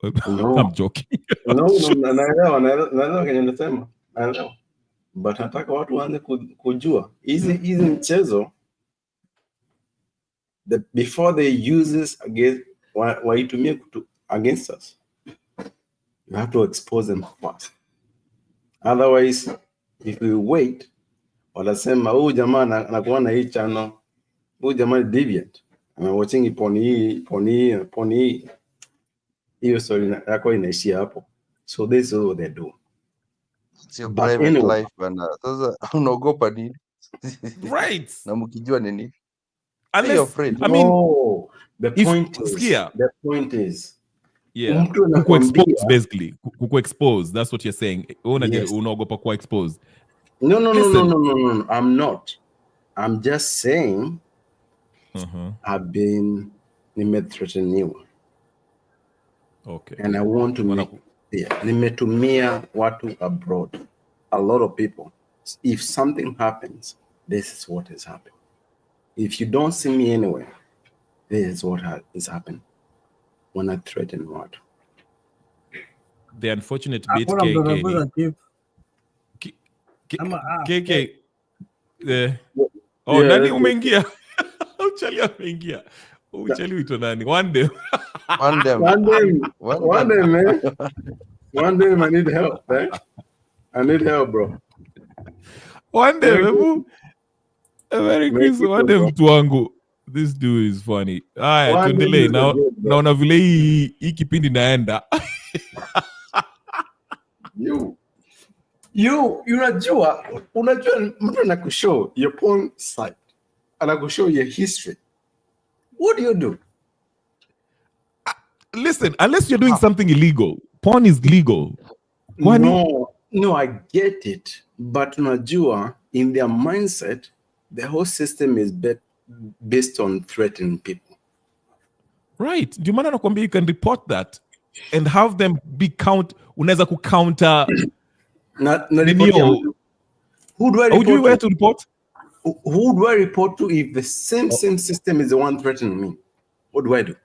I'm joking. No, naelewa kenye nasema. Naelewa. But nataka watu waanze kujua hizi mchezo before they use this waitumie against us. You have to expose them first. Otherwise, if we wait, wanasema huyu jamaa anakuwa na hii channel, huyu jamaa deviant, ana watching poni hiyo story yako inaishia hapo. So this is what they do. It's your private life bana. Sasa unaogopa nini? Right. Na mkijua nini? Unless you're afraid. I mean, the point is yeah. Kuku expose basically. Kuku expose. That's what you're saying. Unaogopa kuwa exposed. No. I'm not. I'm just saying I've been nimethreateniwa. Okay. And I want to nimetumia watu abroad. A lot of people. If something happens, this is what has happened. If you don't see me anywhere, this is what is happening when I threaten what. The unfortunate bit, KK. Nani umeingia? Uchali ameingia. Uchali wito nani? One day, man. One day, I need help, man. I need help, bro. One day, Merry Christmas. One day, mtu wangu. This dude is funny. Haya, tuendelee. Naona vile hii kipindi naenda. Unajua mtu anakushow your porn site, anakushow your history. What do? Listen, unless you're doing something illegal, porn is legal. No, I get it. But unajua, in their mindset, the whole system is based on threatening people. Right. Do you maana nakwambia you can report that and have them be unaweza kucounter. Who do I report to? Where to report? Who do I report to if the same system is the one threatening me? What do I do?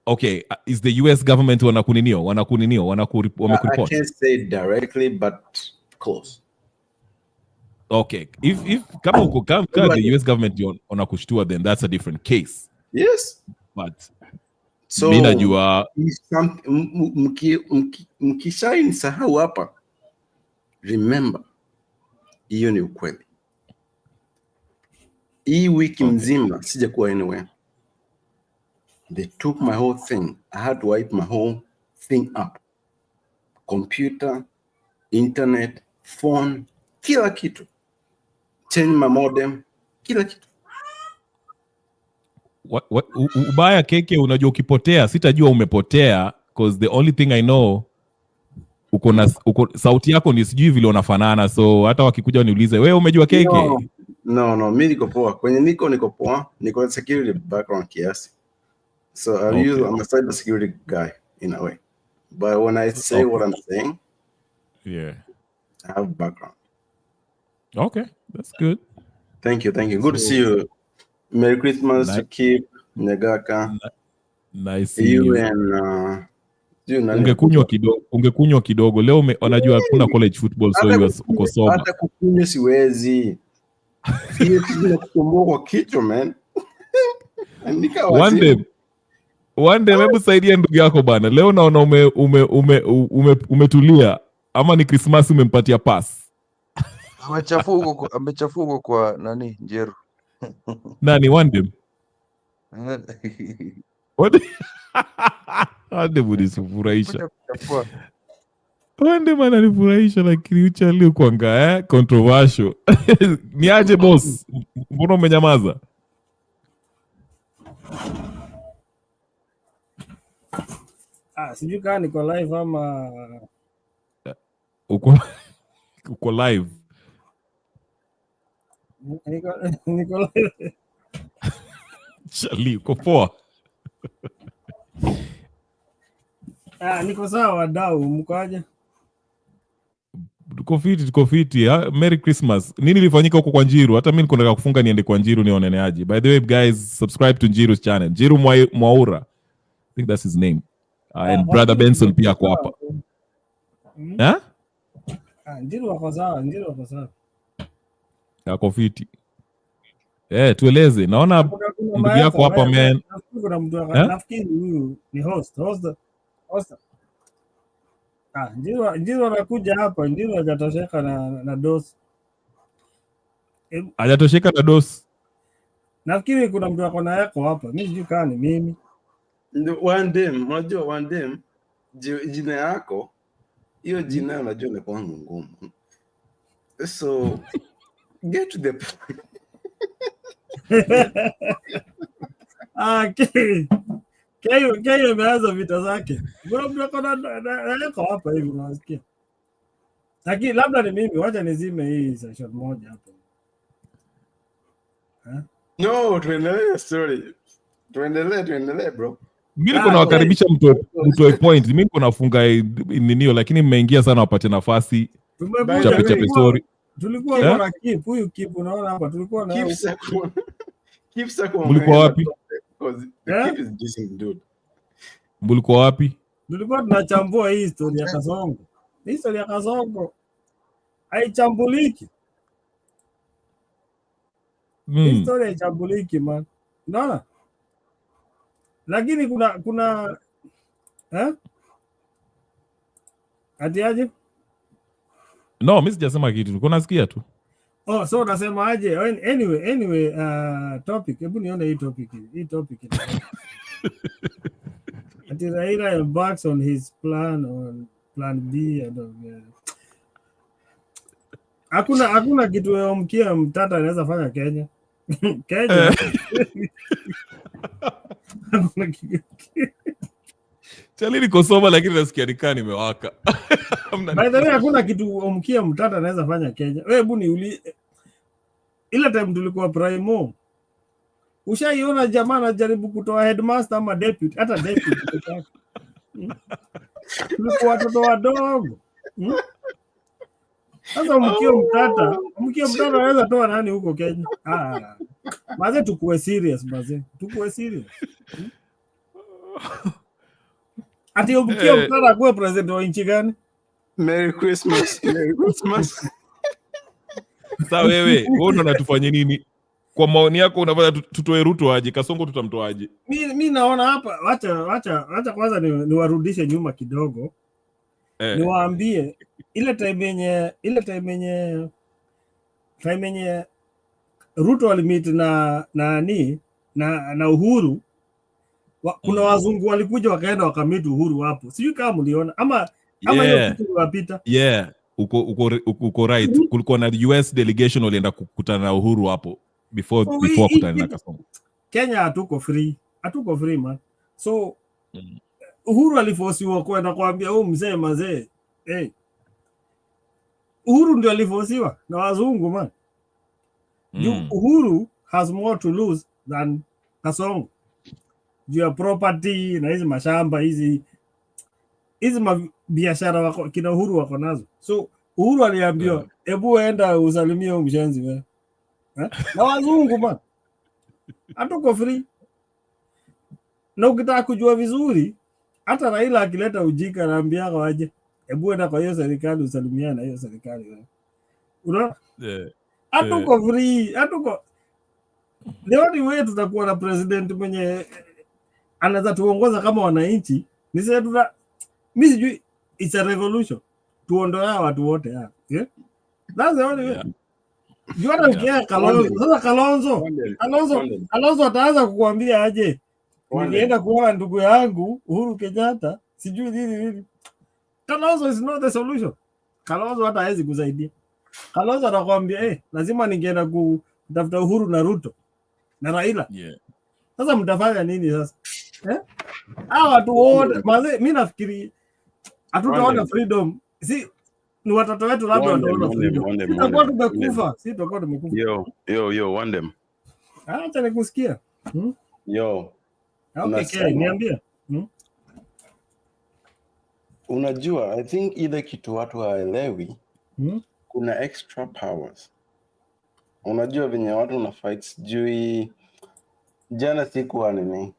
Okay, is the US government wanakureport? I can't say it directly, but close. Okay, if kama the US government wanakushtua, then that's a different case. Yes, but so mkishaisahau hapa, remember hiyo ni ukweli. Hii wiki mzima sijakuwa anywhere. They took my whole thing. I had to wipe my whole thing up. Computer, internet, phone, kila kitu. Change my modem, kila kitu. Ubaya keke, unajua ukipotea, sitajua umepotea, because the only thing I know, sauti yako ni sijui vile unafanana, so hata wakikuja waniulize, wewe umejua keke? No, mimi niko poa. Kwenye niko poa, niko security background kiasi. So I'm a cyber security guy in a way. But when I say what I'm saying, yeah, I have background. Okay, that's good. Thank you. Good to see you. Merry Christmas to Kip, Nyagaka. Nice see you. And ungekunywa kidogo. Leo unajua kuna college football, so uko sober. Hata kukunywa siwezi. Hiyo kitu kukumbuka kwa kichwa, man. One day hebu saidia ndugu yako bana. Leo naona umetulia, ama ni Christmas umempatia pass? Amechafuko kwa nani Njeru. Nani Wande? Wande bunisufurahisha. Wande mana nifurahisha, lakini uchali kuanga controversial. Ni aje boss? Mbona umenyamaza? Sijui kama niko live ama uko live. Niko live. Chali, uko poa? Niko sawa wadau, mkoaje? Tuko fiti. Merry Christmas. Nini ilifanyika huko kwa Njiru? Hata mimi niko nataka kufunga niende kwa Njiru nione aje. By the way guys, subscribe to Njiru's channel. Njiru Mwaura. I think that's his name. And brother Benson pia kwa hapa. Njiru wako sawa. Yako fiti. Tueleze. Naona ndugu yako hapa man. Kuna mtu nafikiri huyu ni host. Njiru anakuja hapa, Njiru hajatosheka na dose. Hajatosheka na dose. Nafikiri kuna mtu ako na yako hapa. Mimi sijui kama ni mimi. Unajua one day jina yako hiyo jina unajua ni kwa ngumu. So get to the point. Keyo imeanza vita zake. Mbona mtu ako na yako hapa hivi unasikia? Lakini labda ni mimi, wacha nizime hii session moja hapo. No, tuendelee story. Tuendelee bro. Mimi niko nawakaribisha mtoe point. Mimi niko nafunga ninio, lakini mmeingia sana wapate nafasi. Chape story. Tulikuwa na Kip, huyu Kip unaona hapa tulikuwa na Kip Sako. Mlikuwa wapi? Kip is decent dude. Mlikuwa wapi? Tulikuwa tunachambua hii story ya Kasongo. Hii story ya Kasongo haichambuliki. Hii story haichambuliki man. Unaona? Lakini kuna ati aje? No, mimi sijasema kitu. Niko nasikia tu. So unasema aje? Anyway, topic. Hebu nione hii topic. Ati Raila embarks on his plan B and hakuna kitu Okiya Omtatah anaweza fanya Kenya. Kenya. Chali niko soma lakini nasikia nikaa nimewaka. By the way, hakuna kitu Okiya Omtatah anaweza fanya Kenya. Wewe hebu niulize, ile time tulikuwa primo, ushaiona jamaa anajaribu kutoa headmaster ama deputy, hata deputy. Tulikuwa watoto wadogo. Sasa Okiya Omtatah anaweza toa nani huko Kenya? Maze tukue serious. Ati Okiya Omtatah kuwa president wa nchi gani? Merry Christmas. Sasa wewe unatufanya nini? Kwa maoni yako unafanya tutoe Ruto aje? Kasongo tutamtoaje? Mimi naona hapa, wacha kwanza niwarudishe nyuma kidogo. Niwaambie ile time yenye Ruto alimit na Uhuru, kuna wazungu walikuja wakaenda wakamit Uhuru hapo. Sijui kama mliona ama hiyo kitu ilipita. uko right. Kulikuwa na US delegation walienda kukutana na Uhuru hapo before kutana na Kasongo. Kenya hatuko free man. So Uhuru aliforsiwa kwenda kuambia mzee mazee. Uhuru ndio aliforsiwa na wazungu man. Uhuru has more to lose than Kasongo. Your property na hizi mashamba hizi biashara wako kina Uhuru wako nazo. So Uhuru aliambiwa hebu enda usalimie mshenzi wewe. Na wazungu man. Hatuko free. Na ukitaka kujua vizuri hata Raila akileta ujika anaambia waje hebu enda kwa hiyo serikali usalimia na hiyo serikali wewe. Unaona? Hatuko free, hatuko. The only way tutakuwa na president mwenye anaweza tuongoza kama wananchi ni sasa mimi sijui it's a revolution. Tuondoe watu wote hapa. That's the only way. Juana ukienda Kalonzo. Sasa Kalonzo ataanza kukuambia aje. Nilienda kuona ndugu yangu Uhuru Kenyatta, sijui nini. Kalonzo is not the solution. Kalonzo hata hawezi kusaidia. Kalonzo anakuambia lazima ningeenda kutafuta Uhuru na Ruto na Raila. Sasa mtafanya nini sasa? Hao watu wote, mimi nafikiri hatutaona freedom. Si ni watoto wetu labda wataona freedom. Tutakuwa tumekufa. Si tutakuwa tumekufa. Yo, one them. Acha nikusikia. Yo. Okay, niambie. Unajua, I think ile kitu watu hawaelewi, kuna extra powers. Unajua venye watu na fight sijui jana sikuwa nini.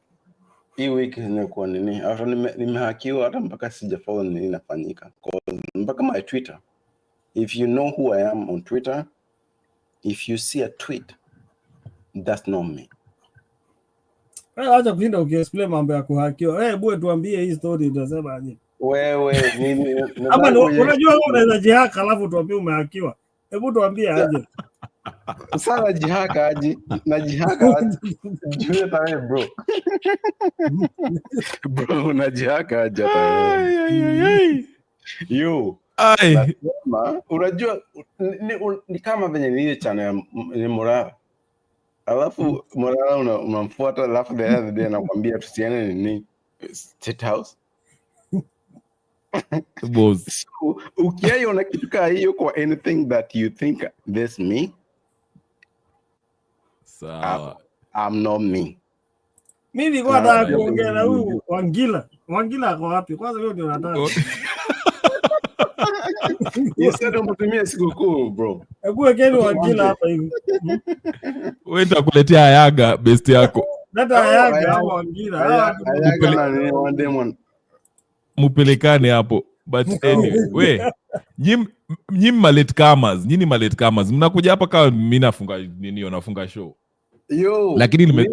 Hii wiki nimekuwa nini. Hata nimehakiwa hata mpaka sijafollow nini inafanyika. Mpaka my Twitter. If you know who I am on Twitter, if you see a tweet, that's not me. Acha kushinda ukiexplain mambo ya kuhakiwa. Hebu tuambie hii story utasema aje. Wewe nini? Ama unajua wewe unaweza jihaka alafu tuambie umehakiwa. Hebu tuambie aje. Sasa jihaka aje. Na jihaka aje. Jua tawe bro. Bro unajihaka aje tawe. Yo. Unajua ni kama venye ni ile channel ni Morara. Alafu Morara unamfuata alafu the other day anakuambia tusiane nini State House. So, ukiona kitu kama hiyo kwa anything that you think this me, sawa. I'm not me. Mimi nilikuwa nataka kuongea na huyu Wangila. Wangila ako wapi? Kwanza wewe ndio unataka. Yes, ndio mtumie sikukuu bro. Hebu wekeni Wangila hapa hivi. Wewe nitakuletea Yaga best yako. Leta Yaga au Wangila. Mupelekane hapo. But anyway, nyinyi malate comers. Mnakuja hapa kama mimi nafunga nini unafunga show. Yo. Lakini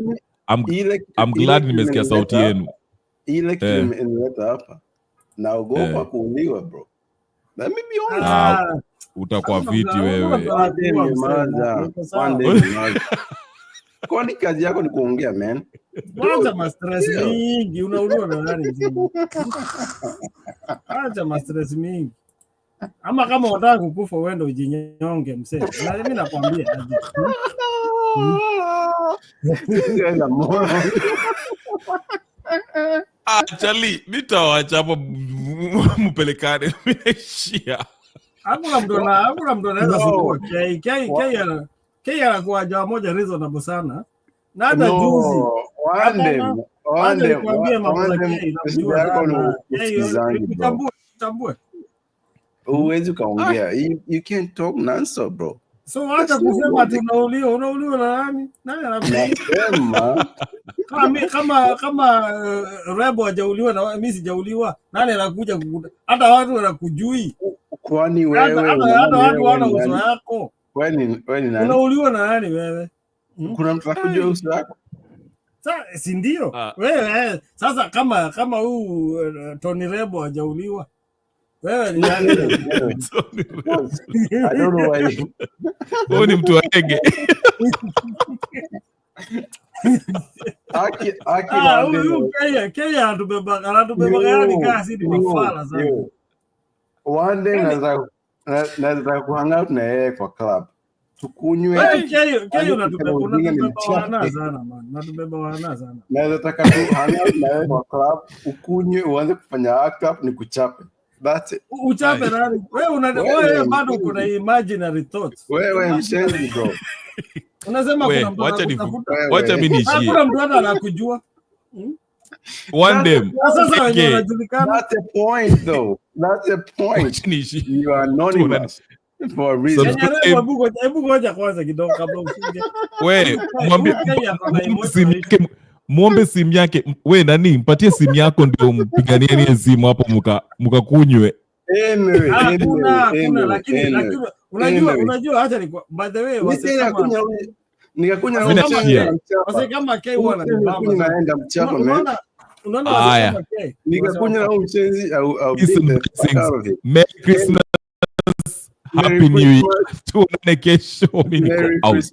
I'm glad nimesikia sauti yenu. Ile kitu imeleta hapa. Naogopa kuuliwa bro. Let me be honest. Utakuwa viti wewe. Kwani kazi yako ni kuongea man? Acha ma stress mingi, unauliwa na nani? Acha ma stress mingi. Ama kama unataka kukufa uende ujinyonge msee. Na mimi nakwambia aje. Actually, nitawaacha hapo mpelekane mmeishia. Hakuna mtu anaweza kuwa K anakuwa jamaa moja reasonable sana. Na hata juzi one day kuambia mambo yake tambue. Uwezi kaongea. You can't talk nonsense bro. So hata kusema unauliwa na nani? Nani anasema? Kama Rebo hajauliwa na mimi sijauliwa, nani anakuja kukuta? Hata watu wanakujui. Kwani wewe hata watu wana uso wako. Wewe ni nani? Unauliwa na nani wewe? Kuna mtu anakujua uso wako? Sasa si ndio? Wewe sasa kama huu Tony Rebo hajauliwa. Wewe ni nani? I don't know why. Wewe ni mtu wa Ege. Huyu Kenya anatubeba yani kasi ni mafala sana. One day Naweza kuhang out na yeye kwa club. Tukunywe. Keyo unatubeba sana man. Natubeba wana sana. Naweza taka tu hang out na yeye kwa club, ukunywe uanze kufanya act up ni kuchape. That's it. Uchape nani? Wewe bado kuna imaginary thoughts. Wewe mshenzi bro. Unasema kuna mtu wacha mimi nishie. Kuna mtu anakujua. One day. That's the point though. That's the point. You are anonymous for a reason. Hebu ngoja kwanza kidogo kabla usinge. Wewe muombe simu yake. Wewe nani? Mpatie simu yako ndio mpiganie ni simu hapo mkakunywe. Lakini unajua hata ni by the way nikakunya wase kama K wana naenda mchapa unaona nikakunya na mchenzi au Merry Christmas, Happy New Year. Tuonane kesho. Mimi niko out.